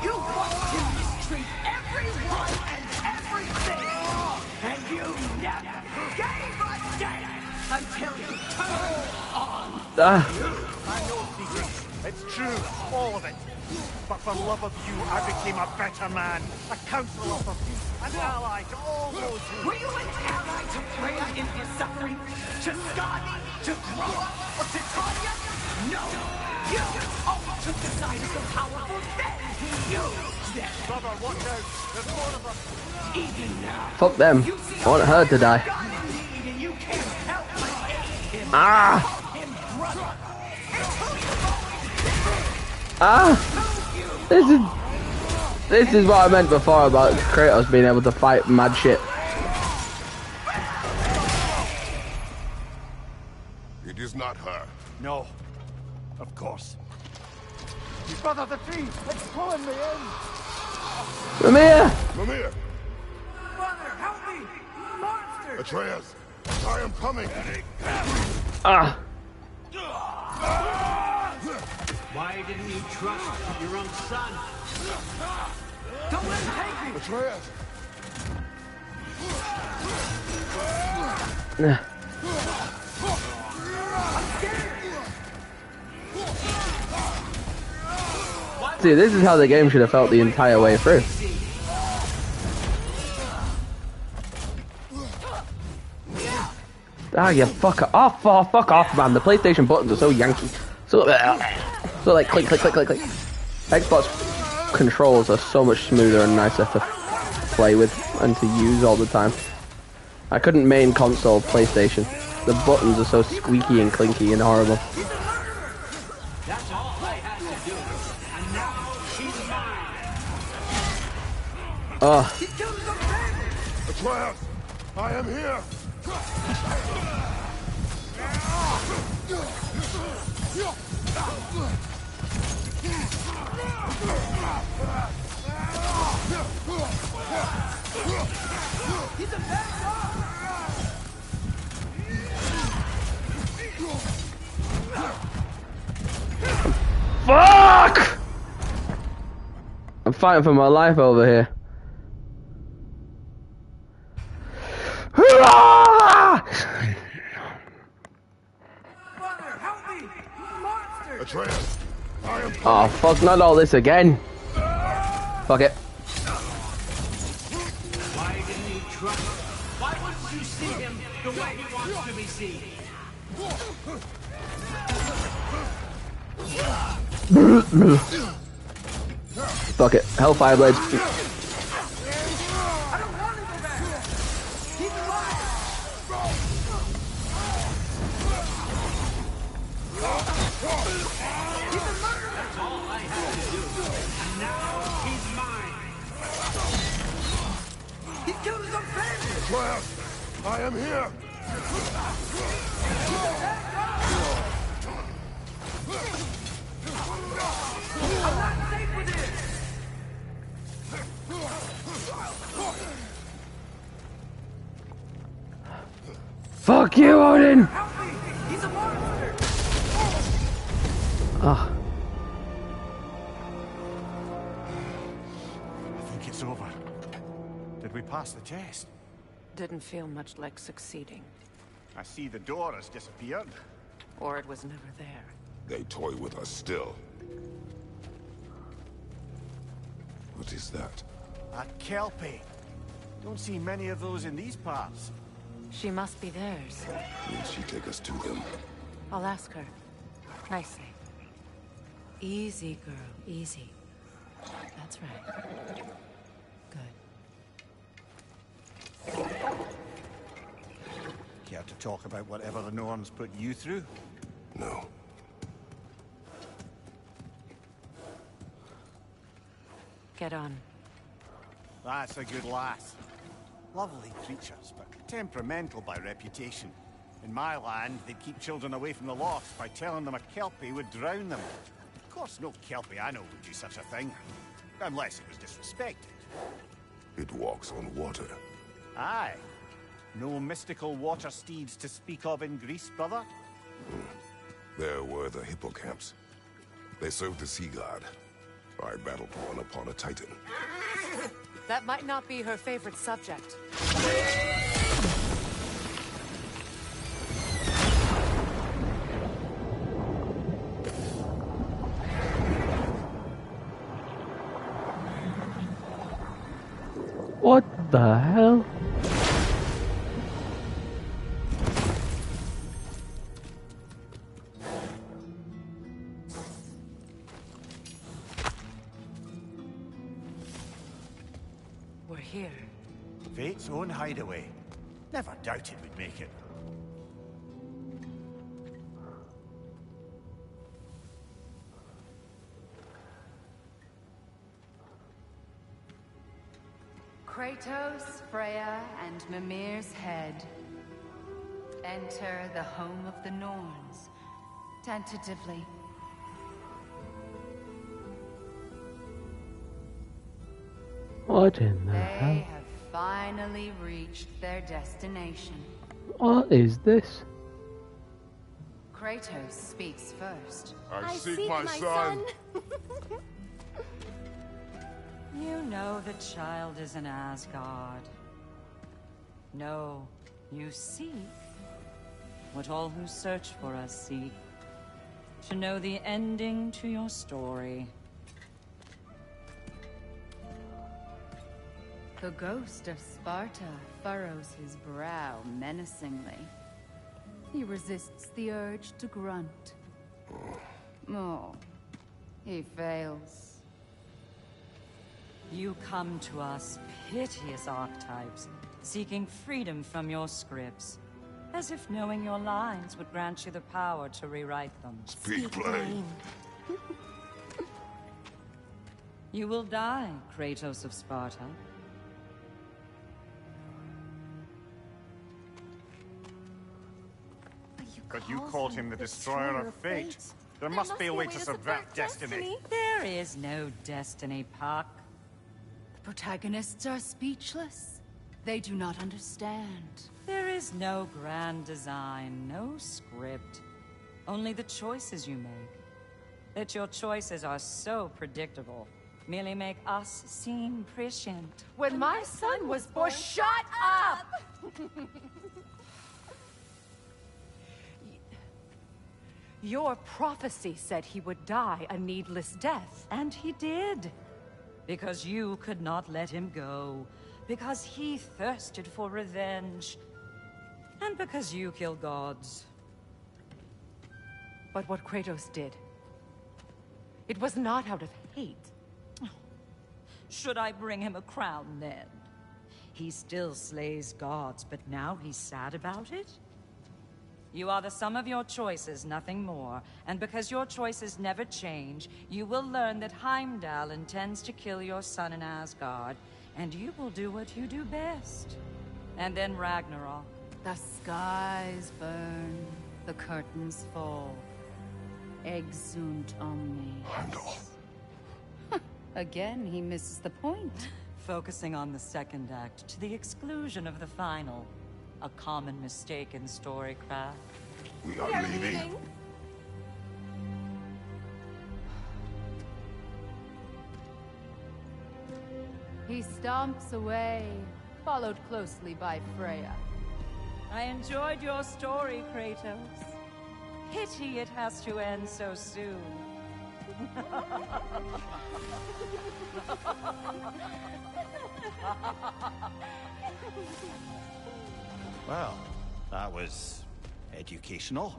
You watched him mistreat everyone and everything! And you never gave a damn until you turned on! I know, Secret. It's true, all of it. But For love of you, I became a better man. A counselor for peace, an ally to all those who... Were you an ally to Freya in her suffering? To Skadi? To Groa? Or to Tanya? No! You all took the side of the powerful, then used them! Brother, watch out! There's more of them! Even now, Fuck them. I want her to die. God indeed, and you can't help but hate him. Ah! Call him brother. Ah! This is what I meant before about Kratos being able to fight mad shit. It is not her. No. Of course. His brother, the tree! It's pulling me in! Mimir! Mimir! Brother, help me! Monster! Atreus! I am coming! Ah! Why didn't you trust your own son? Don't let him take me! Atreus! See, this is how the game should have felt the entire way through. Ah, you fuck off! Oh, fuck off, man. The PlayStation buttons are so yanky. So like click, click, click, click, click. Xbox controls are so much smoother and nicer to play with and to use all the time. I couldn't main console PlayStation. The buttons are so squeaky and clinky and horrible. That's all I had to do. And now she's mine. Oh, He killed his own family! Atreus! I am here! He's a bad dog! fuck! I'm fighting for my life over here. Brother, help me! Monster! Atreus! I am Oh fuck, not all this again. Fuck it. Why didn't you trust him? Why wouldn't you see him the way he wants to be seen? Fuck it. Hellfire blades. I don't want to go back! He's alive! He's a murderer! That's all I had to do. And now he's mine! He killed his own family! Atreus! I am here! I'm not safe with this! Fuck you, Odin! Help me! He's a monster! Ah. I think it's over. Did we pass the test? Didn't feel much like succeeding. I see the door has disappeared. Or it was never there. They toy with us still. What is that? A Kelpie. Don't see many of those in these parts. She must be theirs. Will she take us to them? I'll ask her. Nicely. Easy, girl. Easy. That's right. Good. Care to talk about whatever the Norns put you through? No. Get on. That's a good lass. Lovely creatures, but temperamental by reputation. In my land, they'd keep children away from the lost by telling them a Kelpie would drown them. Of course, no Kelpie I know would do such a thing. Unless it was disrespected. It walks on water. Aye. No mystical water steeds to speak of in Greece, brother? There were the hippocamps. They served the sea god. I battled one upon a titan. That might not be her favorite subject. What the hell? We're here. Fate's own hideaway. Never doubted we'd make it. Kratos, Freya, and Mimir's head. Enter the home of the Norns. Tentatively. What in the They hell? have finally reached their destination. What is this? Kratos speaks first. I seek my son. You know the child is in Asgard. No, you seek what all who search for us seek. To know the ending to your story. The ghost of Sparta furrows his brow menacingly. He resists the urge to grunt. Oh, he fails. You come to us, piteous archetypes, seeking freedom from your scripts. As if knowing your lines would grant you the power to rewrite them. Speak plain. You will die, Kratos of Sparta. But you called him the destroyer of fate. There must be a way to subvert destiny. There is no destiny, Puck. The protagonists are speechless. They do not understand. There is no grand design, no script. Only the choices you make. That your choices are so predictable, merely make us seem prescient. When my son was born, shut up! Your prophecy said he would die a needless death. And he did. Because you could not let him go. Because he thirsted for revenge. And because you kill gods. But what Kratos did, it was not out of hate. Should I bring him a crown then? He still slays gods, but now he's sad about it? You are the sum of your choices, nothing more. And because your choices never change, you will learn that Heimdall intends to kill your son in Asgard, and you will do what you do best. And then Ragnarok. The skies burn, the curtains fall. Exunt omnes. Heimdall. Again, he misses the point. Focusing on the second act to the exclusion of the final. A common mistake in storycraft. We are leaving. He stomps away, followed closely by Freya. I enjoyed your story, Kratos. Pity it has to end so soon. Well, that was educational.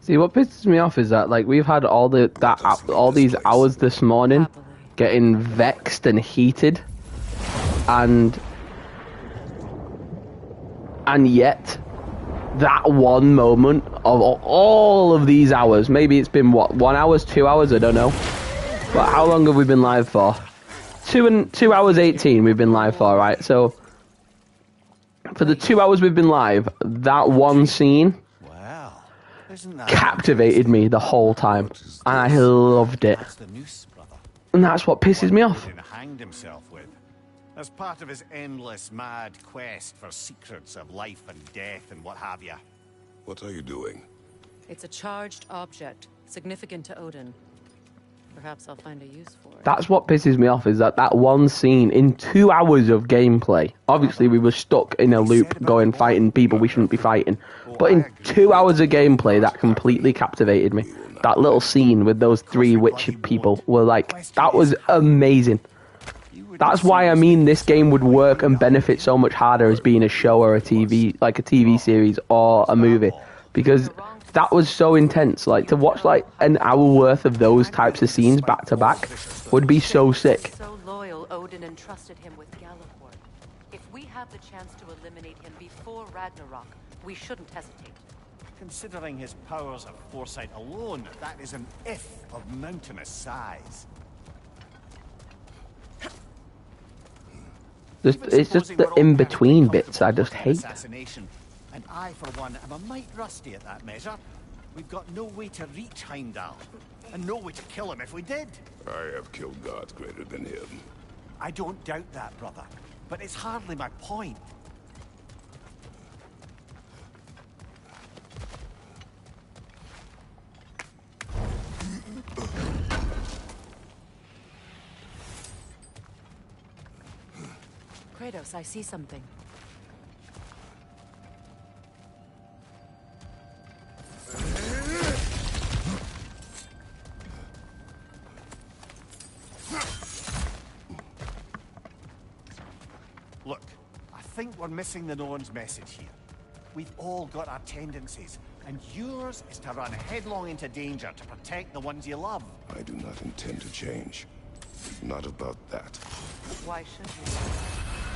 See, what pisses me off is that, like, we've had all these hours this morning getting vexed and heated, and yet that one moment of all of these hours, maybe it's been what, 1 hour, 2 hours, I don't know, but how long have we been live for? 2 hours 18 we've been live for, right? So for the 2 hours we've been live, that one scene captivated me the whole time, and I loved it. That's the noose, brother. And that's what pisses me off. Odin hanged himself with, as part of his endless mad quest for secrets of life and death and what have you. What are you doing? It's a charged object, significant to Odin. Perhaps I'll find a use for it. That's what pisses me off, is that one scene in 2 hours of gameplay. Obviously, we were stuck in a loop going fighting people we shouldn't be fighting. But in 2 hours of gameplay, that completely captivated me. That little scene with those 3 witch people were like, that was amazing. That's why I mean this game would work and benefit so much harder as being a show or a TV, like a TV series or a movie. Because that was so intense. Like, to watch like an hour worth of those types of scenes back to back would be so sick. So loyal, Odin entrusted him with Galliford. If we have the chance to eliminate him before Ragnarok, we shouldn't hesitate. Considering his powers of foresight alone, that is an if of mountainous size. It's just the in-between bits I just hate. And I, for one, am a mite rusty at that measure. We've got no way to reach Heimdall, and no way to kill him if we did. I have killed gods greater than him. I don't doubt that, brother, but it's hardly my point. Kratos, I see something. Look, I think we're missing the Norn's message here. We've all got our tendencies, and yours is to run headlong into danger to protect the ones you love. I do not intend to change. Not about that. Why should you?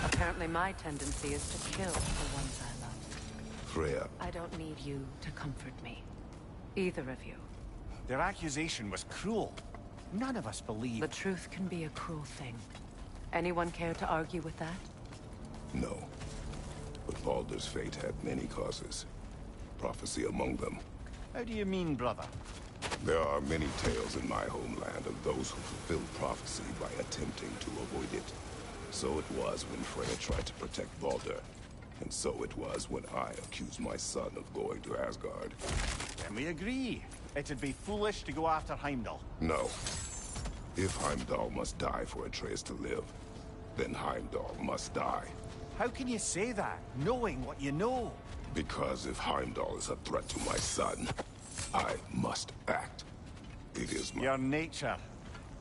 Apparently my tendency is to kill the ones I love. Freya. I don't need you to comfort me. Either of you. Their accusation was cruel. None of us believe. The truth can be a cruel thing. Anyone care to argue with that? No. But Baldur's fate had many causes. Prophecy among them. How do you mean, brother? There are many tales in my homeland of those who fulfilled prophecy by attempting to avoid it. So it was when Freya tried to protect Baldur. And so it was when I accused my son of going to Asgard. Then we agree. It'd be foolish to go after Heimdall. No. If Heimdall must die for Atreus to live, then Heimdall must die. How can you say that, knowing what you know? Because if Heimdall is a threat to my son, I must act. It is my... Your nature.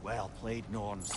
Well played, Norns.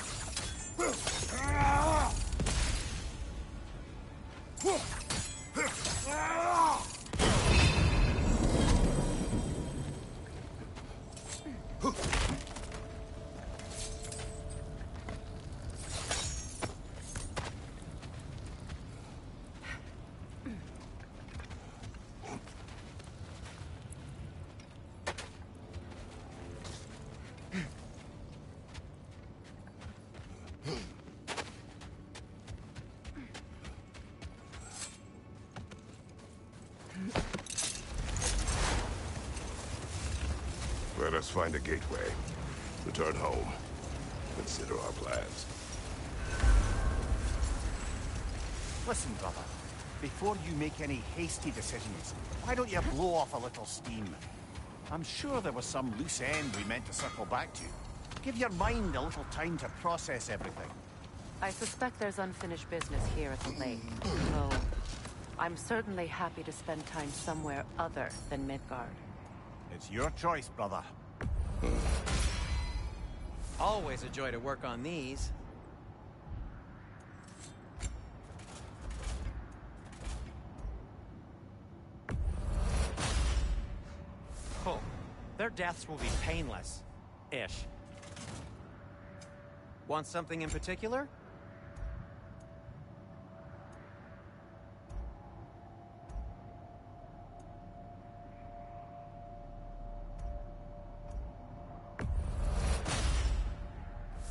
Let us find a gateway. Return home. Consider our plans. Listen, brother. Before you make any hasty decisions, why don't you blow off a little steam? I'm sure there was some loose end we meant to circle back to. Give your mind a little time to process everything. I suspect there's unfinished business here at the lake, though I'm certainly happy to spend time somewhere other than Midgard. It's your choice, brother. Always a joy to work on these. Oh, their deaths will be painless-ish. Want something in particular?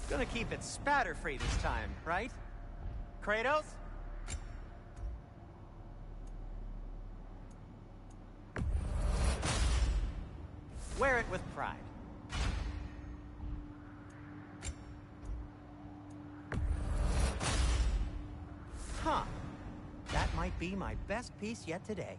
Gonna keep it spatter-free this time, right? Kratos? Wear it with pride. Huh. That might be my best piece yet today.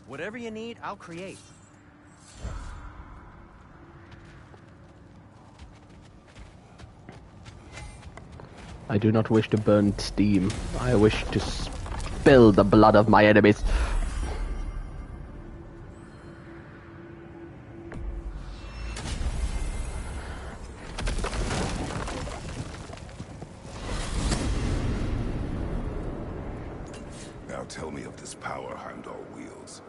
Whatever you need, I'll create. I do not wish to burn steam. I wish to spill the blood of my enemies. Now tell me of this power Heimdall wields.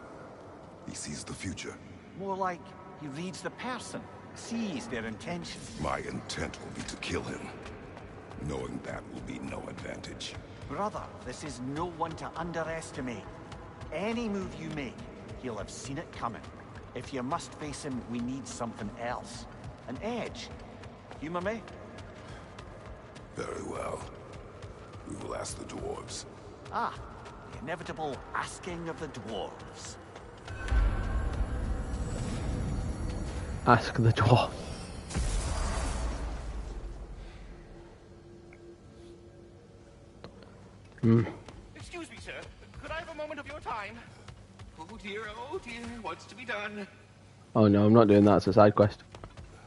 He sees the future. More like he reads the person, sees their intentions. My intent will be to kill him. Knowing that will be no advantage. Brother, this is no one to underestimate. Any move you make, he'll have seen it coming. If you must face him, we need something else. An edge. Humor me? Very well. We will ask the dwarves. Ah, the inevitable asking of the dwarves. Ask the dwarf. Excuse me, sir. Could I have a moment of your time? Oh dear, what's to be done? Oh no, I'm not doing that. It's a side quest.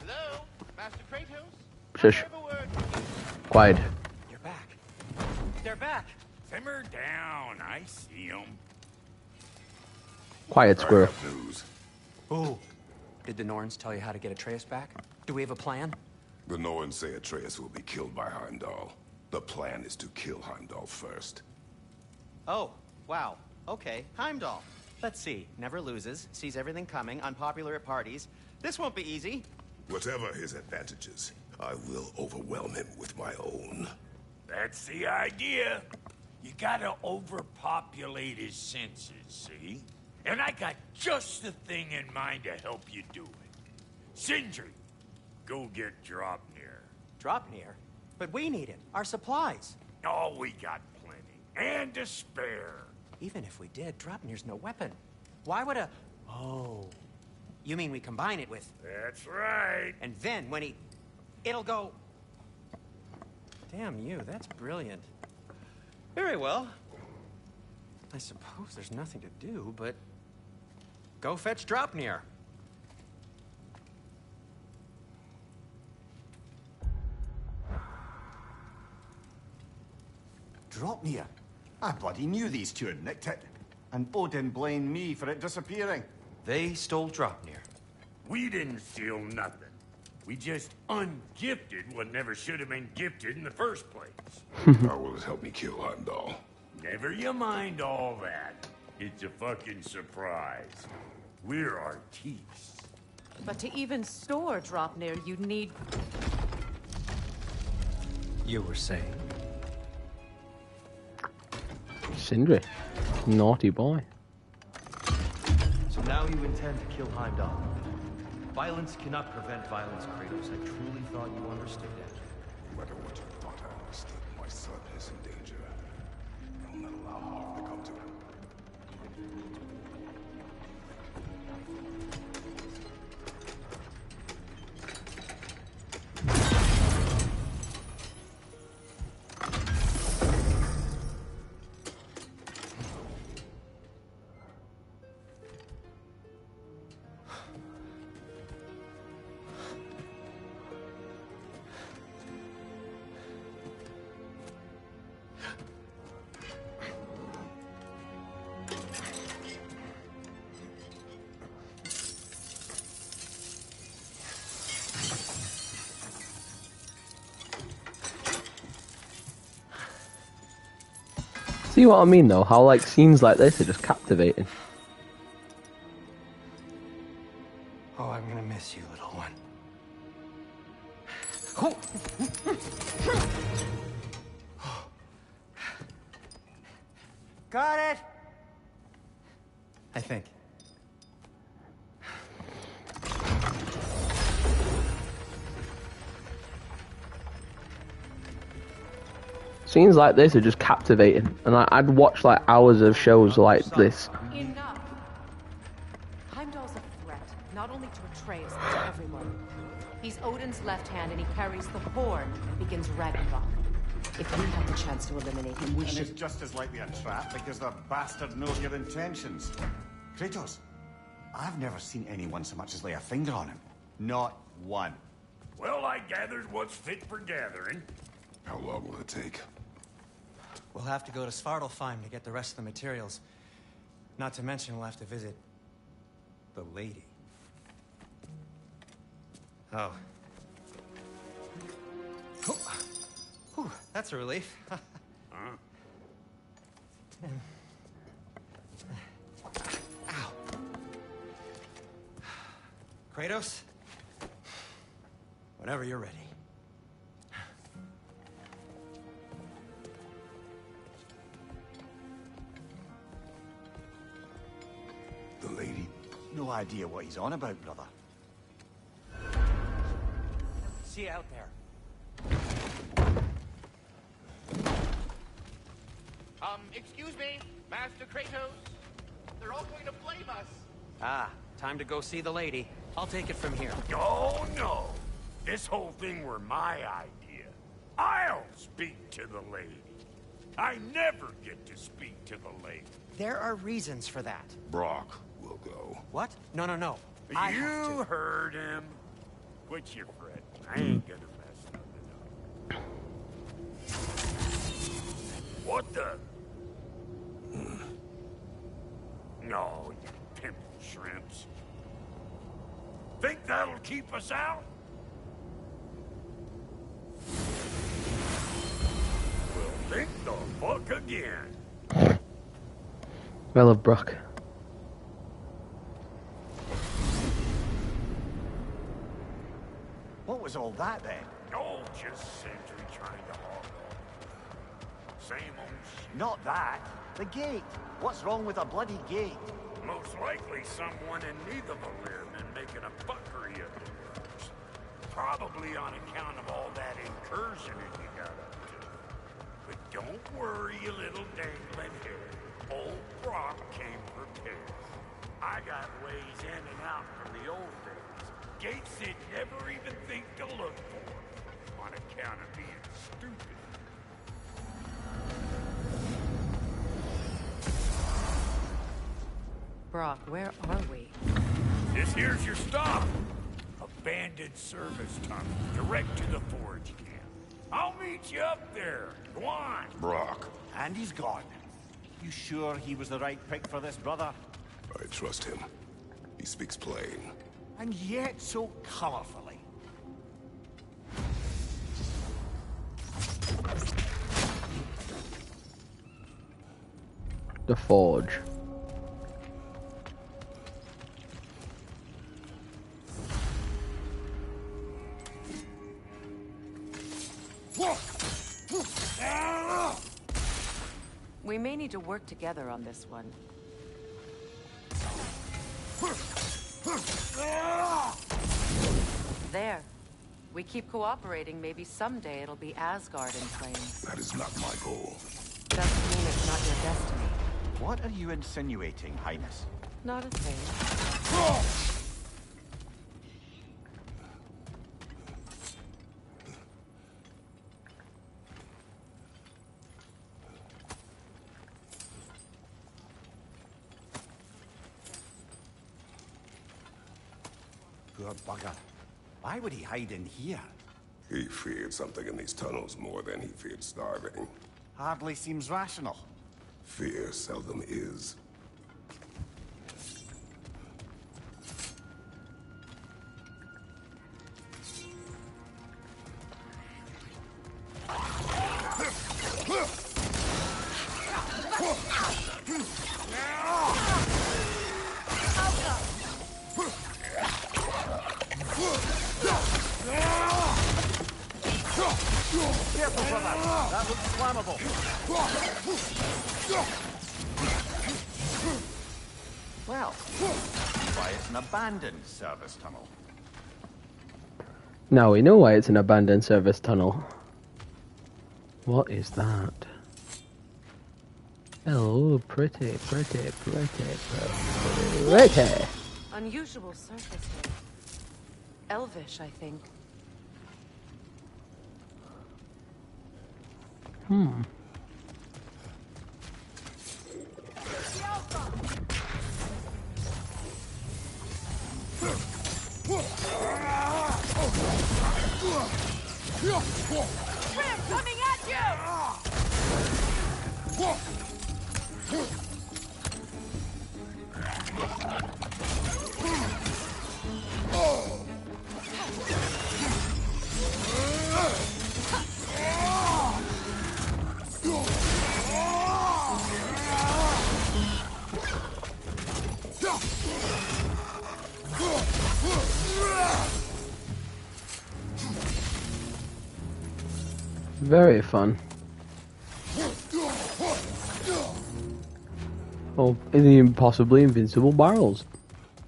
Hello? Master Kratos? Shush. I have a word. Quiet. You're back. They're back. Simmer down. I see them. Quiet, I squirrel. have news. Oh. Did the Norns tell you how to get Atreus back? Do we have a plan? The Norns say Atreus will be killed by Heimdall. The plan is to kill Heimdall first. Oh, wow. Okay, Heimdall. Let's see. Never loses, sees everything coming, unpopular at parties. This won't be easy. Whatever his advantages, I will overwhelm him with my own. That's the idea. You gotta overpopulate his senses, see? And I got just the thing in mind to help you do it. Sindri, go get Dropnir. Dropnir? But we need it. Our supplies. Oh, we got plenty. And to spare. Even if we did, Dropnir's no weapon. Why would a... Oh. You mean we combine it with... That's right. And then when he... It'll go... Damn you, that's brilliant. Very well. I suppose there's nothing to do, but... Go fetch Dropnir. Dropnir? I bloody knew these two had nicked it. And Odin blamed me for it disappearing. They stole Dropnir. We didn't steal nothing. We just ungifted what never should have been gifted in the first place. How will it help me kill Heimdall? Never you mind all that. It's a fucking surprise. We're artistes. But to even store Dropnir, you'd need... You were saying? Sindri. Naughty boy. So now you intend to kill Heimdall. Violence cannot prevent violence, Kratos. I truly thought you understood that. No matter what you thought I understood, my son is in danger. I will not allow harm to come to him. See what I mean though? How like scenes like this are just captivating. Oh, I'm gonna miss you, little one. Got it! I think. Scenes like this are just captivating, and I'd watch like hours of shows like this. Enough! Heimdall's a threat, not only to Atreus, but to everyone. He's Odin's left hand, and he carries the horn that begins Ragnarok. If we have the chance to eliminate him, we And should... it's just as likely a trap because the bastard knows your intentions. Kratos, I've never seen anyone so much as lay a finger on him. Not one. Well, I gathered what's fit for gathering. How long will it take? We'll have to go to Svartalfheim to get the rest of the materials. Not to mention we'll have to visit the lady. Oh. Whew, that's a relief. Huh? Ow. Kratos? Whenever you're ready. The lady? No idea what he's on about, brother. See you out there. Excuse me, Master Kratos. They're all going to blame us. Ah, time to go see the lady. I'll take it from here. Oh, no. This whole thing were my idea. I'll speak to the lady. I never get to speak to the lady. There are reasons for that. Brock will go. What? No, no, no. I have You to. heard him. Quit your fretting. I ain't gonna mess nothing up. What the? No, you pimple shrimps. Think that'll keep us out? Well, think the fuck again. I love Brock. What was all that then? Oh, just Sentry trying to hog off. Same old shit. Not that. The gate. What's wrong with a bloody gate? Most likely someone in Netherville been making a fuckery of theirs. Probably on account of all that incursioning you got up to. But don't worry, you little dangling head. Old Brock came prepared. I got ways in and out from the old days. Gates they'd never even think to look for. On account of being stupid. Brock, where are we? This here's your stop. Abandoned service tunnel, direct to the forge camp. I'll meet you up there. Go on. Brock, And he's gone. You sure he was the right pick for this, brother? I trust him. He speaks plain. And yet so colorfully. The Forge. We may need to work together on this one. There. We keep cooperating, maybe someday it'll be Asgard in flames. That is not my goal. Doesn't mean it's not your destiny. What are you insinuating, Highness? Not a thing. Poor bugger. Why would he hide in here? He feared something in these tunnels more than he feared starving. Hardly seems rational. Fear seldom is. Careful, brother. That looks flammable. Well, why it's an abandoned service tunnel. Now we know why it's an abandoned service tunnel. What is that? Oh, pretty. Unusual surface here. Elvish, I think. Grim coming at you! Very fun. Oh, and even possibly invincible barrels.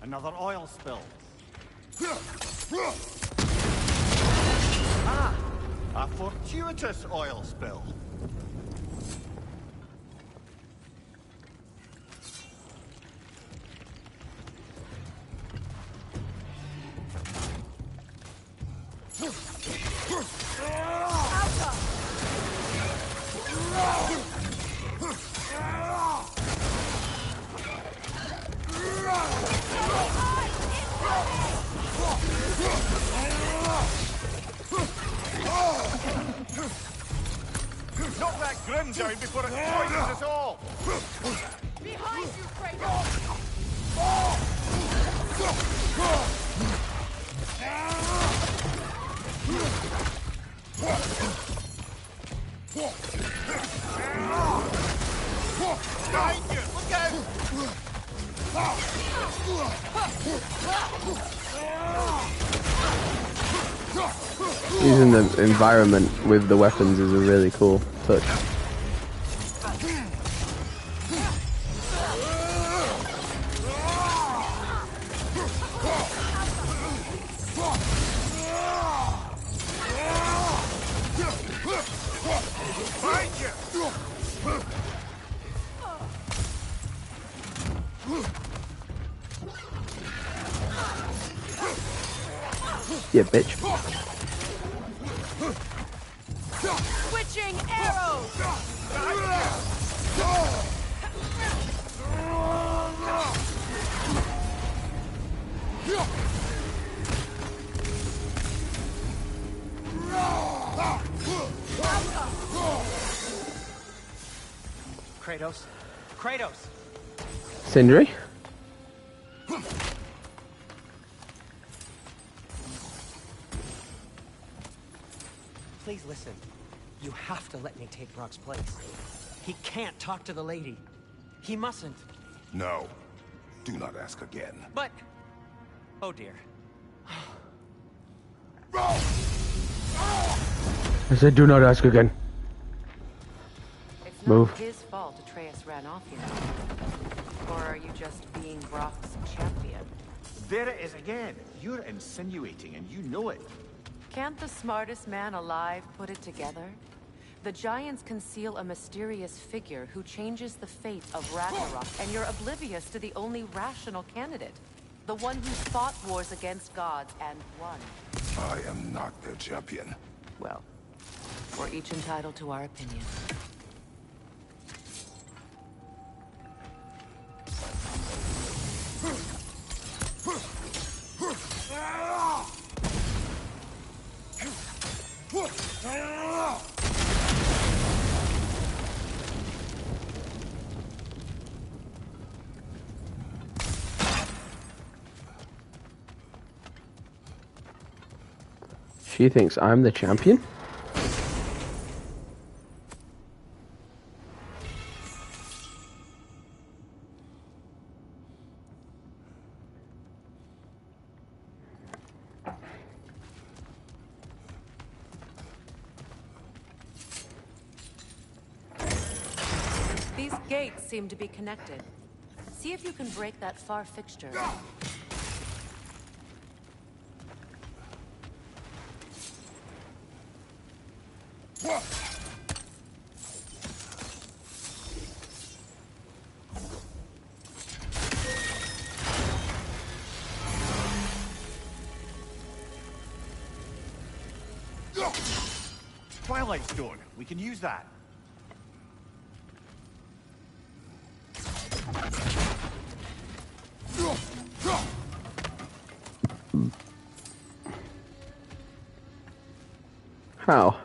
Another oil spill. Ah, a fortuitous oil spill. Knock that Grim down before it poisons us all! Behind you, Kratos! Behind you! Look out! Using the environment with the weapons is a really cool touch. Yeah, bitch. Switching arrows! Kratos? Kratos! Sindri? Please listen. You have to let me take Brock's place. He can't talk to the lady. He mustn't. No. Do not ask again. But... Oh dear. I said do not ask again. It's Move. not his fault Atreus ran off, you know. Or are you just being Brock's champion? There it is again. You're insinuating and you know it. Can't the smartest man alive put it together? The Giants conceal a mysterious figure who changes the fate of Ragnarok, and you're oblivious to the only rational candidate. The one who fought wars against gods and won. I am not their champion. Well, we're each entitled to our opinion. She thinks I'm the champion? These gates seem to be connected. See if you can break that far fixture. Twilight Stone. We can use that. How?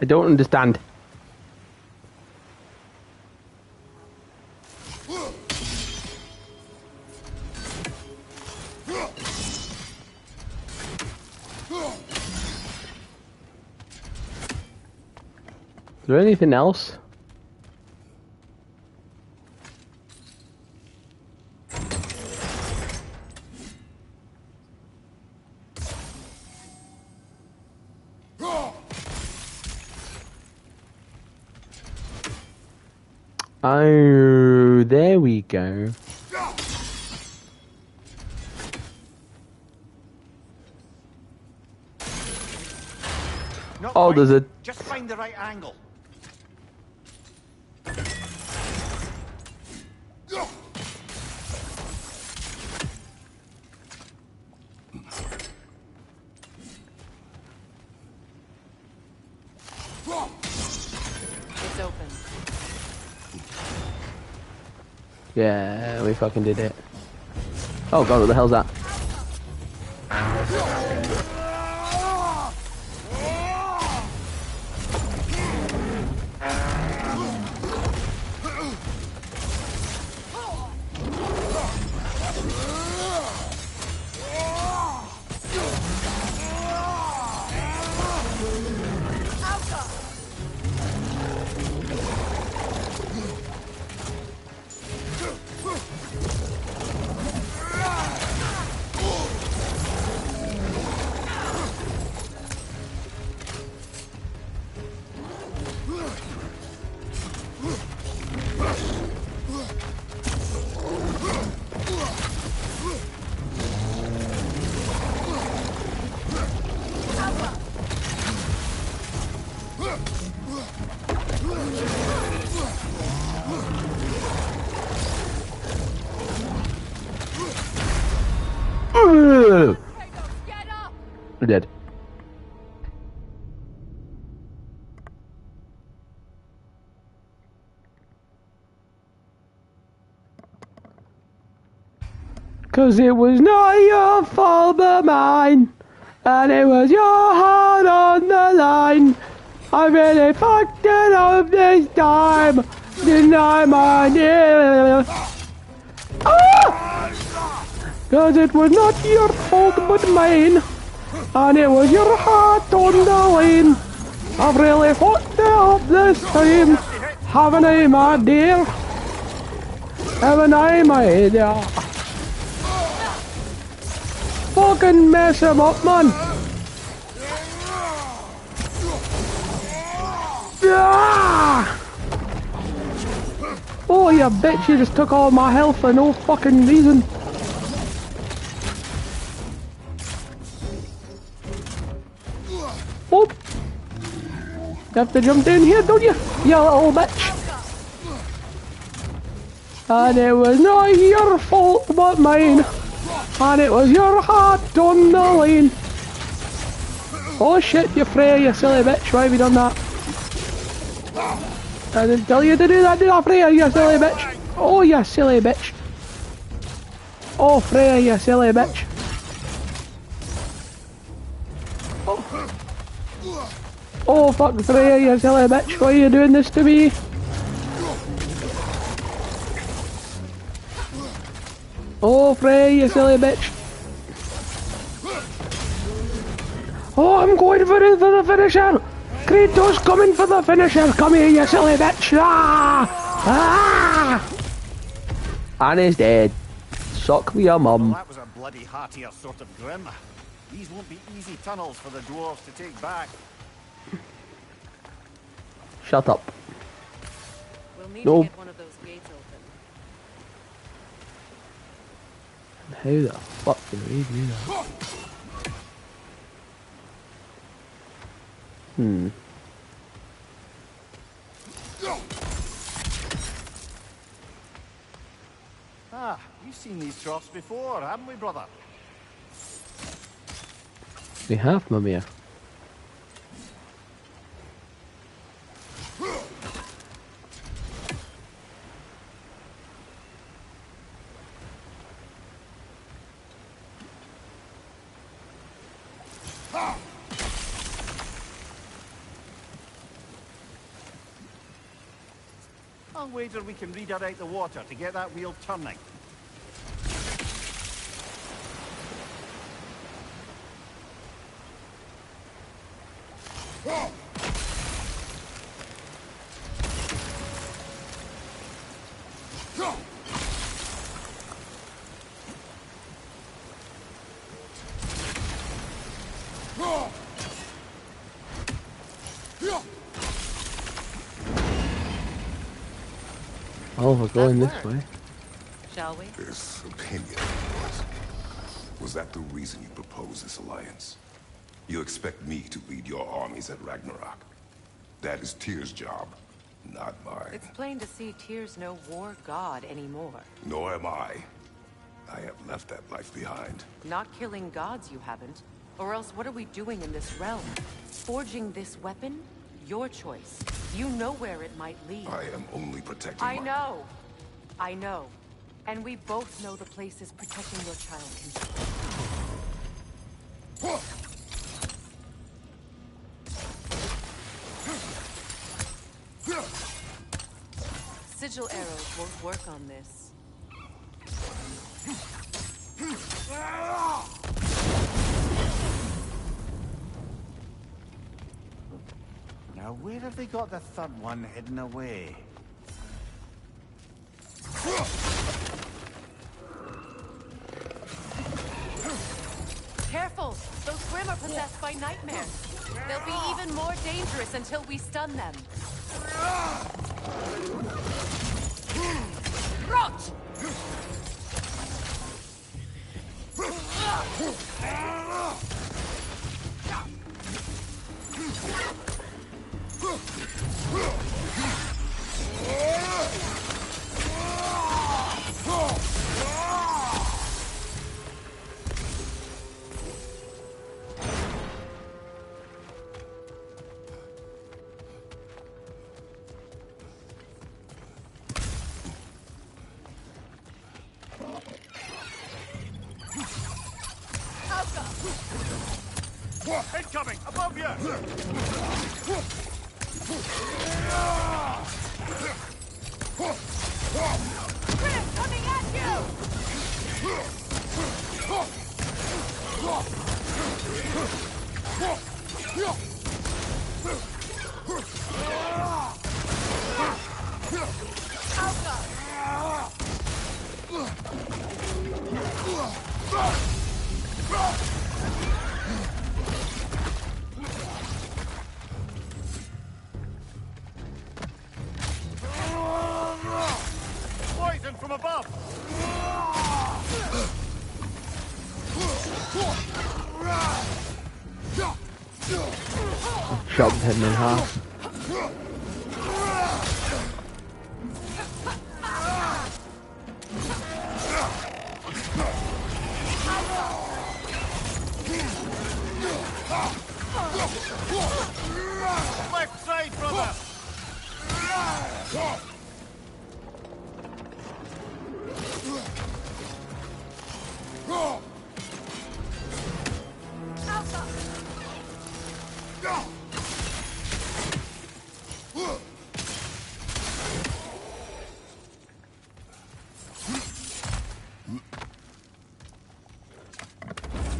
I don't understand. Is there anything else? Oh, there we go. Not Oh, quite. there's a... Just find the right angle. It's open. Yeah, we fucking did it. Oh god, what the hell's that? We're dead. Cause it was not your fault but mine, and it was your heart on the line. I really fucked it up this time, didn't I, my dear? Cause it was not your fault but mine, and it was your heart on the line. I've really fucked it up this time, haven't I, my dear? Haven't I, mate? Yeah. Fucking mess him up, man. Ah! Oh, you bitch, you just took all my health for no fucking reason. Oh! You have to jump down here, don't you? You little bitch. And it was not your fault but mine. And it was your heart on the line. Oh shit, you Freya, you silly bitch. Why have you done that? I didn't tell you to do that, did I, Freya, you silly bitch? Oh, you silly bitch. Oh, Freya, you silly bitch. Oh, fuck, Freya, you silly bitch. Why are you doing this to me? Oh, Freya, you silly bitch. Oh, I'm going for the finisher. Kratos coming for the finisher. Come here, you silly bitch. Ah! Ah! And he's dead. Suck me a mum. Well, that was a bloody heartier sort of grim. These won't be easy tunnels for the dwarves to take back. Shut up. We'll need No. to get one of those gates open. How the fuck do we do that? Ah, we've seen these troughs before, haven't we, brother? We have, Mummy. I'll wager we can redirect the water to get that wheel turning. Oh, we're going this way. Shall we? This opinion was that the reason you proposed this alliance? You expect me to lead your armies at Ragnarok? That is Tyr's job, not mine. It's plain to see Tyr's no war god anymore. Nor am I. I have left that life behind. Not killing gods, you haven't. Or else what are we doing in this realm? Forging this weapon? Your choice. You know where it might lead. I am only protecting I know. I know. And we both know the places protecting your child can. Sigil arrows won't work on this. Now, where have they got the third one hidden away? Careful! Those Grim are possessed by nightmares. They'll be even more dangerous until we stun them. Rot! Incoming! Above you! Grim coming at you! up! Chopped him in half. Left side, brother!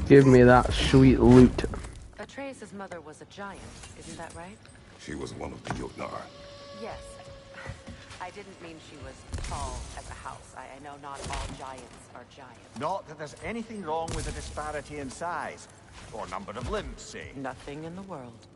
Give me that sweet loot. Atreus' mother was a giant, isn't that right? She was one of the Jotnar. Yes. I didn't mean she was tall as a house. I know not all giants are giants. Not that there's anything wrong with the disparity in size. Or number of limbs, say. Nothing in the world.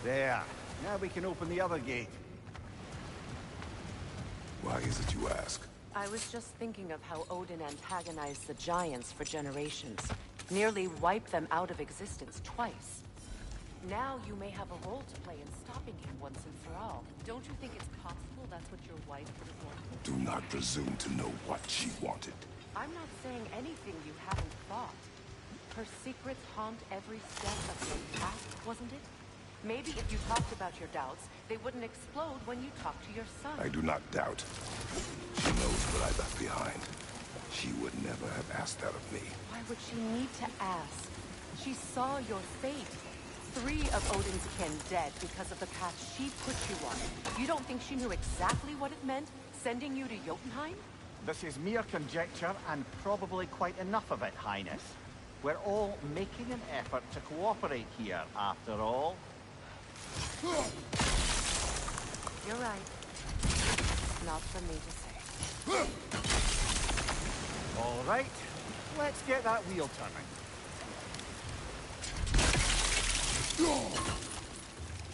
There. Now we can open the other gate. Why is it you ask? I was just thinking of how Odin antagonized the giants for generations. Nearly wiped them out of existence twice. Now you may have a role to play in stopping him once and for all. Don't you think it's possible that's what your wife would have wanted? Do not presume to know what she wanted. I'm not saying anything you haven't thought. Her secrets haunt every step of your path, wasn't it? Maybe if you talked about your doubts, they wouldn't explode when you talk to your son. I do not doubt. She knows what I left behind. She would never have asked that of me. Why would she need to ask? She saw your fate. 3 of Odin's kin dead because of the path she put you on. You don't think she knew exactly what it meant, sending you to Jotunheim? This is mere conjecture, and probably quite enough of it, Highness. We're all making an effort to cooperate here, after all. You're right. Not for me to say. All right, let's get that wheel turning.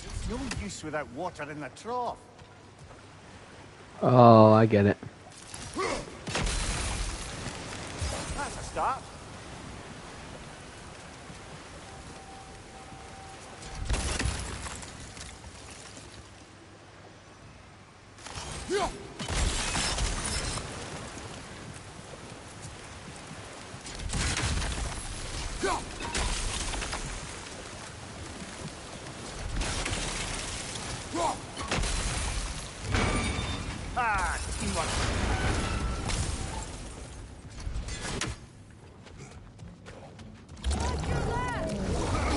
It's no use without water in the trough. Oh, I get it. That's a start.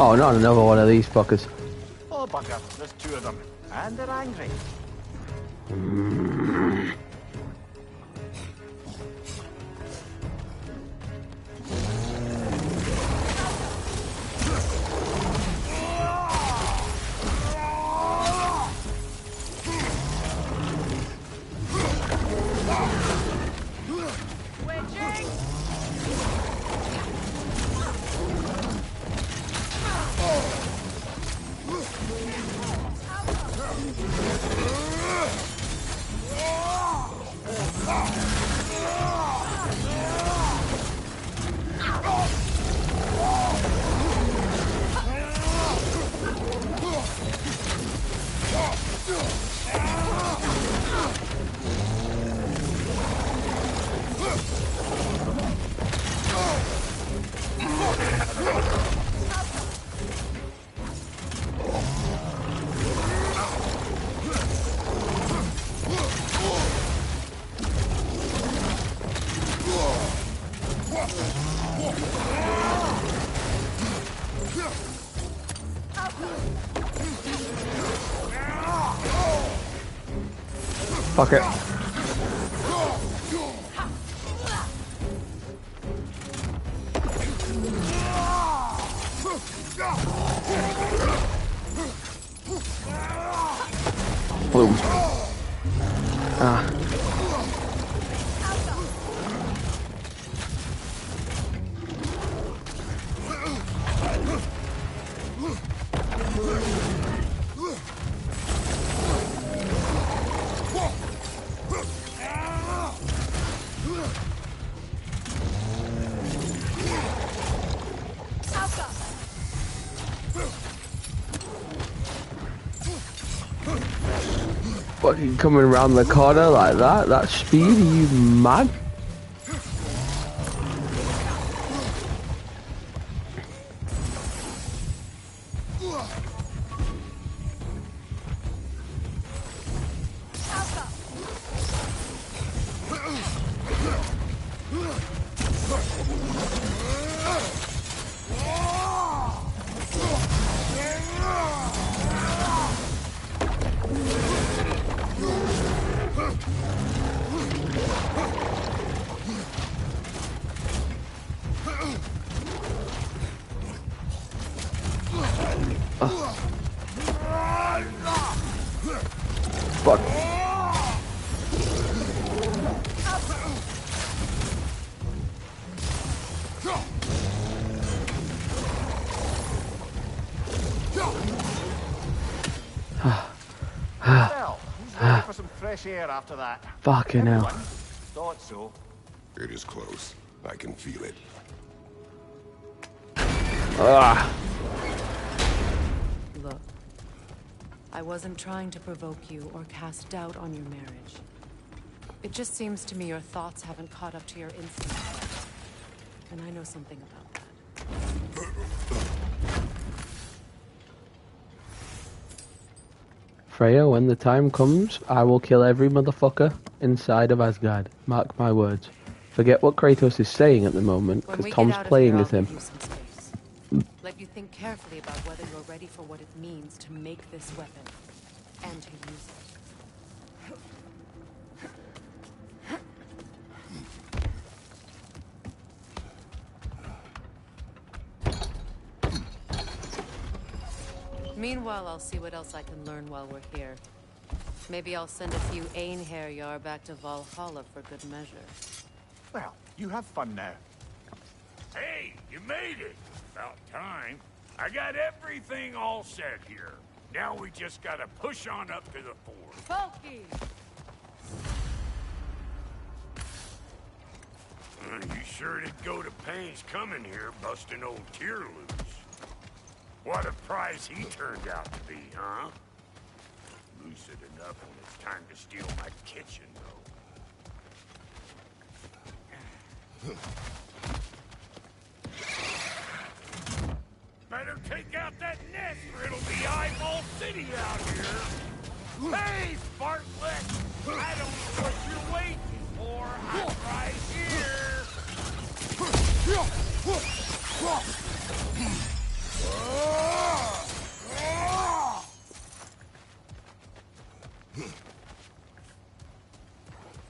Oh, not another one of these fuckers. Oh, bugger, there's 2 of them. And they're angry. Fuck it. Boom. Ah. Fucking coming around the corner like that, that speed, are you mad? Fuck. Well, who's ready for some fresh air after that? Fucking hell. Thought so. It is close. I can feel it. Ah. Look, I wasn't trying to provoke you or cast doubt on your marriage. It just seems to me your thoughts haven't caught up to your instincts yet. And I know something about that. Freya, when the time comes, I will kill every motherfucker inside of Asgard. Mark my words. Forget what Kratos is saying at the moment, because Tom's playing as him. Let you think carefully about whether you're ready for what it means to make this weapon, and to use it. Meanwhile, I'll see what else I can learn while we're here. Maybe I'll send a few Einherjar back to Valhalla for good measure. Well, you have fun now. Hey, you made it. About time. I got everything all set here. Now we just gotta push on up to the fort. Falky! You sure did go to pains coming here, busting old Tyr loose. What a prize he turned out to be, huh? Lucid enough when it's time to steal my kitchen, though. Better take out that nest or it'll be Eyeball City out here. Hey, Sparklet! I don't know what you're waiting for. I'm right here.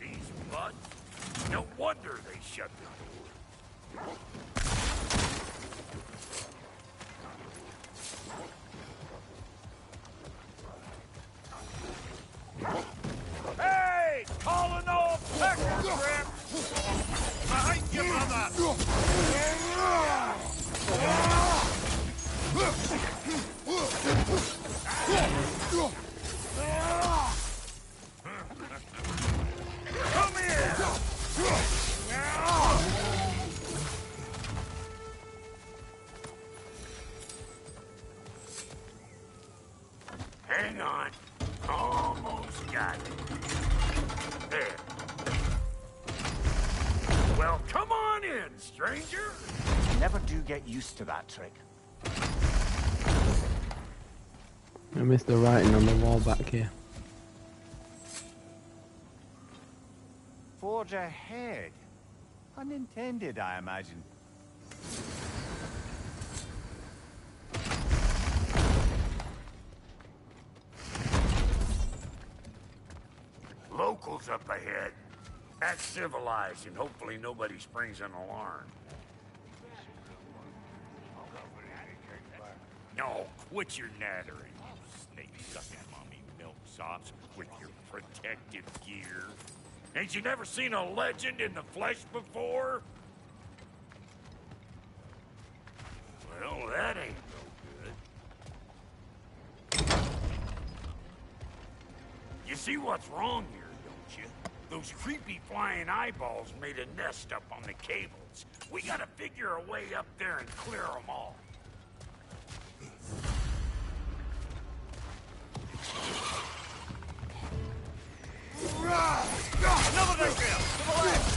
These butts? No wonder they shut the door. Hey! Calling all pecker grips! Behind you, mother! Come here! Hang on. Almost got it. There. Well, come on in, stranger. Never do get used to that trick. I missed the writing on the wall back here. Forge ahead. Unintended, I imagine. vehicles up ahead. Act civilized and hopefully nobody springs an alarm. No, quit your nattering, you snake-sucking mommy milksops with your protective gear. Ain't you never seen a legend in the flesh before? Well, that ain't no good. You see what's wrong here, don't you? Those creepy flying eyeballs made a nest up on the cables. We gotta figure a way up there and clear them all. Another nightmare! To the left!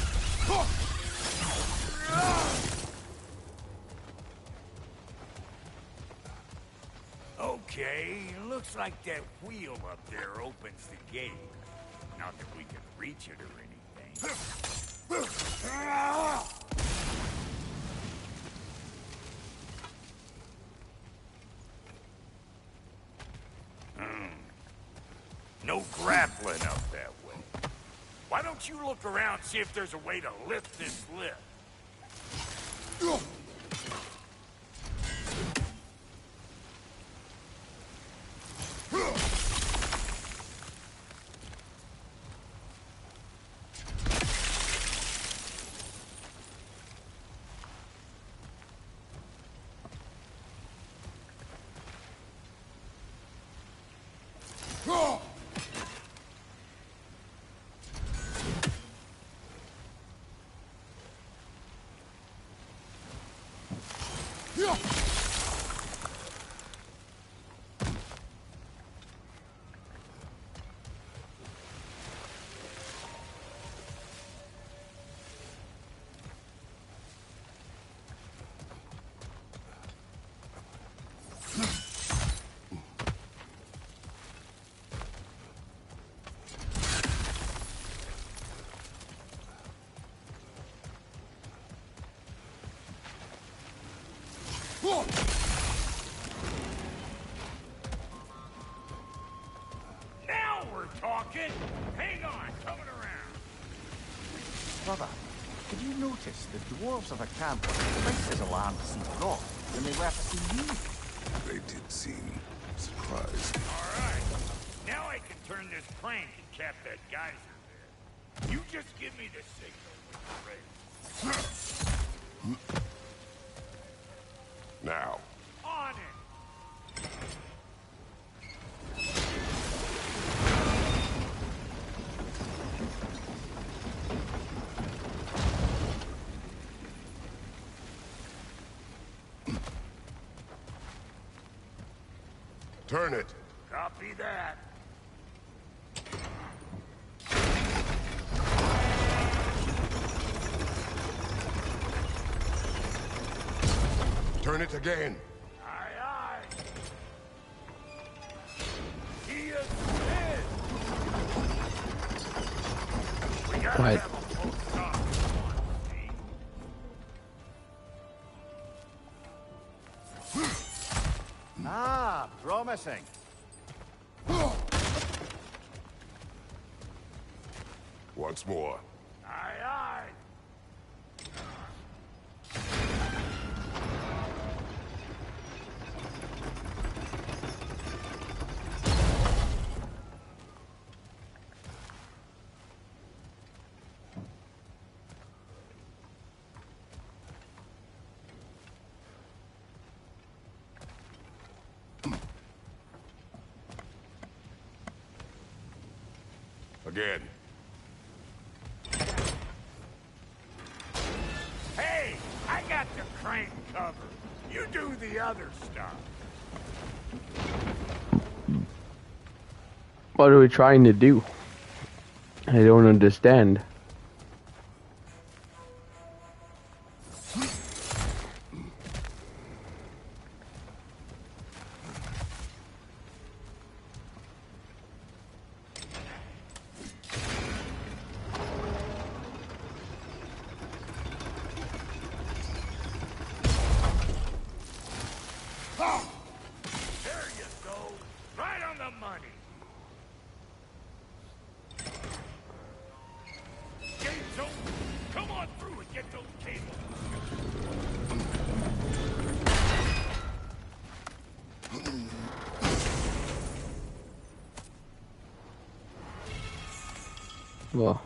Okay, looks like that wheel up there opens the gate. Not that we can reach it or anything. No grappling up that way. Why don't you look around, see if there's a way to lift this lift? Now we're talking! Hang on, coming around. Brother, did you notice the dwarves of a camp were twice as alarmed to see Rock than they were to see you? They did seem surprised. Alright, now I can turn this crank and cap that geyser there. You just give me the signal when you're ready. Now. On it! Turn it. Copy that. Turn it again. Aye, aye. He is dead. We gotta Right. have a full stop. Ah, promising. Once more. Aye, aye. Again. Hey, I got the crank covered. You do the other stuff. What are we trying to do? I don't understand. There you go. Right on the money. Whoa.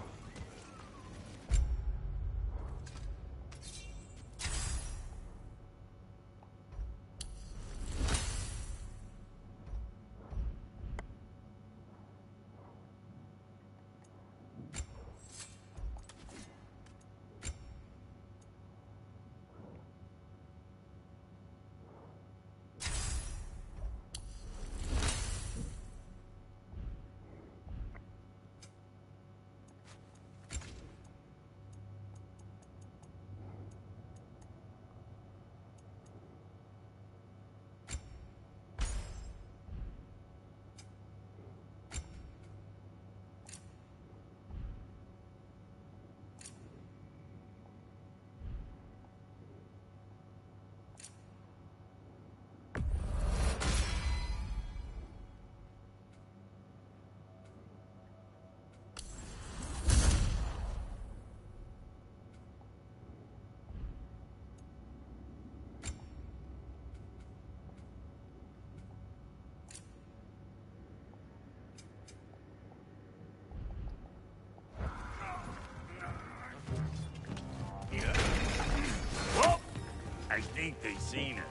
I think they seen us.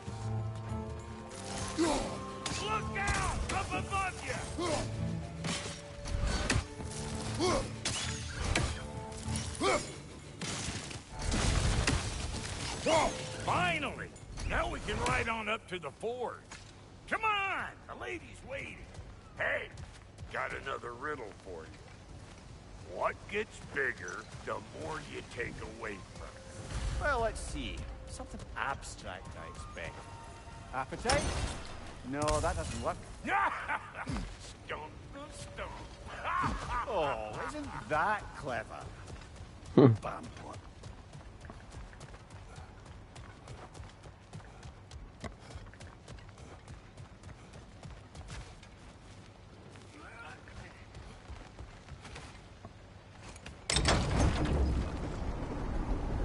Look out! Up above you! Finally! Now we can ride on up to the forge. Come on! The lady's waiting. Hey, got another riddle for you. What gets bigger, the more you take away from it? Well, let's see. Something abstract, I expect. Appetite? No, that doesn't work. Stump the stump. Oh, isn't that clever? Bum.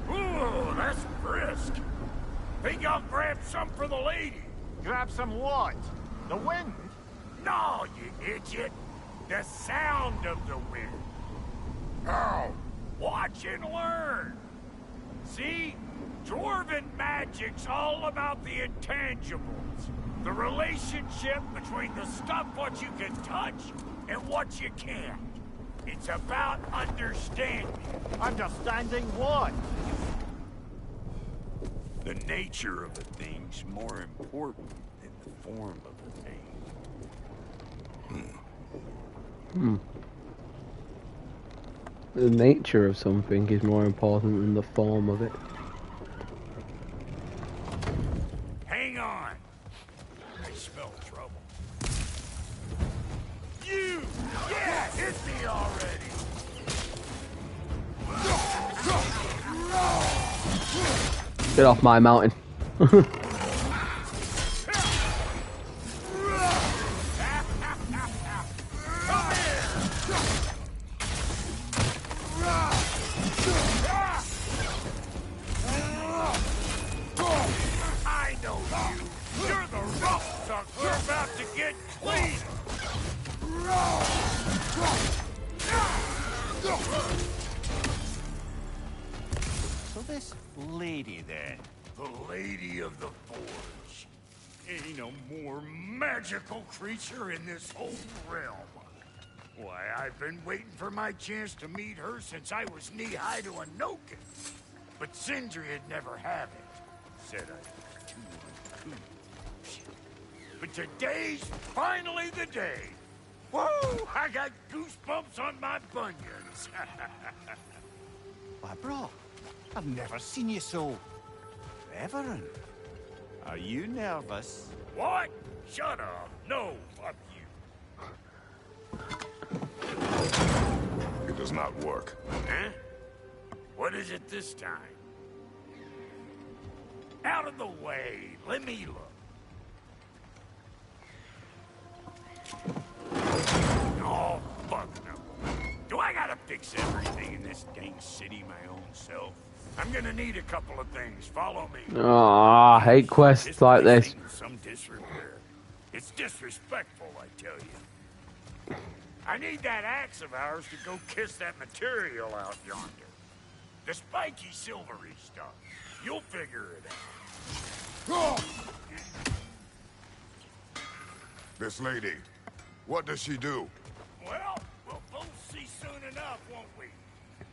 Ooh, that's brisk. Think I'll grab some for the lady. Grab some what? The wind? No, you idiot. The sound of the wind. Oh, watch and learn. See? Dwarven magic's all about the intangibles. The relationship between the stuff what you can touch and what you can't. It's about understanding. Understanding what? The nature of a thing's more important than the form of a thing. The nature of something is more important than the form of it. Hang on. I smell trouble. You! Yeah, hit me already! Get off my mountain. I know you. You're the rough suck. We're about to get clean. So this lady then? The Lady of the Forge. Ain't a more magical creature in this whole realm. Why, I've been waiting for my chance to meet her since I was knee-high to a Noken. But Sindri'd never have it. Said I was too uncouth. But today's finally the day. Whoa! I got goosebumps on my bunions. Why, bro, I've never seen you so reverent. Are you nervous? What? Shut up. No, fuck you. It does not work. Huh? What is it this time? Out of the way. Let me look. Oh, fuck no. Do I gotta fix everything in this dang city my own self? I'm gonna need a couple of things. Follow me. Oh, I hate quests like this. Some disrepair. It's disrespectful, I tell you. I need that axe of ours to go kiss that material out yonder. The spiky, silvery stuff. You'll figure it out. This lady, what does she do? Well, we'll both see soon enough, won't we?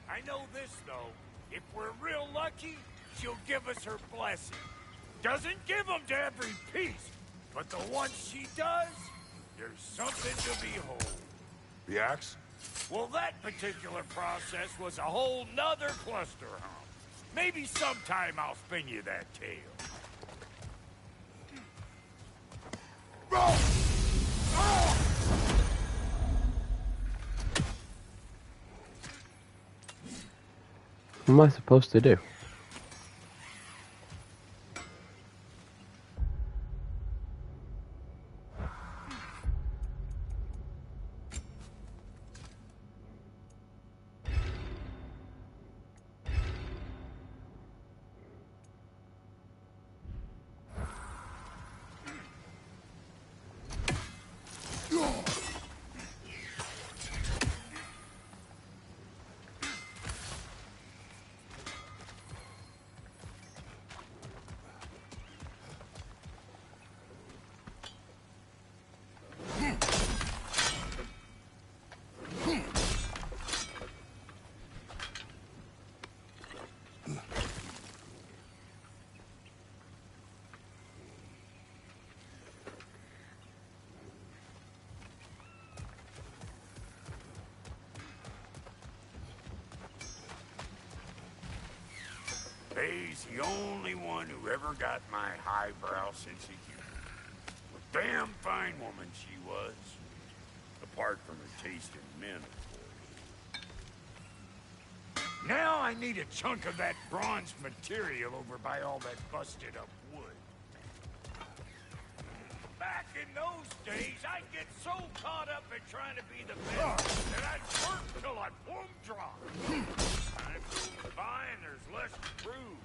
I know this, though. If we're real lucky, she'll give us her blessing. Doesn't give them to every piece, but the ones she does, there's something to behold. The axe? Well, that particular process was a whole nother cluster hump. Maybe sometime I'll spin you that tale. What am I supposed to do? He's the only one who ever got my highbrow sense of humor. A damn fine woman she was. Apart from her taste in men, of course. Now I need a chunk of that bronze material over by all that busted up wood. Back in those days, I'd get so caught up in trying to be the best that I'd work till I plumb drop. Time goes by and there's less to prove.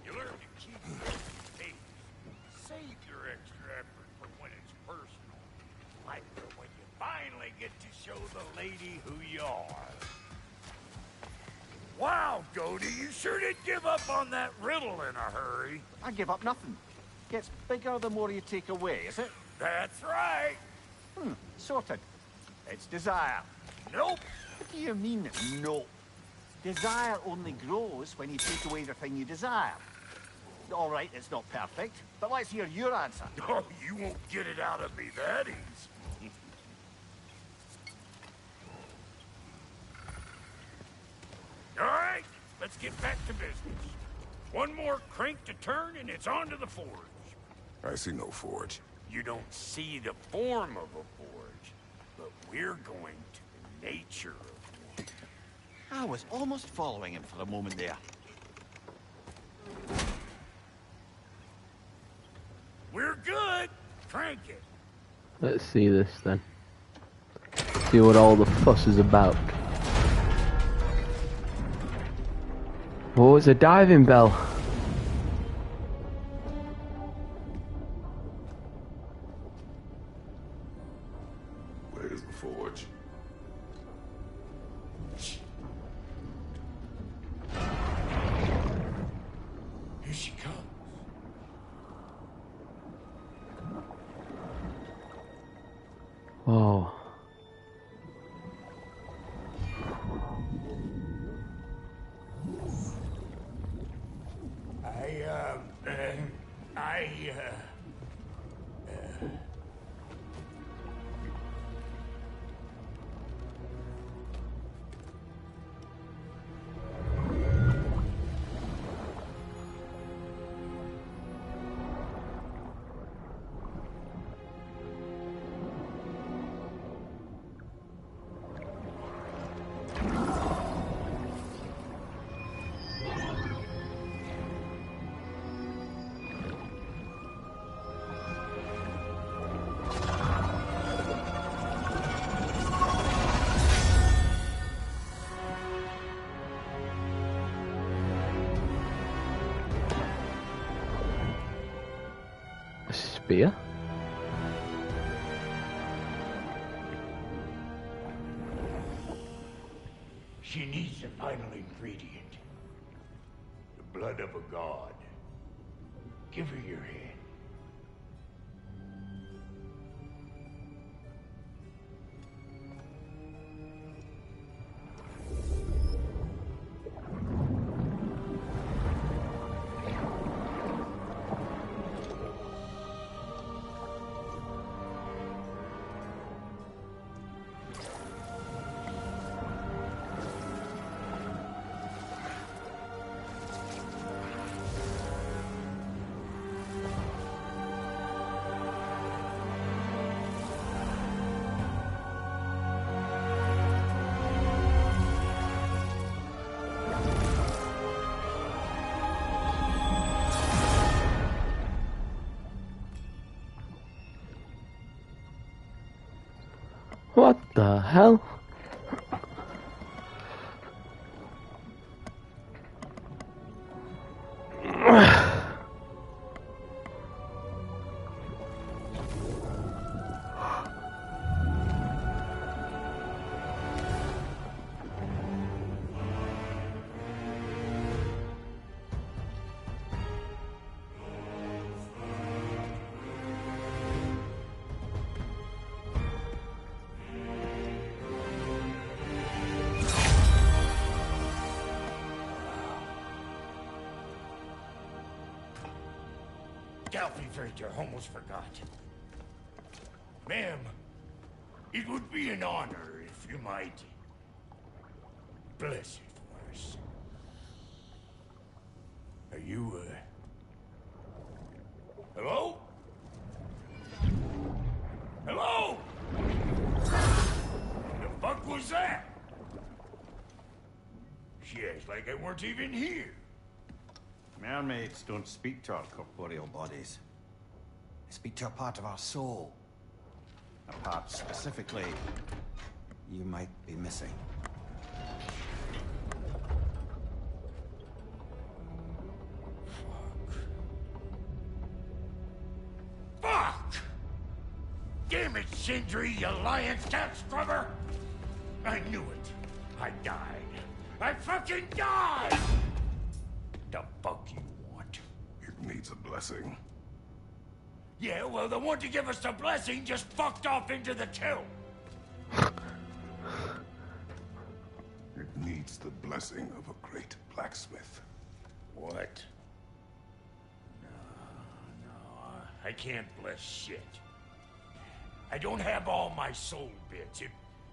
You learn to keep your pace. Save your extra effort for when it's personal. Like when you finally get to show the lady who you are. Wow, Goldie, you sure did give up on that riddle in a hurry. I give up nothing. Gets bigger the more you take away, is it? That's right. Sorted. It's desire. Nope. What do you mean, no? Desire only grows when you take away the thing you desire. All right, it's not perfect, but let's hear your answer. Oh, you won't get it out of me that easy. All right, let's get back to business. One more crank to turn and it's on to the forge. I see no forge. You don't see the form of a forge, but we're going to the nature of one. I was almost following him for a moment there. We're good. Crank it. Let's see this then. See what all the fuss is about. Oh, it's a diving bell. Where's the forge? Here she comes. Oh. Spear? She needs the final ingredient. The blood of a god. Give her your hand. What the hell? I almost forgot. Ma'am, it would be an honor if you might bless it for us. Are you, hello? Hello? The fuck was that? She acts like I weren't even here. Mermaids don't speak to our corporeal bodies. They speak to a part of our soul. A part specifically you might be missing. Fuck! Damn it, Sindri, you lion cat scrubber! I knew it. I died. I fucking died! The fuck you want? It needs a blessing. Yeah, well, the one to give us the blessing just fucked off into the tomb. It needs the blessing of a great blacksmith. What? No, I can't bless shit. I don't have all my soul bits.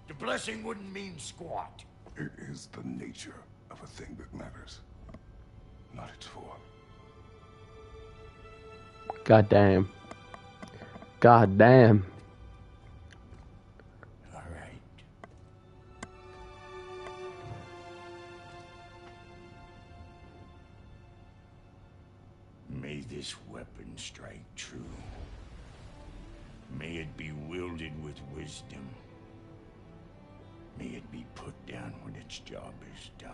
The blessing wouldn't mean squat. It is the nature of a thing that matters, not its form. God damn. God damn. All right. May this weapon strike true. May it be wielded with wisdom. May it be put down when its job is done.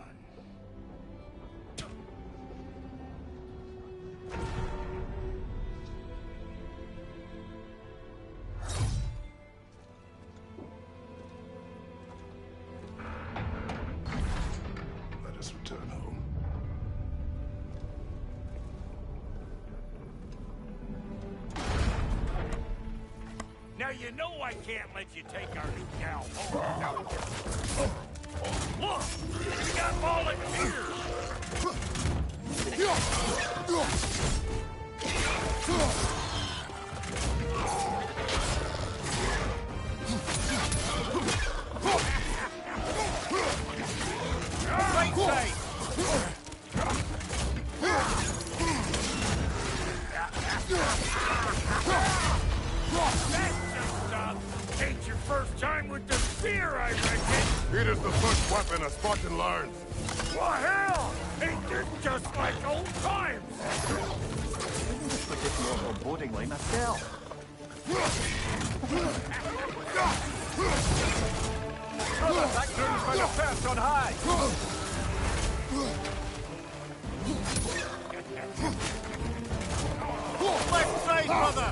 Let us return home. Now you know I can't let you take our new gal home. Look! We got volunteers! Right side! Ain't your first time with the spear, I reckon. It is the first weapon a Spartan learns. What hell? Ain't this just like old times? But it's more forebodingly myself. Brother, that groom's found a first on high. Left side, brother.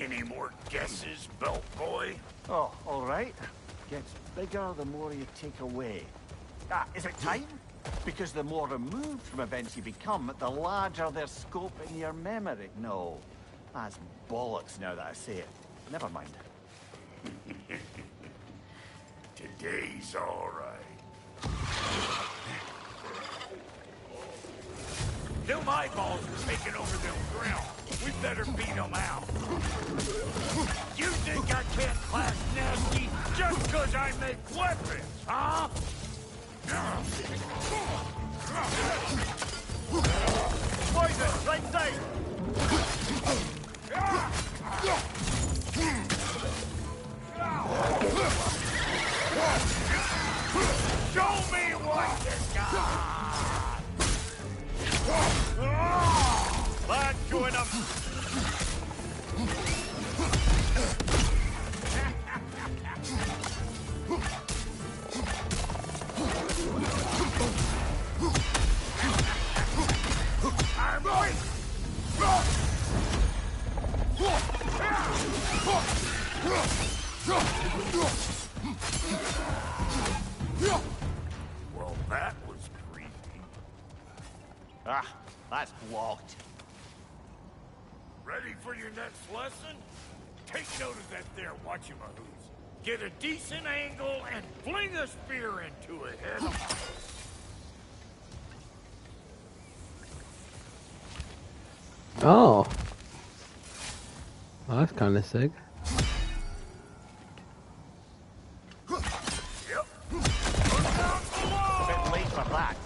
Any more guesses, belt boy? Oh, all right. Gets bigger the more you take away. Ah, is it time? Because the more removed from events you become, the larger their scope in your memory. No, that's bollocks now that I say it. Never mind. Today's all right. Them eyeballs are taking over them ground. We better beat them out. You think I can't class nasty just because I make weapons, huh? Poison, right side! Show me what you got! Lad, join them! I'm going! Well, that was creepy. Ah, that's blocked. Ready for your next lesson? Take note of that there whatchamahoos. Get a decent angle and fling a spear into it head on. Oh. Well, that's kind of sick. Yep. A bit late for that.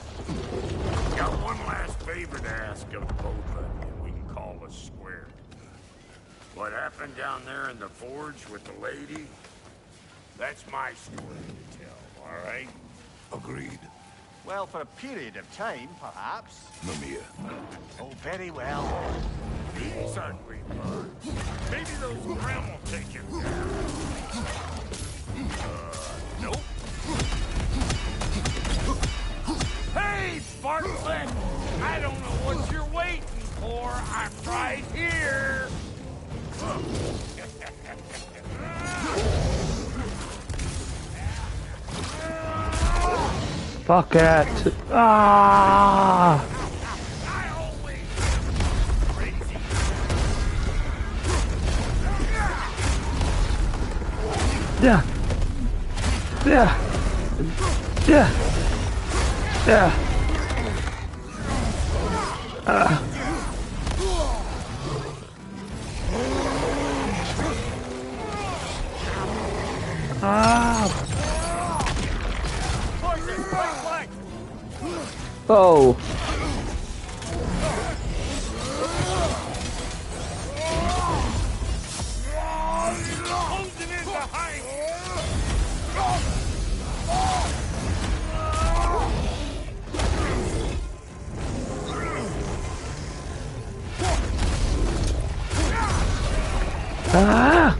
Got one last favor to ask of both of you. We can call us square. What happened down there in the forge with the lady? That's my story to tell, all right? Agreed. Well, for a period of time, perhaps. Mamiya. Oh, very well. These ugly bugs. Maybe those Grim will take him down. Nope. Hey, Sparklet! I don't know what you're waiting for. I'm right here. Fuck it! Ah! Yeah. Yeah. Yeah. Yeah. Oh. Closing in behind. Ah!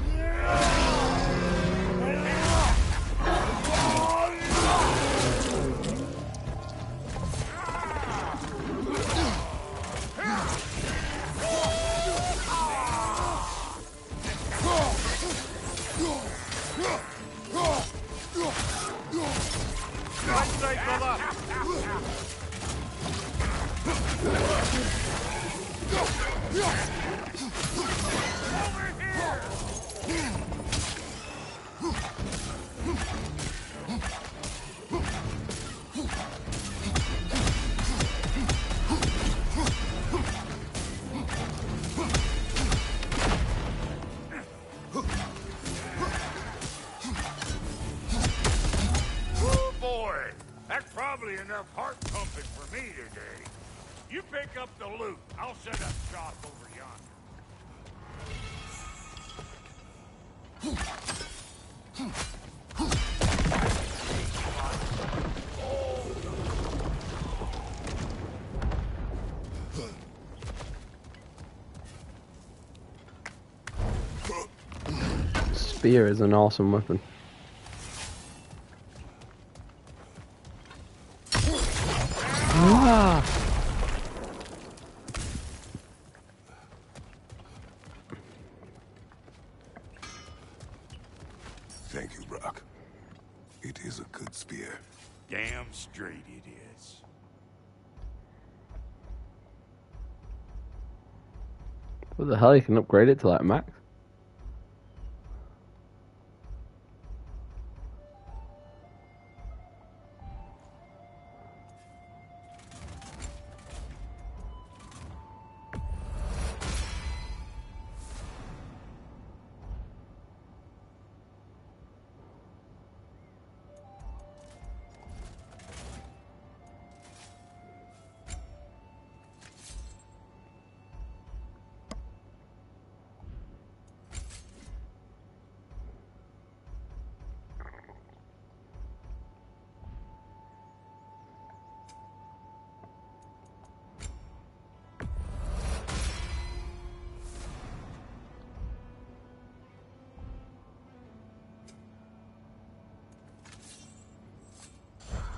Enough heart pumping for me today. You pick up the loot. I'll set up shop over yonder. Spear is an awesome weapon. Ah. Thank you, Brock. It is a good spear. Damn straight it is. What the hell? You can upgrade it to like max.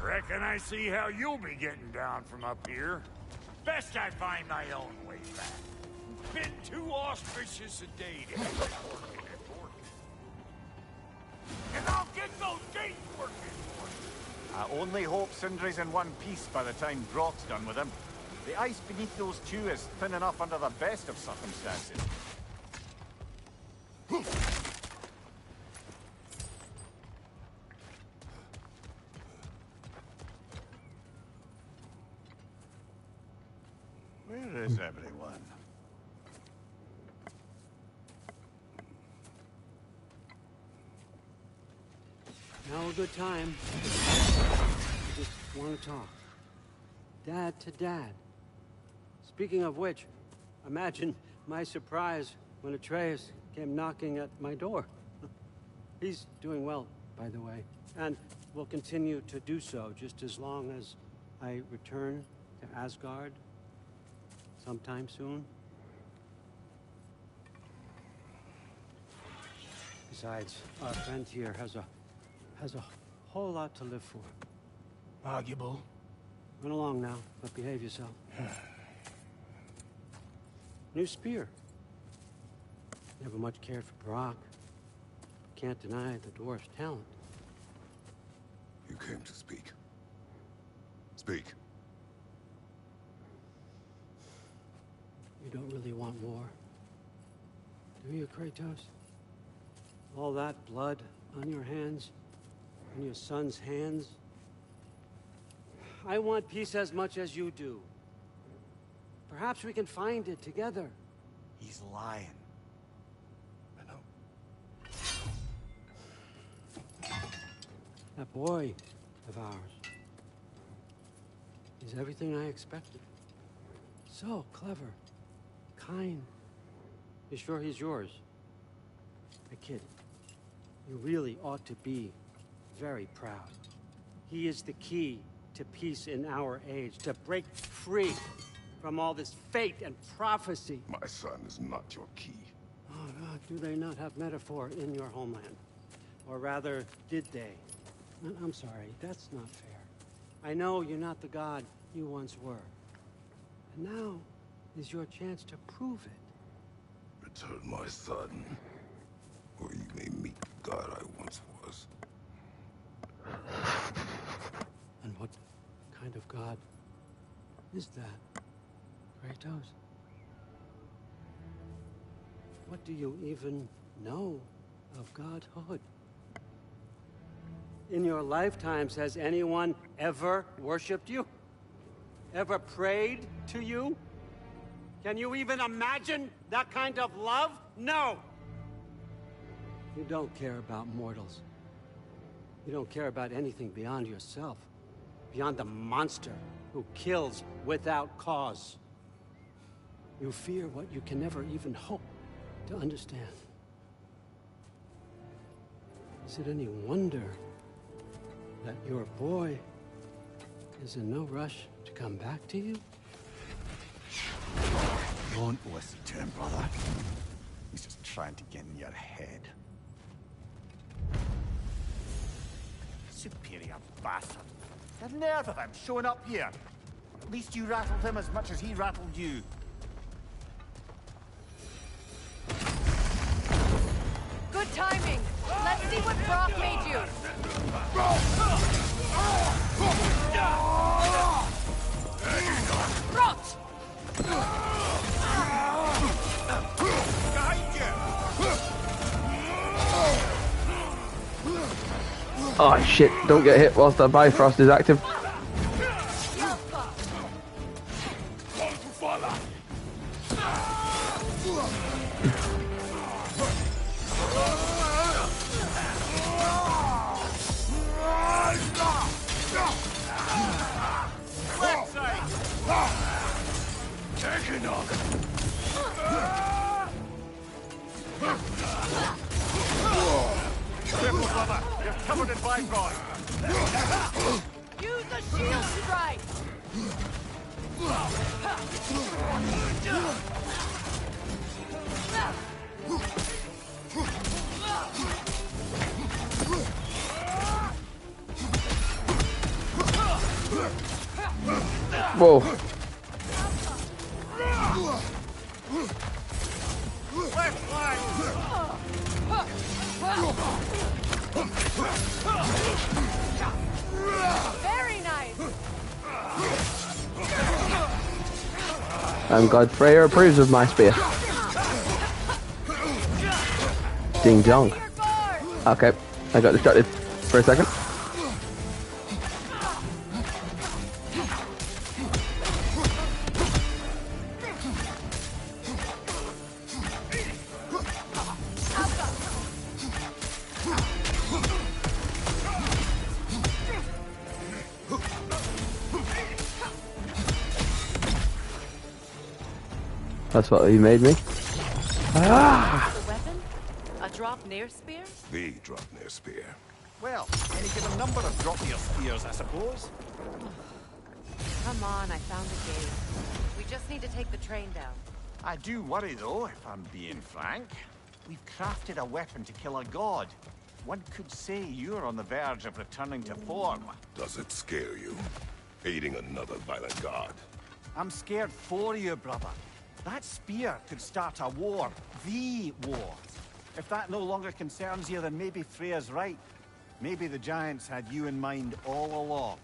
Reckon I see how you'll be getting down from up here. Best I find my own way back. Been too auspicious a day to be working. And I'll get those gates working for you. I only hope Sindri's in one piece by the time Brock's done with him. The ice beneath those two is thin enough under the best of circumstances. Where is everyone? Now a good time. I just want to talk. Dad to Dad. Speaking of which, imagine my surprise when Atreus came knocking at my door. He's doing well, by the way, and will continue to do so just as long as I return to Asgard sometime soon. Besides, our friend here has a whole lot to live for. Arguable. Run along now, but behave yourself. New spear. Never much cared for Brock. Can't deny the dwarf's talent. You came to speak. Speak. You don't really want war, do you, Kratos? All that blood on your hands, on your son's hands? I want peace as much as you do. Perhaps we can find it together. He's lying. I know. That boy of ours is everything I expected. So clever, kind. You sure he's yours? A kid. You really ought to be very proud. He is the key to peace in our age, to break free from all this fate and prophecy. My son is not your key. Oh, God, do they not have metaphor in your homeland? Or rather, did they? I'm sorry, that's not fair. I know you're not the god you once were. And now is your chance to prove it. Return my son, or you may meet the god I once was. And what kind of god is that, Kratos? What do you even know of godhood? In your lifetimes, has anyone ever worshipped you? Ever prayed to you? Can you even imagine that kind of love? No! You don't care about mortals. You don't care about anything beyond yourself. Beyond the monster who kills without cause. You fear what you can never even hope to understand. Is it any wonder that your boy is in no rush to come back to you? Don't listen to him, brother. He's just trying to get in your head. Superior bastard. The nerve of him showing up here. At least you rattled him as much as he rattled you. Good timing. Let's see what Brock made you! Rot! Oh shit, don't get hit whilst the Bifrost is active. You're covered in Bifrost. Use the shield strike! Whoa. Left flank. Very nice! I'm glad Freya approves of my spear. Ding dong. Okay, I got distracted for a second. That's what you made me. Ah! The weapon? A drop near spear? The Dropnir spear. Well, any given number of Dropnir spears, I suppose. Come on, I found a gate. We just need to take the train down. I do worry, though, if I'm being frank. We've crafted a weapon to kill a god. One could say you're on the verge of returning to form. Does it scare you? Aiding another violent god? I'm scared for you, brother. That spear could start a war. The war. If that no longer concerns you, then maybe Freya's right. Maybe the Giants had you in mind all along.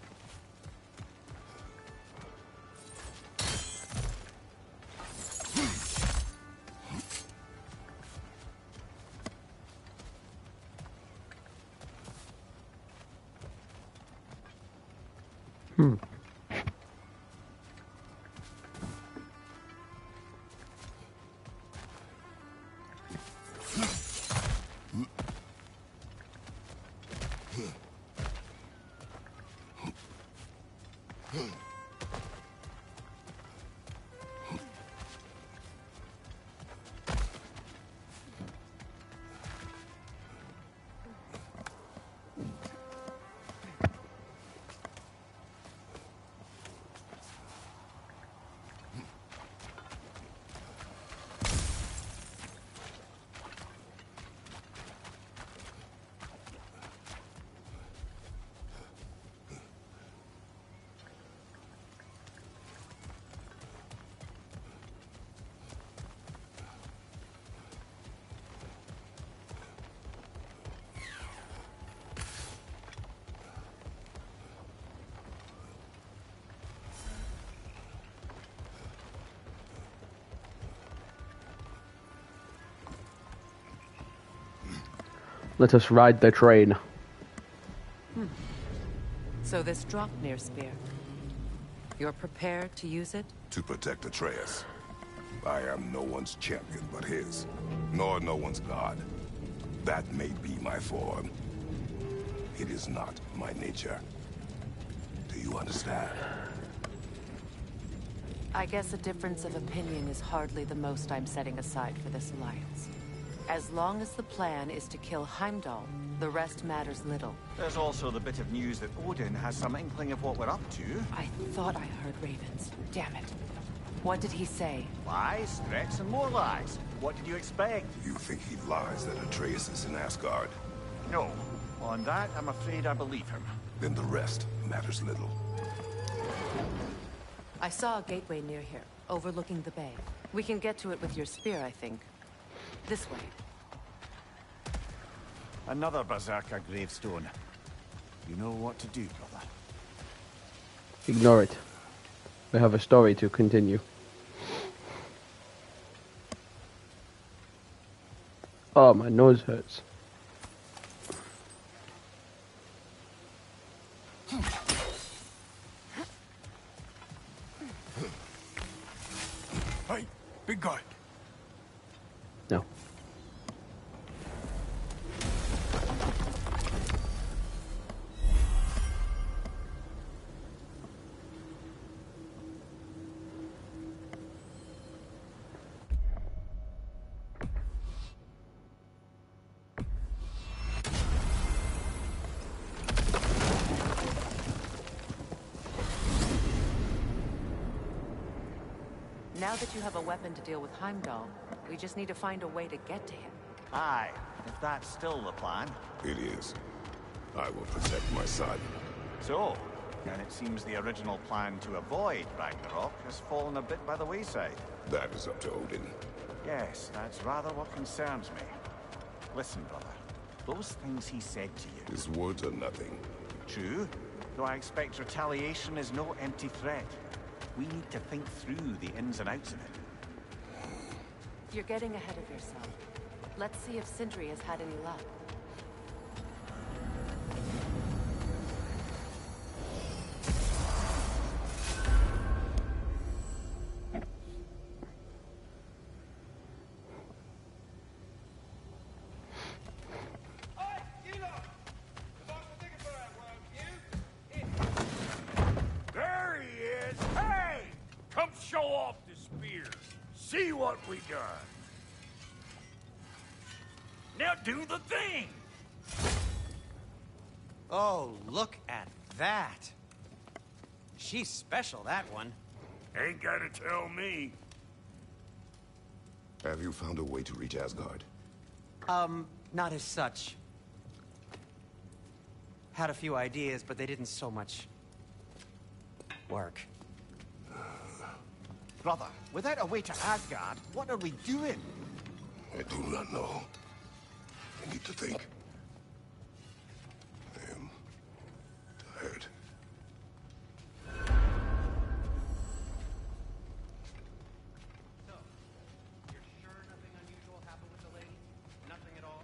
Let us ride the train. So this drop near spear. You're prepared to use it? To protect Atreus. I am no one's champion but his, nor no one's god. That may be my form. It is not my nature. Do you understand? I guess a difference of opinion is hardly the most I'm setting aside for this alliance. As long as the plan is to kill Heimdall, the rest matters little. There's also the bit of news that Odin has some inkling of what we're up to. I thought I heard ravens. Damn it. What did he say? Lies, threats, and more lies. What did you expect? You think he lies that Atreus is in Asgard? No. On that, I'm afraid I believe him. Then the rest matters little. I saw a gateway near here, overlooking the bay. We can get to it with your spear, I think. This way. Another Berserker gravestone. You know what to do, brother. Ignore it. We have a story to continue. Oh, my nose hurts. Hey, big guy. No. Now that you have a weapon to deal with Heimdall, we just need to find a way to get to him. Aye, if that's still the plan. It is. I will protect my son. So, then it seems the original plan to avoid Ragnarok has fallen a bit by the wayside. That is up to Odin. Yes, that's rather what concerns me. Listen, brother. Those things he said to you. His words are nothing. True, though I expect retaliation is no empty threat. We need to think through the ins and outs of it. You're getting ahead of yourself. Let's see if Sindri has had any luck. There he is. Hey! Come show off the spear. See what we done. Now do the thing. Oh, look at that. She's special, that one. Ain't gotta tell me. Have you found a way to reach Asgard? Not as such. Had a few ideas, but they didn't so much work. Brother, without a way to Asgard, what are we doing? I do not know. I need to think. I am tired. So, you're sure nothing unusual happened with the lady? Nothing at all?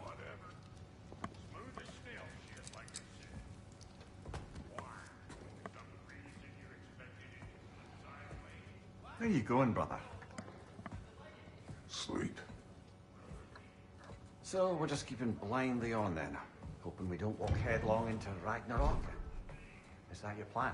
Whatever. Smooth as steel, shit, like I said. Why? Some reason you expected it sideways? Where are you going, brother? Sleep. So, we're just keeping blindly on then, hoping we don't walk headlong into Ragnarok. Is that your plan?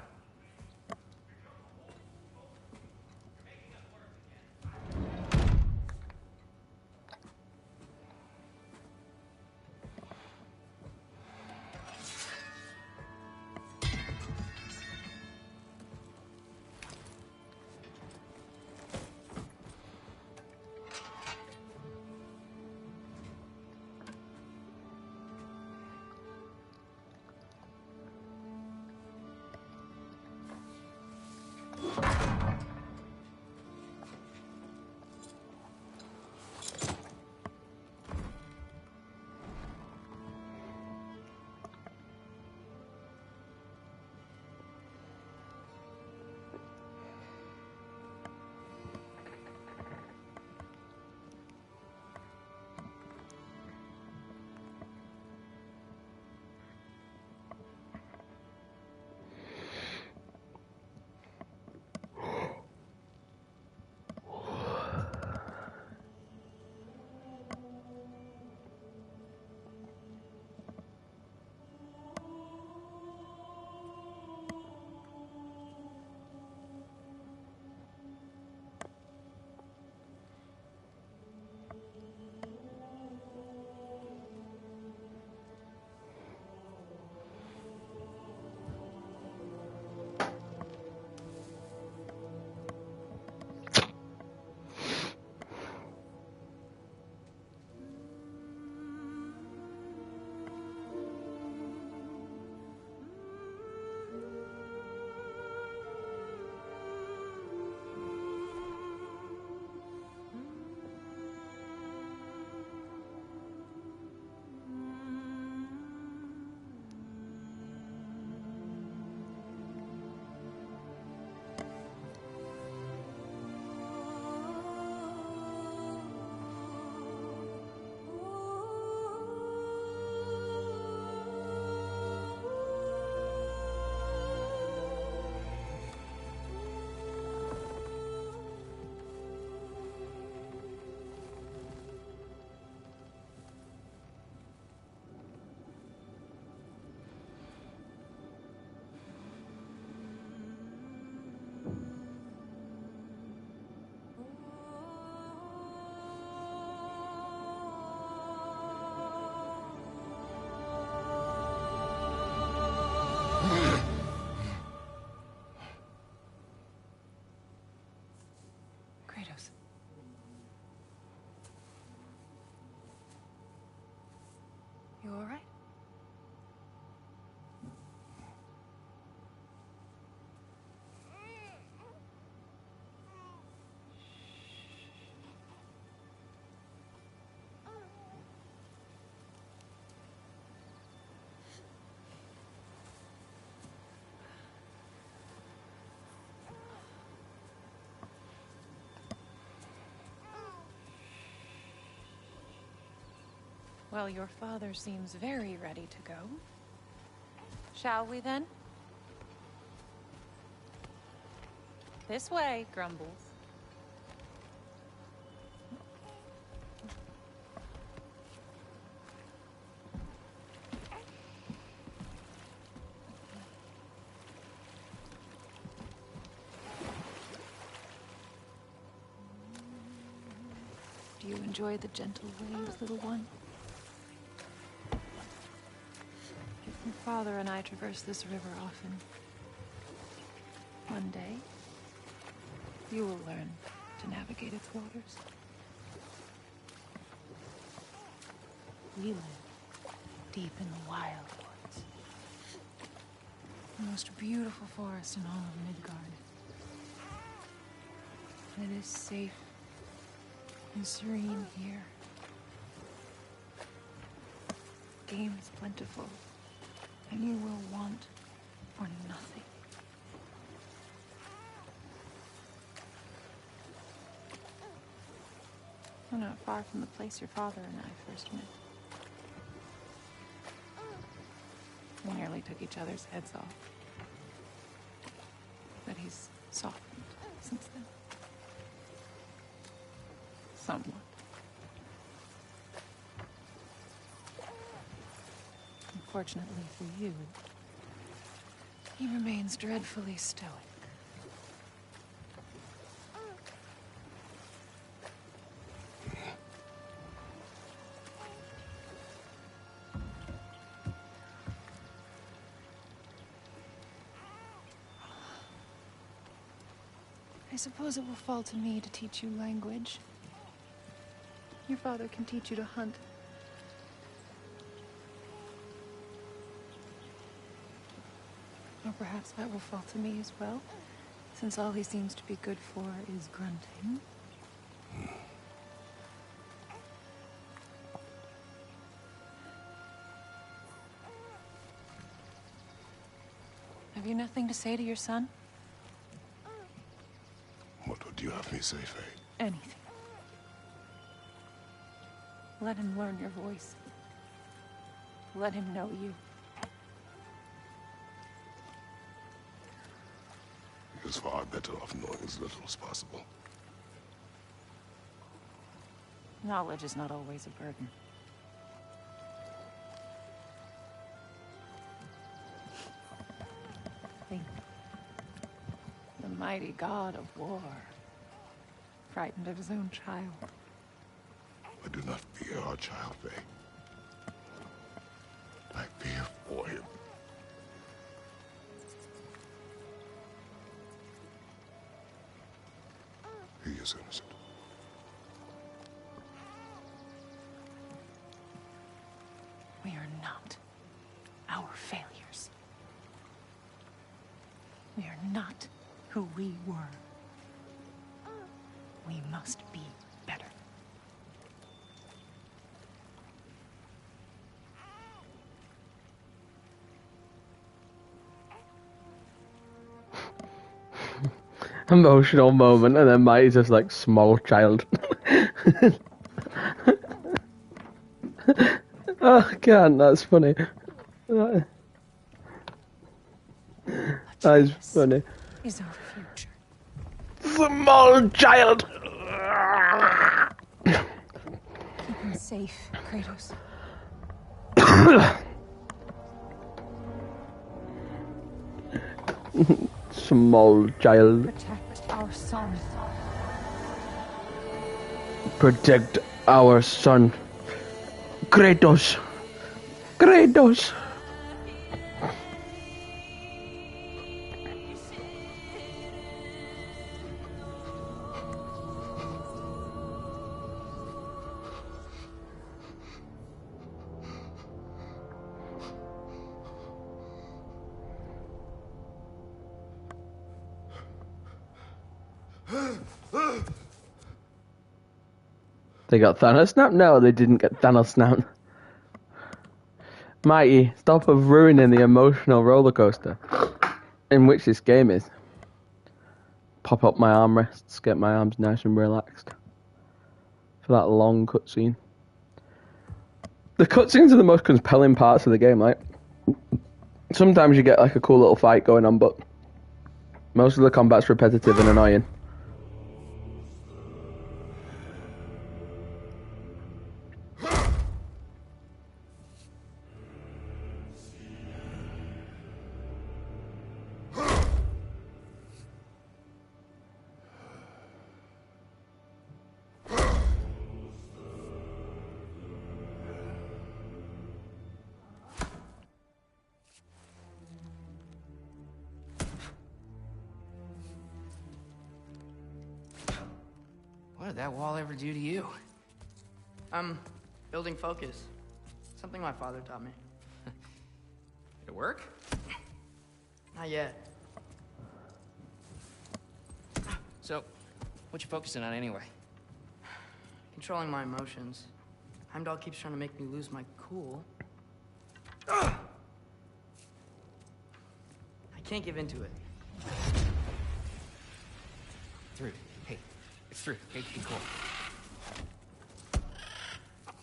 Well, your father seems very ready to go. Shall we then? This way, Grumbles. Do you enjoy the gentle waves, little one? Your father and I traverse this river often. One day, you will learn to navigate its waters. We live deep in the wild woods. The most beautiful forest in all of Midgard. It is safe and serene here. Game is plentiful, and you will want for nothing. We're not far from the place your father and I first met. We nearly took each other's heads off. But he's softened since then. Somewhat. Unfortunately for you, he remains dreadfully stoic. I suppose it will fall to me to teach you language. Your father can teach you to hunt. Or perhaps that will fall to me as well, since all he seems to be good for is grunting. Have you nothing to say to your son? What would you have me say, Faye? Anything. Let him learn your voice. Let him know you. He was far better off knowing as little as possible. Knowledge is not always a burden. Think. The mighty god of war, frightened of his own child. I do not fear our child, Faye. I fear for him. He is innocent. We are not our failures. We are not who we were. We must be better. Emotional moment, and then Mighty's just like small child. Oh, I can't, that's funny. That is funny. Is our future. Small child! Keep him safe, Kratos. Small child. Protect our son. Protect our son. Kratos. Kratos. They got Thanos now? No, they didn't get Thanos now. Mighty, stop of ruining the emotional roller coaster in which this game is. Pop up my armrests, get my arms nice and relaxed for that long cutscene. The cutscenes are the most compelling parts of the game. Like, sometimes you get like a cool little fight going on, but most of the combat's repetitive and annoying. What did that wall ever do to you? I'm building focus. Something my father taught me. Did it work? Not yet. So, what you focusing on anyway? Controlling my emotions. Heimdall keeps trying to make me lose my cool. I can't give into it. Through. Hey, it's through. Hey, be cool.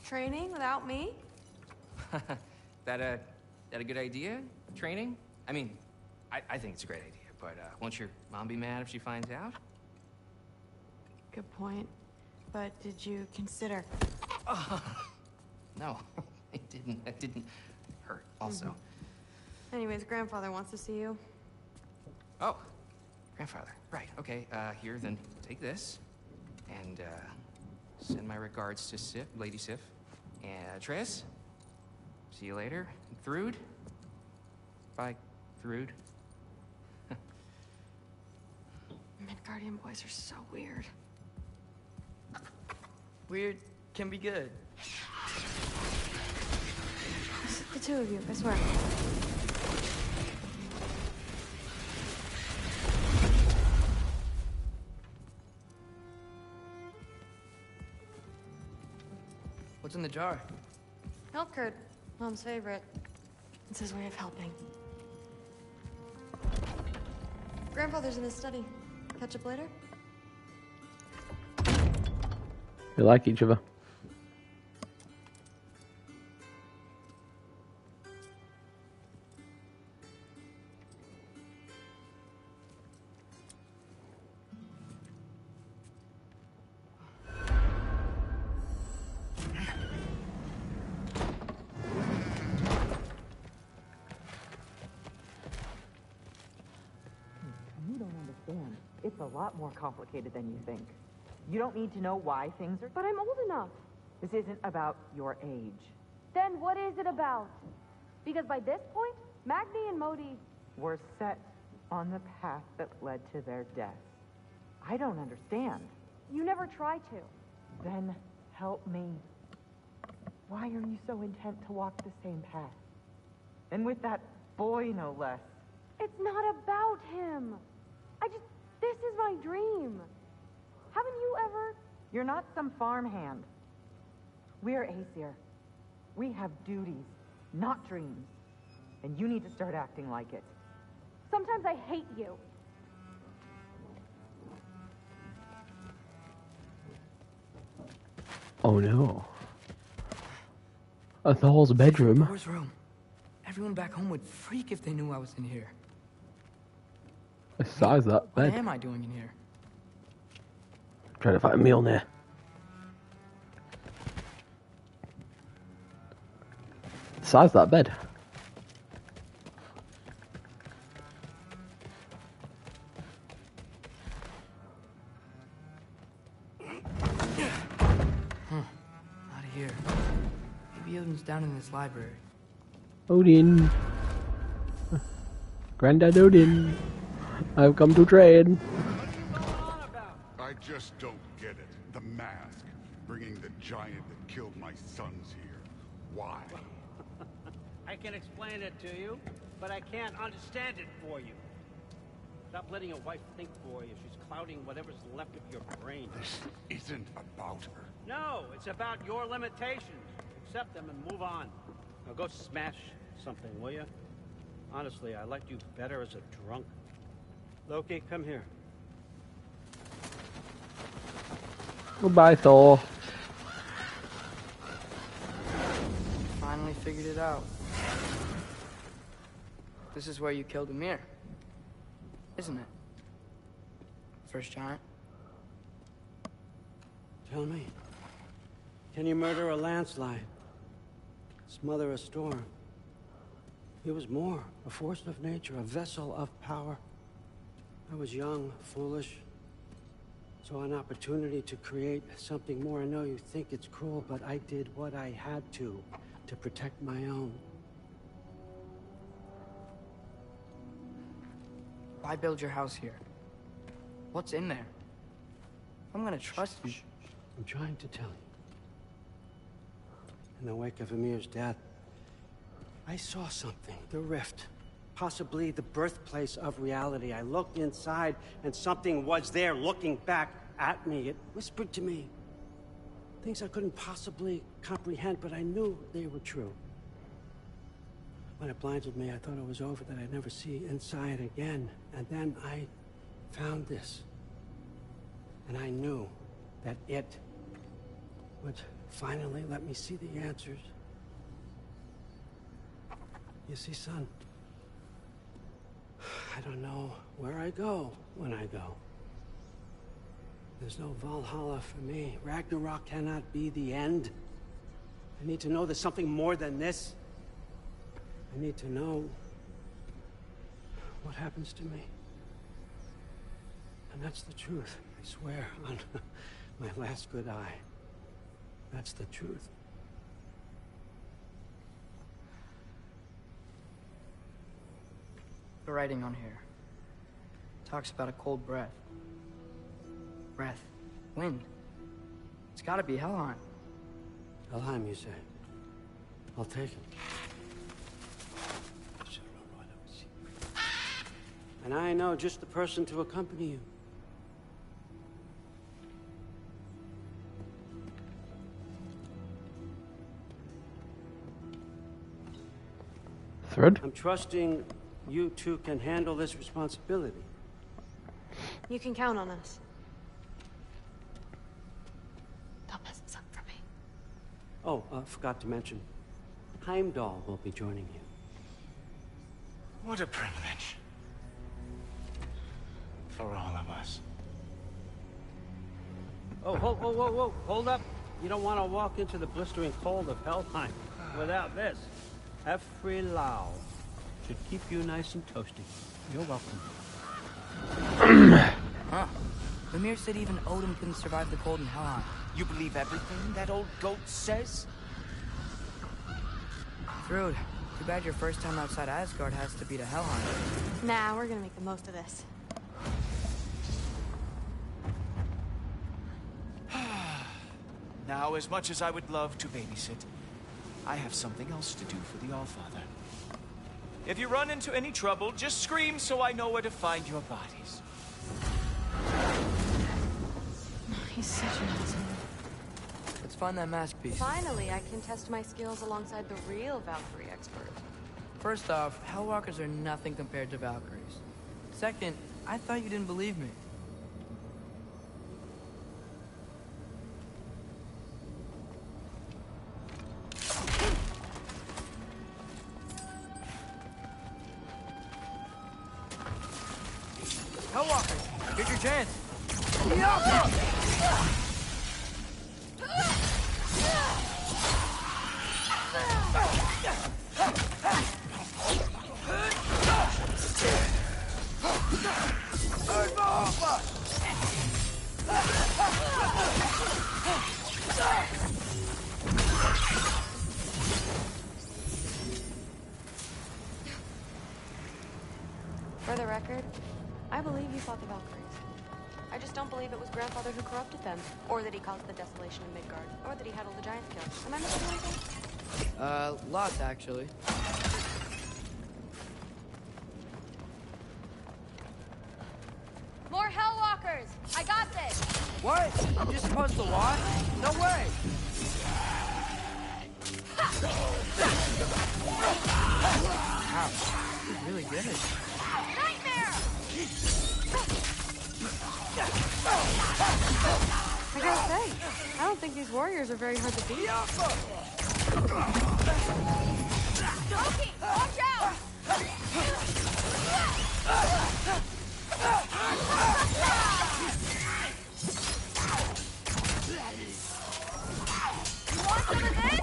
Training without me? That a good idea? Training? I mean, I think it's a great idea, but won't your mom be mad if she finds out? Good point. But did you consider... No, it didn't. That didn't hurt, also. Anyways, grandfather wants to see you. Oh, grandfather. Right, okay. Here, then take this. And, send my regards to Sif, Lady Sif. And, Triss. See you later. Thrud. Bye, Thrud. Midgardian boys are so weird. Weird can be good. It's the two of you, I swear. What's in the jar? Milk curd, Mom's favorite. It's his way of helping. Grandfather's in his study. Catch up later? They like each other. You don't understand. It's a lot more complicated than you think. You don't need to know why things are... But I'm old enough. This isn't about your age. Then what is it about? Because by this point, Magni and Modi... We're set on the path that led to their death. I don't understand. You never try to. Then help me. Why are you so intent to walk the same path? And with that boy, no less. It's not about him. This is my dream. Haven't you ever... You're not some farmhand. We're Aesir. We have duties, not dreams. And you need to start acting like it. Sometimes I hate you. Oh no. Athol's bedroom. Where's room? Everyone back home would freak if they knew I was in here. The size of that What bed. am I doing in here? Trying to find a meal near. The size of that bed. Out of here. Maybe Odin's down in this library. Odin. Granddad Odin. I've come to trade. I just don't get it. The mask. Bringing the giant that killed my sons here. Why? I can explain it to you, but I can't understand it for you. Stop letting your wife think for you. She's clouding whatever's left of your brain. This isn't about her. No, it's about your limitations. Accept them and move on. Now go smash something, will you? Honestly, I liked you better as a drunk. Loki, come here. Goodbye, Thor. figured it out. This is where you killed Amir, isn't it? First giant. Tell me, can you murder a landslide? Smother a storm? He was more, a force of nature, a vessel of power. I was young, foolish. Saw an opportunity to create something more. I know you think it's cruel, but I did what I had to protect my own. Why build your house here? What's in there? I'm gonna trust you. I'm trying to tell you. In the wake of Amir's death, I saw something. The rift. Possibly the birthplace of reality. I looked inside, and something was there looking back at me. It whispered to me things I couldn't possibly comprehend, but I knew they were true. When it blinded me, I thought it was over, that I'd never see inside again. And then I found this. And I knew that it would finally let me see the answers. You see, son, I don't know where I go when I go. There's no Valhalla for me. Ragnarok cannot be the end. I need to know there's something more than this. I need to know what happens to me. And that's the truth, I swear, on my last good eye. That's the truth. The writing on here talks about a cold breath. Breath. Wind. It's gotta be Helheim. Helheim, you say? I'll take it. And I know just the person to accompany you. Thread? I'm trusting you two can handle this responsibility. You can count on us. Don't mess this up for me. Oh, forgot to mention. Heimdall will be joining you. What a privilege. For all of us. Oh, whoa, hold up. You don't want to walk into the blistering cold of Helheim without this. Every Lau should keep you nice and toasty. You're welcome. Huh. Amir said even Odin couldn't survive the cold in Helheim. You believe everything that old goat says? Thrud, too bad your first time outside Asgard has to be to Helheim. Nah, we're gonna make the most of this. Now, as much as I would love to babysit, I have something else to do for the Allfather. If you run into any trouble, just scream so I know where to find your bodies. He's such an asshole. Let's find that mask piece. Finally, I can test my skills alongside the real Valkyrie expert. First off, Hellwalkers are nothing compared to Valkyries. Second, I thought you didn't believe me. Hellwalkers, here's your chance. For the record, I believe you fought the Valkyries. I just don't believe it was Grandfather who corrupted them, or that he caused the desolation in Midgard, or that he had all the giants killed. Am I missing anything? Lots actually. More Hellwalkers! I got this! What? You just supposed to watch? No way! Ouch. He's really good at it. Nightmare! I gotta say, I don't think these warriors are very hard to beat. Loki, watch out! You want some of this?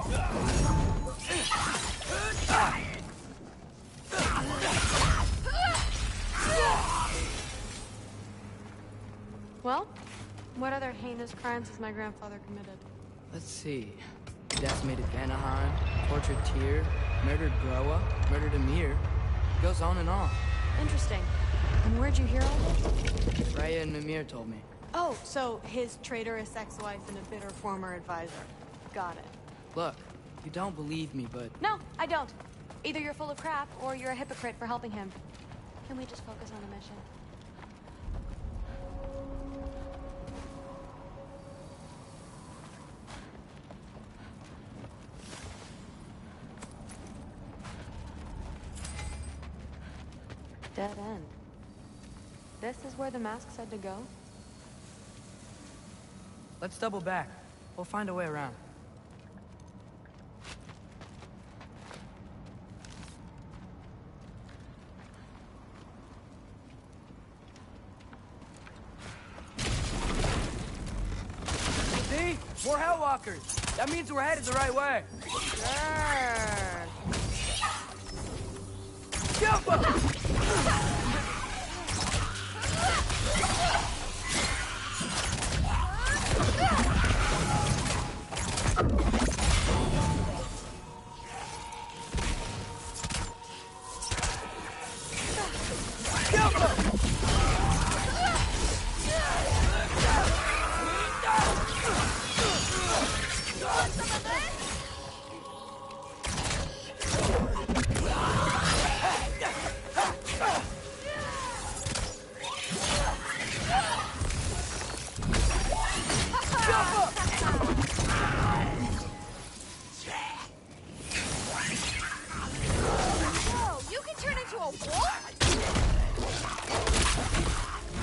Well, what other heinous crimes has my grandfather committed? Let's see. Decimated Vanaheim, tortured Tyr, murdered Groa, murdered Emir. It goes on and on. Interesting. And where'd you hear all this? Freya and Mimir told me. Oh, so his traitorous ex-wife and a bitter former advisor. Got it. Look, you don't believe me, but... No, I don't. Either you're full of crap, or you're a hypocrite for helping him. Can we just focus on the mission? Dead end. This is where the mask said to go? Let's double back. We'll find a way around. See? More Hellwalkers! That means we're headed the right way!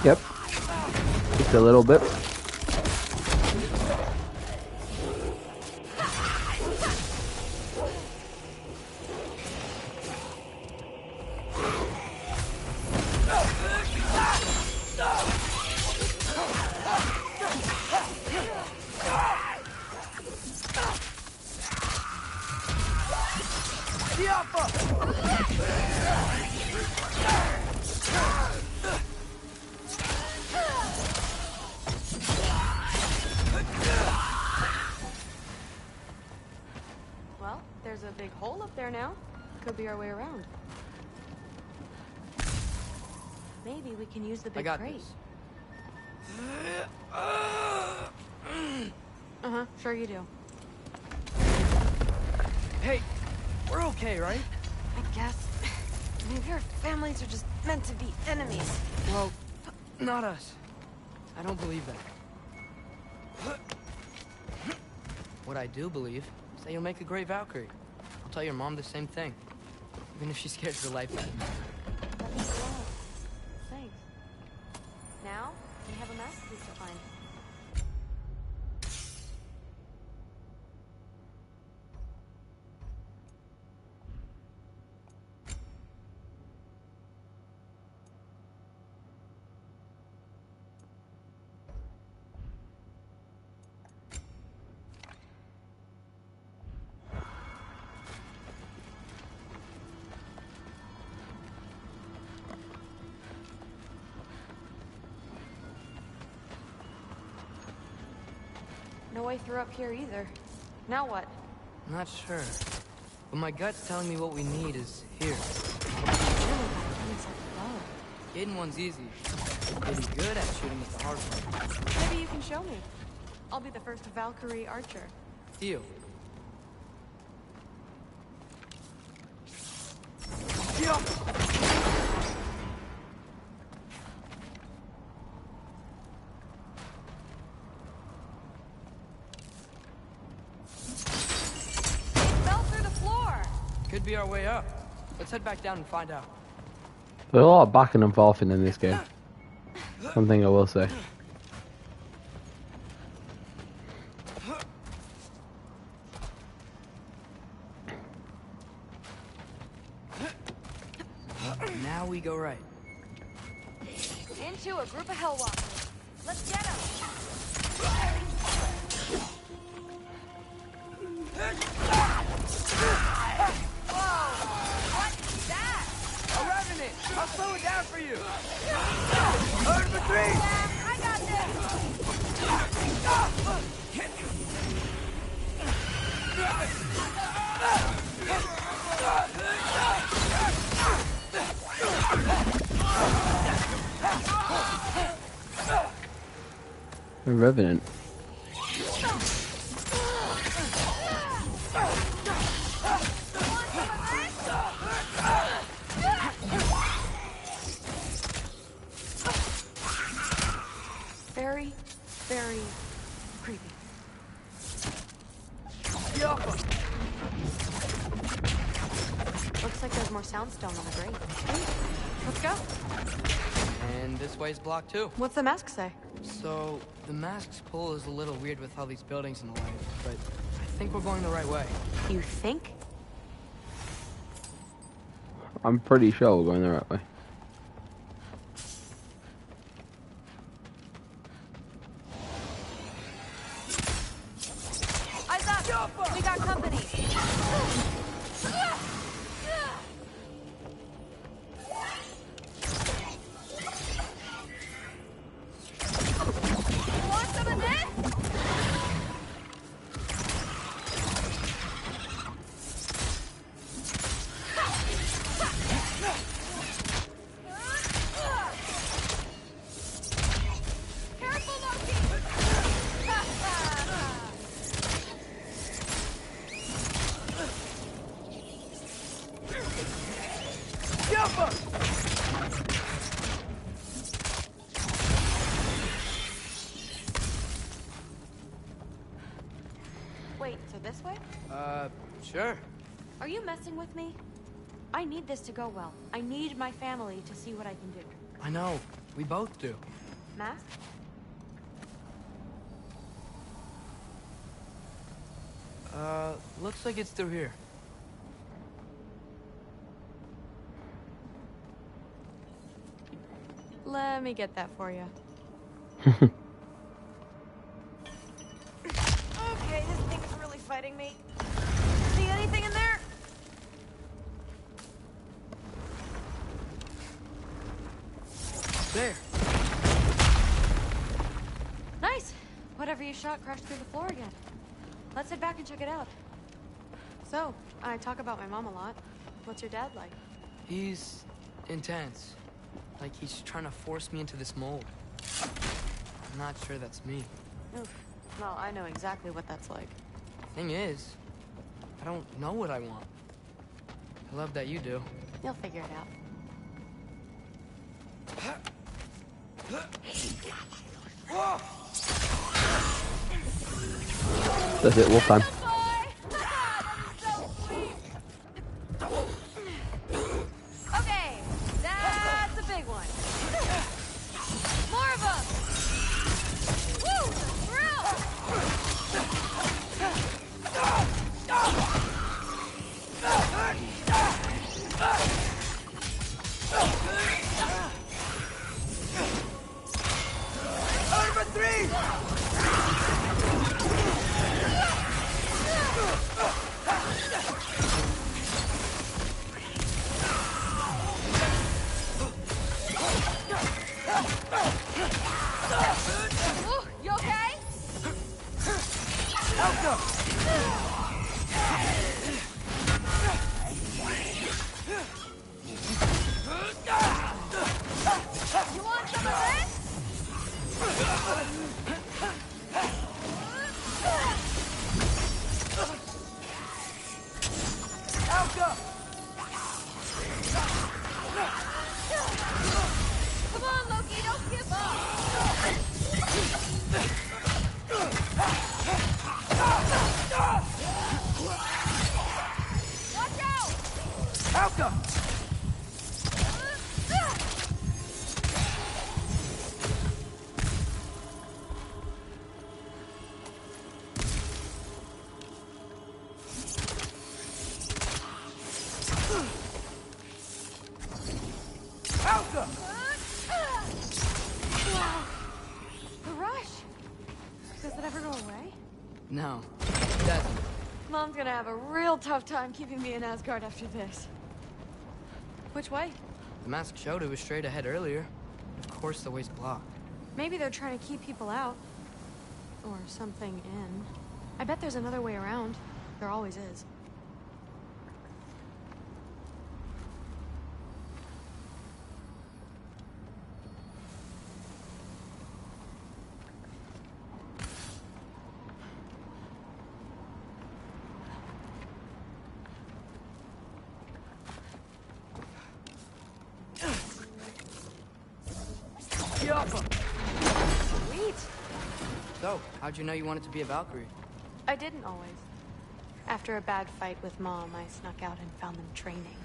Yep. Just a little bit. Well, there's a big hole up there now. Could be our way around. Maybe we can use the big crate. Uh-huh, sure you do. Hey, we're okay, right? I guess. Maybe our families are just meant to be enemies. Well, not us. I don't believe that. What I do believe is that you'll make a great Valkyrie. I'll tell your mom the same thing. Even if she scares her life out of me. Thanks. Now, we have a masterpiece to find. No way through up here either. Now what? Not sure. But my gut's telling me what we need is here. Hidden one's easy. Getting good at shooting is the hard part. Maybe you can show me. I'll be the first Valkyrie archer. Deal. Fell through the floor. Could be our way up. Let's head back down and find out. There's a lot of backing and forthing in this game. One thing I will say. now we go right. Into a group of hellwalkers. Let's get them. Whoa! What's that? A revenant! I'll slow it down for you! Hurt for 3! I got A revenant. Very, very creepy. Looks like there's more soundstone on the grate. Let's go. And this way's blocked too. What's the mask say? So, the mask's pull is a little weird with all these buildings in the way, but I think we're going the right way. You think? I'm pretty sure we're going the right way. Eyes up! We got company! Want some of this? Careful, Loki! Wait, so this way? Sure. Are you messing with me? I need this to go well. I need my family to see what I can do. I know. We both do. Mask? Looks like it's through here. Let me get that for you. Okay, this thing is really fighting me. See anything in there? There. Nice. Whatever you shot crashed through the floor again. Let's head back and check it out. So, I talk about my mom a lot. What's your dad like? He's intense. Like he's trying to force me into this mold. I'm not sure that's me. Oof. Well, I know exactly what that's like. Thing is, I don't know what I want. I love that you do. You'll figure it out. That's it, wolf time. Okay, that's a big one. More of them. Woo! Thrill! Number 3! Ooh, you okay? You want some of this? Come on, Loki, don't give up. Watch out! Alka! Mom's gonna have a real tough time keeping me in Asgard after this. Which way? The mask showed it was straight ahead earlier. Of course the way's blocked. Maybe they're trying to keep people out. Or something in. I bet there's another way around. There always is. Sweet. So, how'd you know you wanted to be a Valkyrie? I didn't always. After a bad fight with Mom, I snuck out and found them training.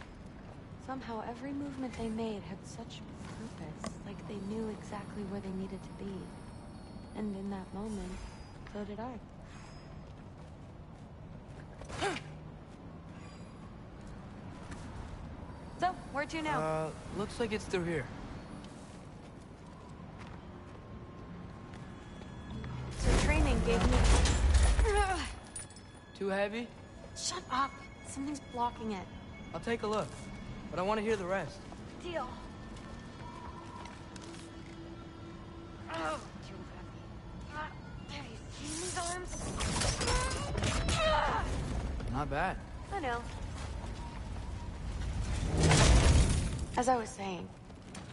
Somehow, every movement they made had such purpose, like they knew exactly where they needed to be. And in that moment, so did I. So, where to now? Looks like it's through here. So training gave me... Too heavy? Shut up! Something's blocking it. I'll take a look, but I want to hear the rest. Deal. Oh, too heavy. Have you seen these arms? Not bad. I know. As I was saying,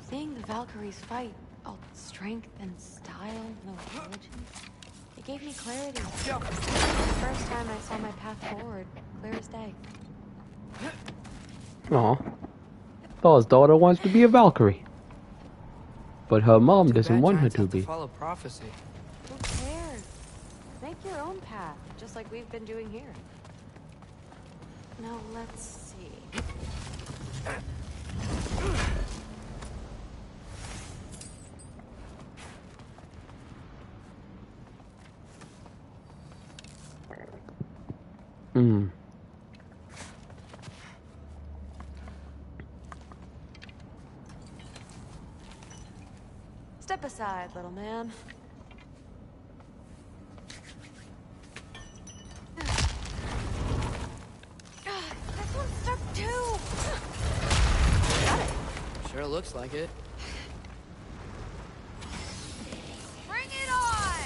seeing the Valkyries fight, all strength and style, no religion, it gave me clarity. The first time I saw my path forward, clear as day. Aw. Thor's daughter wants to be a Valkyrie. But her mom doesn't want her to be. Follow prophecy. Who cares? Make your own path, just like we've been doing here. Now let's see. Step aside, little man. This one's stuck too. Got it. Sure looks like it. Bring it on!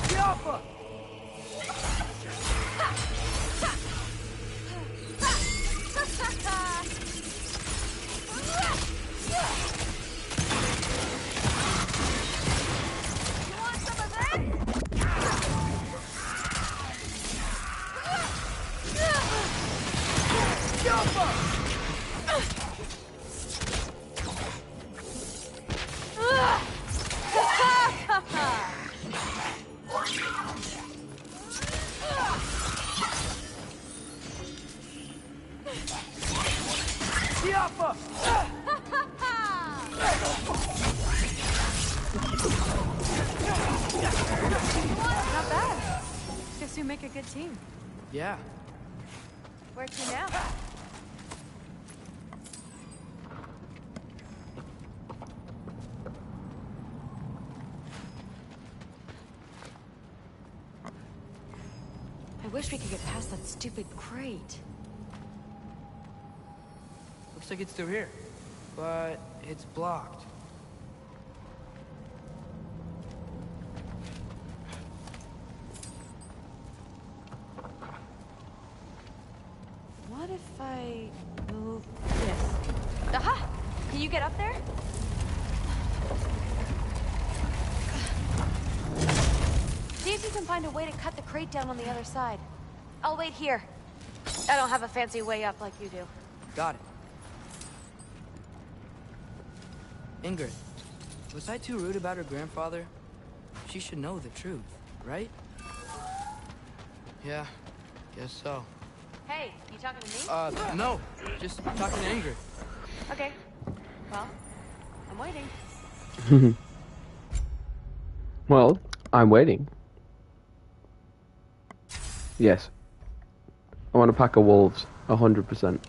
COPPA! Not bad. Guess you make a good team. Yeah. Where to now? I wish we could get past that stupid crate. Looks like it's through here, but it's blocked. What if I move this? Aha! Can you get up there? See if you can find a way to cut the crate down on the other side. I'll wait here. I don't have a fancy way up like you do. Got it. Ingrid, was I too rude about her grandfather? She should know the truth, right? Yeah, guess so. Hey, you talking to me? No. Just talking to Ingrid. Okay. Well, I'm waiting. Well, I'm waiting. Yes. I want a pack of wolves. 100%.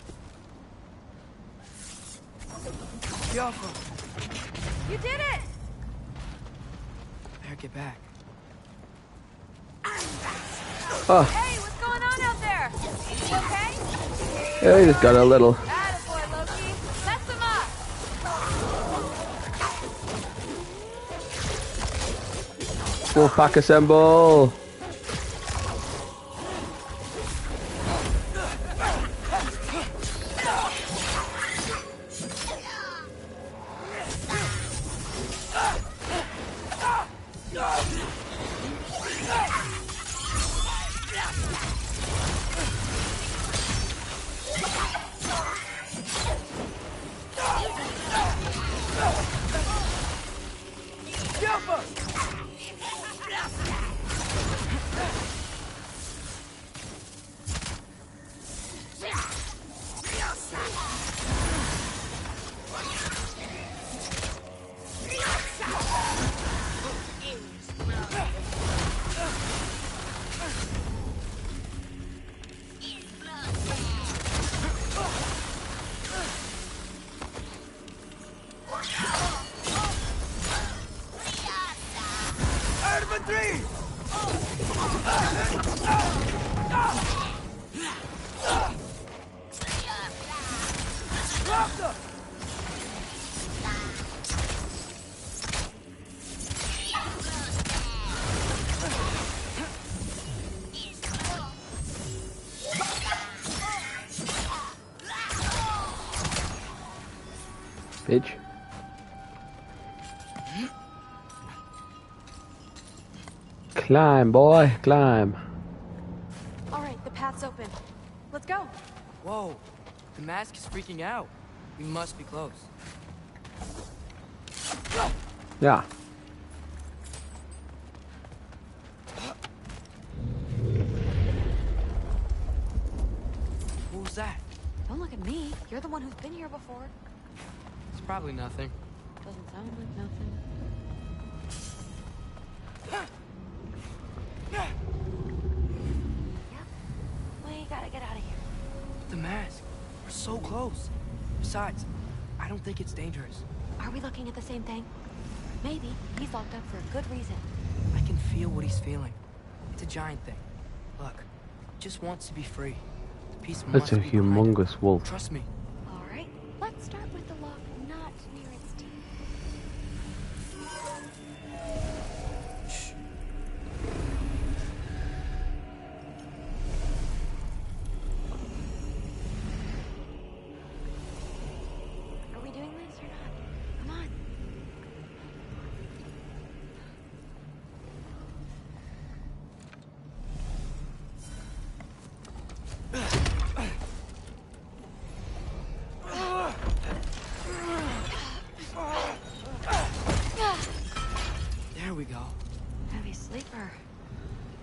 You did it! Better get back. Oh. Hey, what's going on out there? You okay? Yeah, he just got a little. Attaboy, Loki. Mess him up. Wolfpack assemble. Bitch. Climb, boy, climb. Alright, the path's open. Let's go. Whoa, the mask is freaking out. We must be close. Yeah. What was that? Don't look at me. You're the one who's been here before. It's probably nothing. Doesn't sound like nothing. Yep. We gotta get out of here. The mask. We're so close. Besides, I don't think it's dangerous. Are we looking at the same thing? Maybe. He's locked up for a good reason. I can feel what he's feeling. It's a giant thing. Look, he just wants to be free. The peace That's a must be behind humongous it. wolf. Trust me. Alright, let's start with the lock not near its teeth. Shh. Are we doing this or not? Come on. There we go. Heavy sleeper.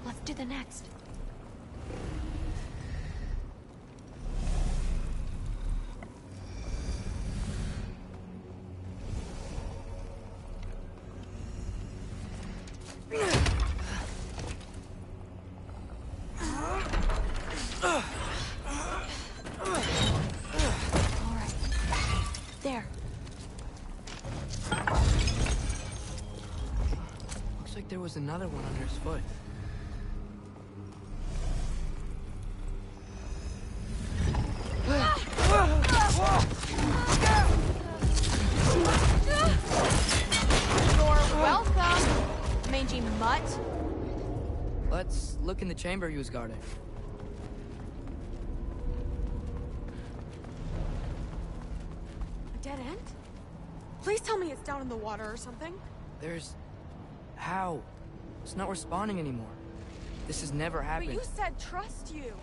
Let's do the next. Alright. There. Looks like there was another one under his foot. You're welcome, mangy mutt. Let's look in the chamber he was guarding. A dead end? Please tell me it's down in the water or something. There's... How? It's not responding anymore. This has never But happened. you said trust you.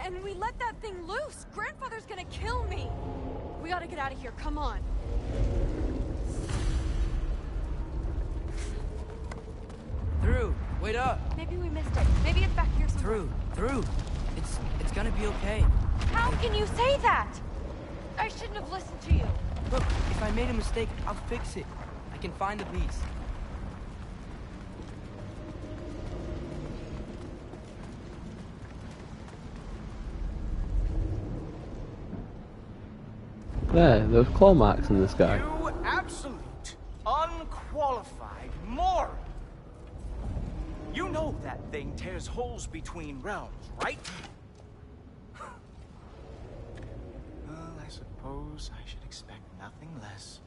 And we let that thing loose. Grandfather's gonna kill me. We gotta get out of here. Come on. Through! Wait up! Maybe we missed it. Maybe it's back here somewhere. Through! It's gonna be okay. How can you say that? I shouldn't have listened to you. Look, if I made a mistake, I'll fix it. I can find the piece. There, those claw marks in the sky. You absolute, unqualified moron! You You know that thing tears holes between realms, right? Well, I suppose I should expect nothing less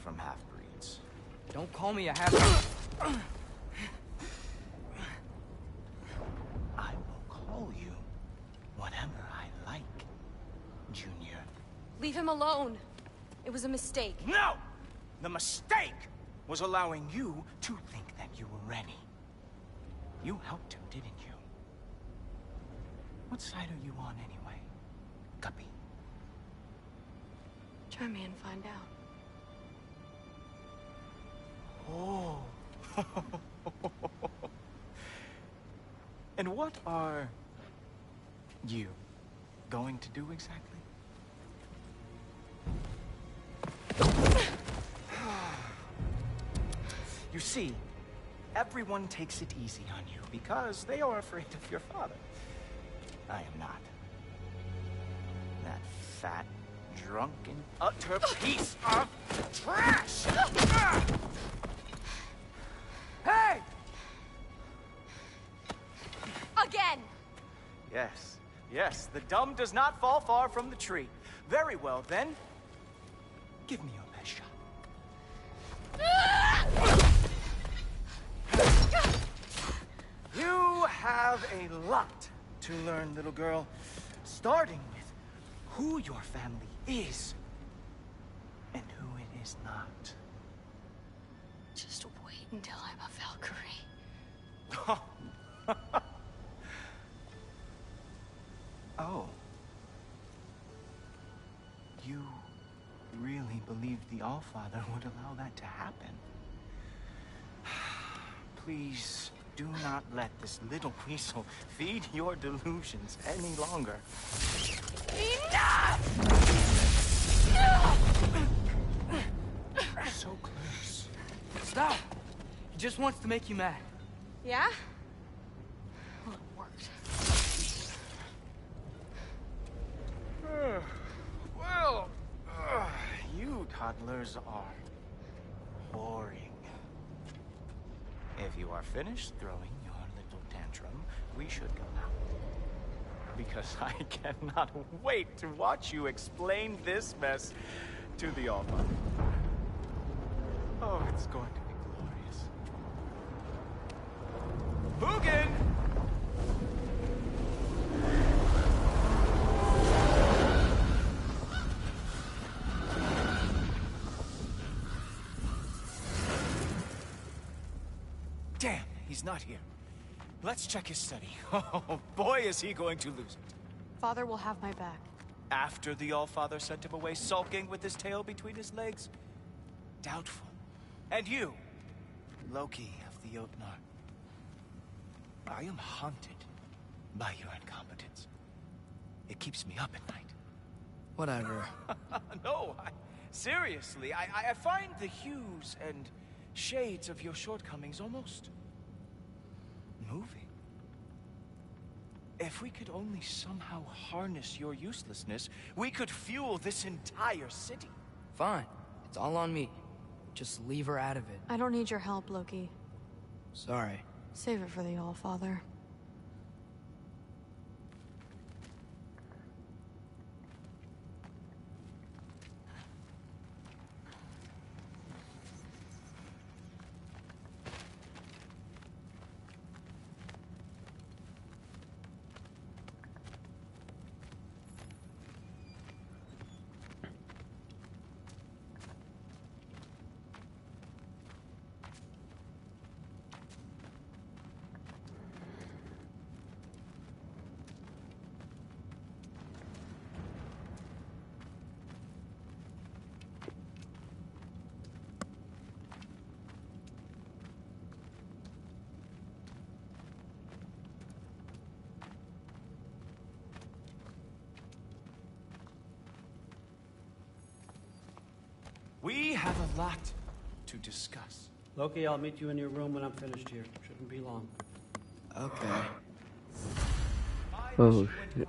from half-breeds. Don't call me a half-breed. I will call you whatever I like, Junior. Leave him alone. It was a mistake. No! The mistake was allowing you to think that you were ready. You helped him, didn't you? What side are you on anyway, Guppy? Try me and find out. Oh. And what are you going to do exactly? You see, everyone takes it easy on you because they are afraid of your father. I am not. That fat, drunken, utter piece of trash! Hey! Again! Yes, yes, the dumb does not fall far from the tree. Very well, then. Give me your best shot. You have a lot to learn, little girl. Starting with who your family is and who it is not. Just wait until I'm a Valkyrie. Oh. You really believed the Allfather would allow that to happen? Please do not let this little weasel feed your delusions any longer. Enough! So close. Stop! He just wants to make you mad. Yeah? Well, it worked. Well, you toddlers are boring. If you are finished throwing your little tantrum, we should go now. Because I cannot wait to watch you explain this mess to the Allfather. Oh, it's going to be glorious. Hugin! Damn, he's not here. Let's check his study. Oh, boy, is he going to lose it. Father will have my back. After the Allfather sent him away sulking with his tail between his legs? Doubtful. And you, Loki of the Jotnar. I am haunted by your incompetence. It keeps me up at night. Whatever. No, seriously, I find the hues and shades of your shortcomings almost moving. If we could only somehow harness your uselessness, we could fuel this entire city. Fine. It's all on me. Just leave her out of it. I don't need your help, Loki. Sorry. Save it for the Allfather. We have a lot to discuss. Loki, I'll meet you in your room when I'm finished here. Shouldn't be long. Okay. Oh, shit.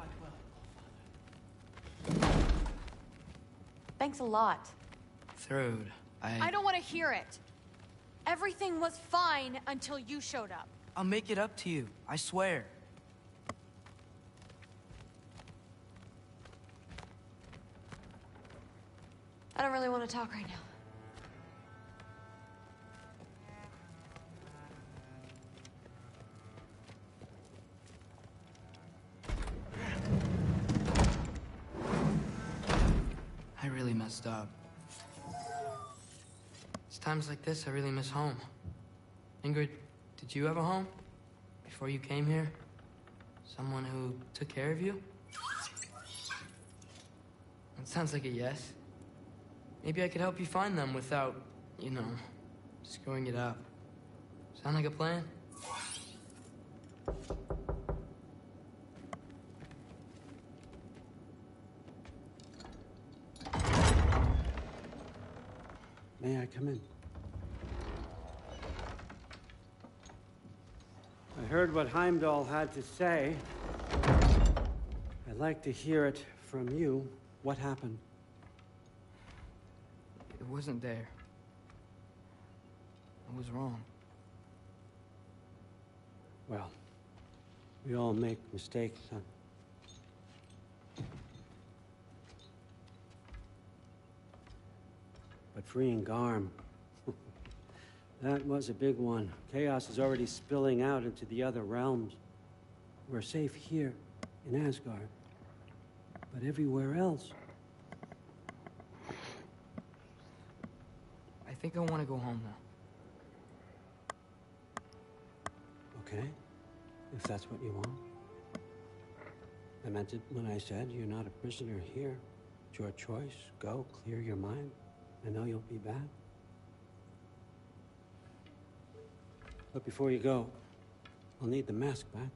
Thanks a lot. Thrud, I don't want to hear it. Everything was fine until you showed up. I'll make it up to you. I swear. I don't really want to talk right now. I really messed up. It's times like this I really miss home. Ingrid, did you have a home? Before you came here? Someone who took care of you? It sounds like a yes. Maybe I could help you find them without, you know, screwing it up. Sound like a plan? May I come in? I heard what Heimdall had to say. I'd like to hear it from you. What happened? It wasn't there. I was wrong. Well, we all make mistakes, son. But freeing Garm, that was a big one. Chaos is already spilling out into the other realms. We're safe here in Asgard, but everywhere else. I think I want to go home now. Okay, if that's what you want. I meant it when I said you're not a prisoner here. It's your choice. Go, clear your mind. I know you'll be back. But before you go, I'll need the mask back.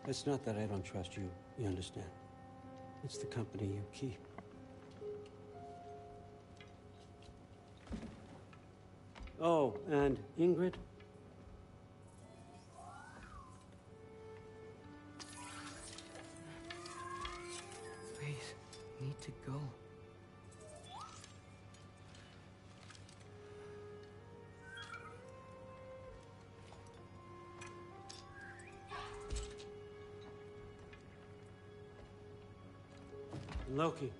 It's not that I don't trust you, you understand? It's the company you keep. Oh, and Ingrid? Please, I need to go. Loki,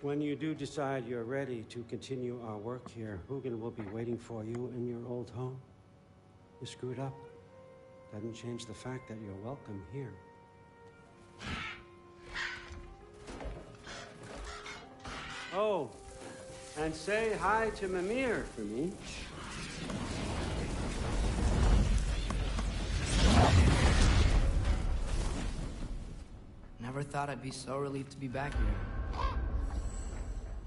when you do decide you're ready to continue our work here, Hugin will be waiting for you in your old home. You screwed up. Doesn't change the fact that you're welcome here. Oh, and say hi to Mimir for me. Never thought I'd be so relieved to be back here.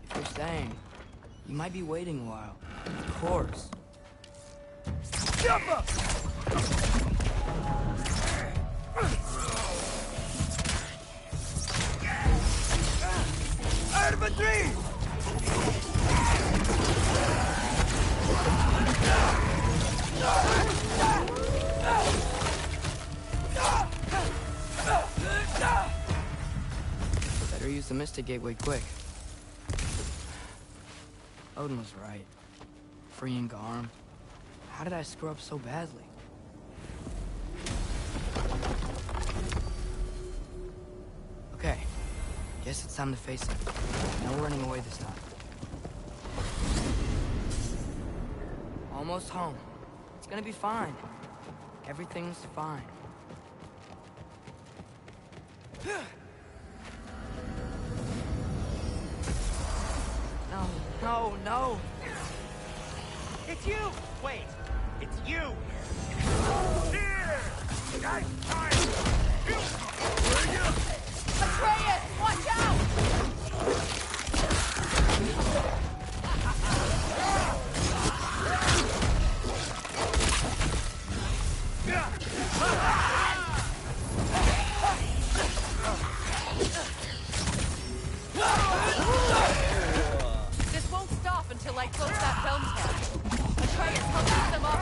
If you're staying, you might be waiting a while. Of course. Jump up! Out of a dream! Better use the Mystic Gateway quick. Odin was right. Freeing Garm. How did I screw up so badly? Okay. Guess it's time to face it. No running away this time. Almost home. It's gonna be fine. Everything's fine. No, no, no! It's you! Wait, it's you! Here! Guys, time! Atreus, watch out! This won't stop until I close that realm tab. Atreus, help keep them off.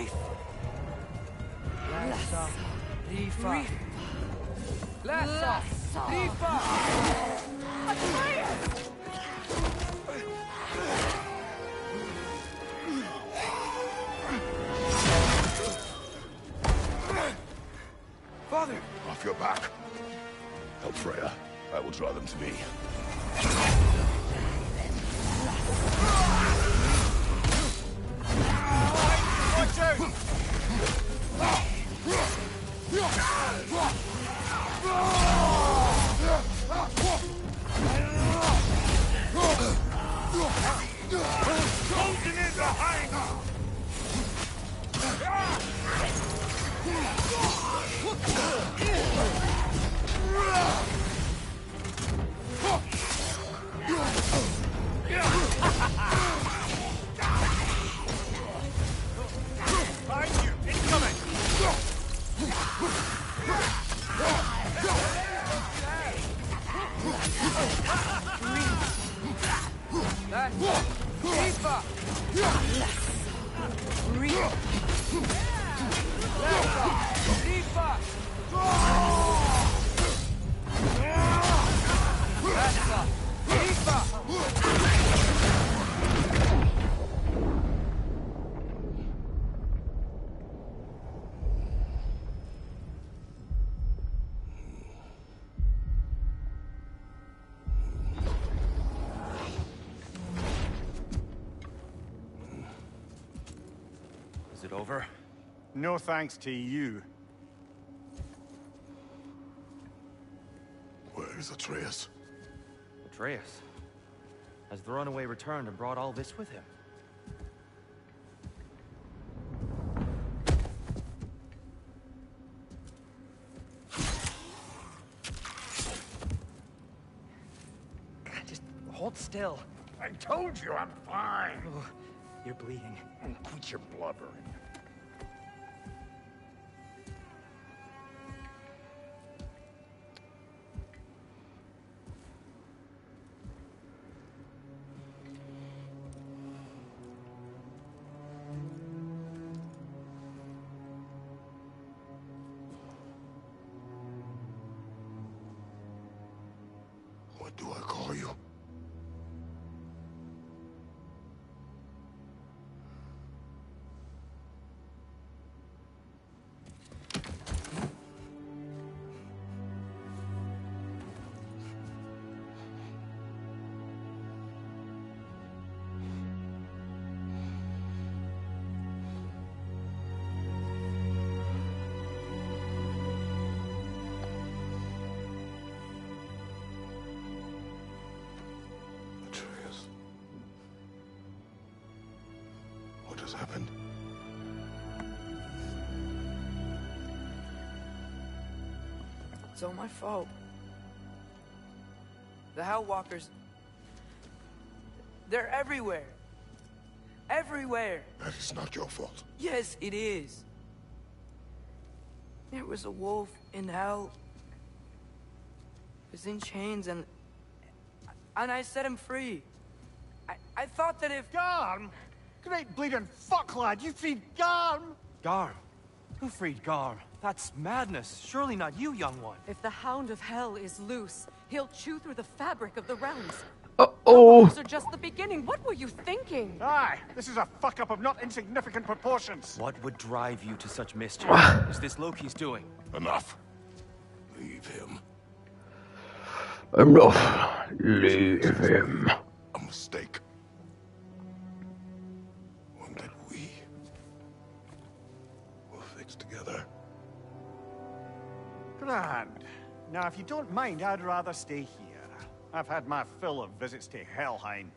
Grief. Lassa. Rifa. Lassa. Rifa. Father! Off your back. Help Freya. I will draw them to me. Watch out! Closing in behind! Behind you! Incoming! Rifa. Is it over? No thanks to you. Where is Atreus? Atreus? Has the runaway returned and brought all this with him? Just hold still. I told you I'm fine. Oh, you're bleeding. Quit your blubbering. What do I call you? Atreus. What has happened? It's all my fault. The Hellwalkers... they're everywhere. Everywhere. That is not your fault. Yes, it is. There was a wolf in hell. He was in chains and I set him free. I thought that if... Garm? Great bleeding fuck, lad! You freed Garm! Garm? Who freed Garm? That's madness. Surely not you, young one. If the Hound of Hell is loose, he'll chew through the fabric of the realms. Uh-oh. Those are just the beginning. What were you thinking? Aye, this is a fuck-up of not insignificant proportions. What would drive you to such mischief? Is this Loki's doing? Enough. Leave him. Enough. Leave him. A mistake. One that we will fix together. Grand. Now, if you don't mind, I'd rather stay here. I've had my fill of visits to Helheim.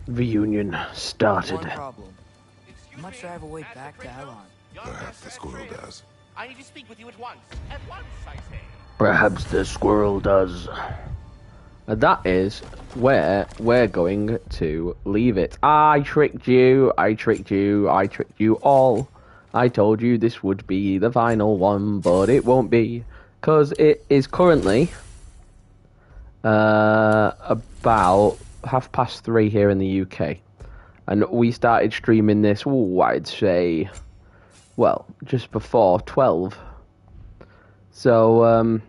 Reunion started. One problem. How much do I have a way back to Elon? Perhaps the squirrel does. I need to speak with you at once. At once, I say. Perhaps the squirrel does. that is where we're going to leave it. I tricked you, I tricked you, I tricked you all. I told you this would be the final one, but it won't be, because it is currently about 3:30 here in the UK. And we started streaming this, I'd say, well, just before 12. So,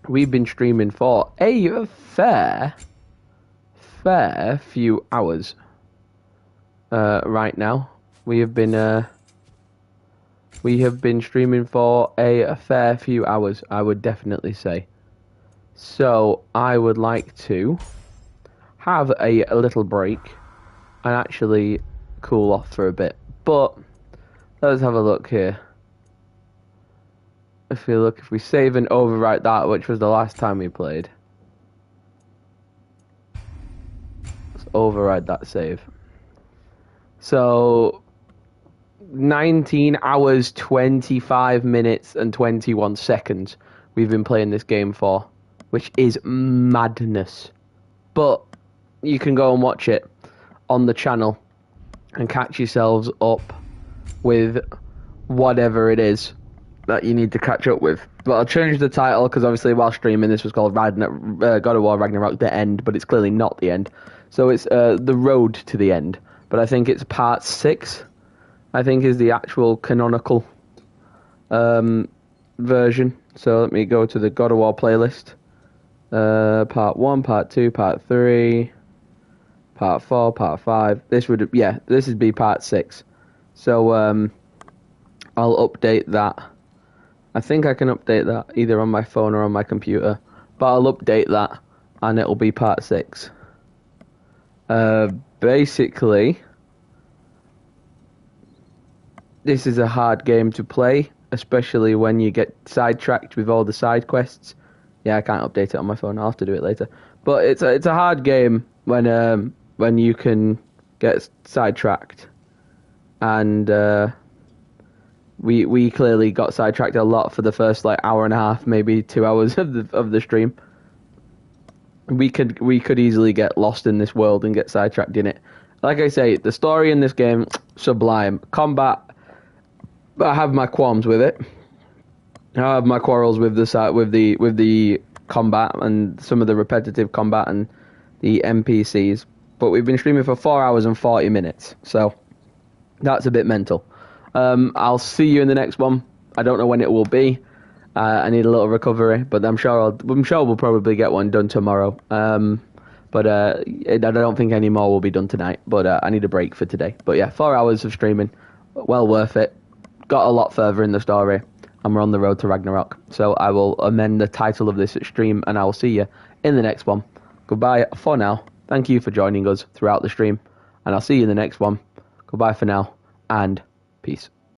we've been streaming for a fair few hours right now. We have been streaming for a fair few hours, I would definitely say. So I would like to have a little break and actually cool off for a bit. But let's have a look here. If we save and overwrite that, which was the last time we played. Let's override that save. So 19 hours, 25 minutes and 21 seconds we've been playing this game for, which is madness. But you can go and watch it on the channel and catch yourselves up with whatever it is that you need to catch up with. But I'll change the title, because obviously while streaming this was called God of War Ragnarok The End, but it's clearly not the end. So it's The Road to the End. But I think it's part 6, I think is the actual canonical version. So let me go to the God of War playlist. Part 1, Part 2, Part 3, Part 4, Part 5. This would be Part 6. So I'll update that. I think I can update that either on my phone or on my computer. But I'll update that and it'll be Part 6. Basically, this is a hard game to play, especially when you get sidetracked with all the side quests. Yeah, I can't update it on my phone. I'll have to do it later. But it's a hard game when you can get sidetracked, and we clearly got sidetracked a lot for the first hour and a half, maybe 2 hours of the stream. We could easily get lost in this world and get sidetracked in it. Like I say, the story in this game, sublime. Combat, I have my qualms with it. I have my quarrels with the combat and some of the repetitive combat and the NPCs. But we've been streaming for 4 hours and 40 minutes, so that's a bit mental. I'll see you in the next one. I don't know when it will be. I need a little recovery, but I'm sure we'll probably get one done tomorrow. But I don't think any more will be done tonight. But I need a break for today. But yeah, 4 hours of streaming, well worth it. Got a lot further in the story, and we're on the road to Ragnarok. So I will amend the title of this stream, and I will see you in the next one. Goodbye for now. Thank you for joining us throughout the stream, and I'll see you in the next one. Goodbye for now, and peace.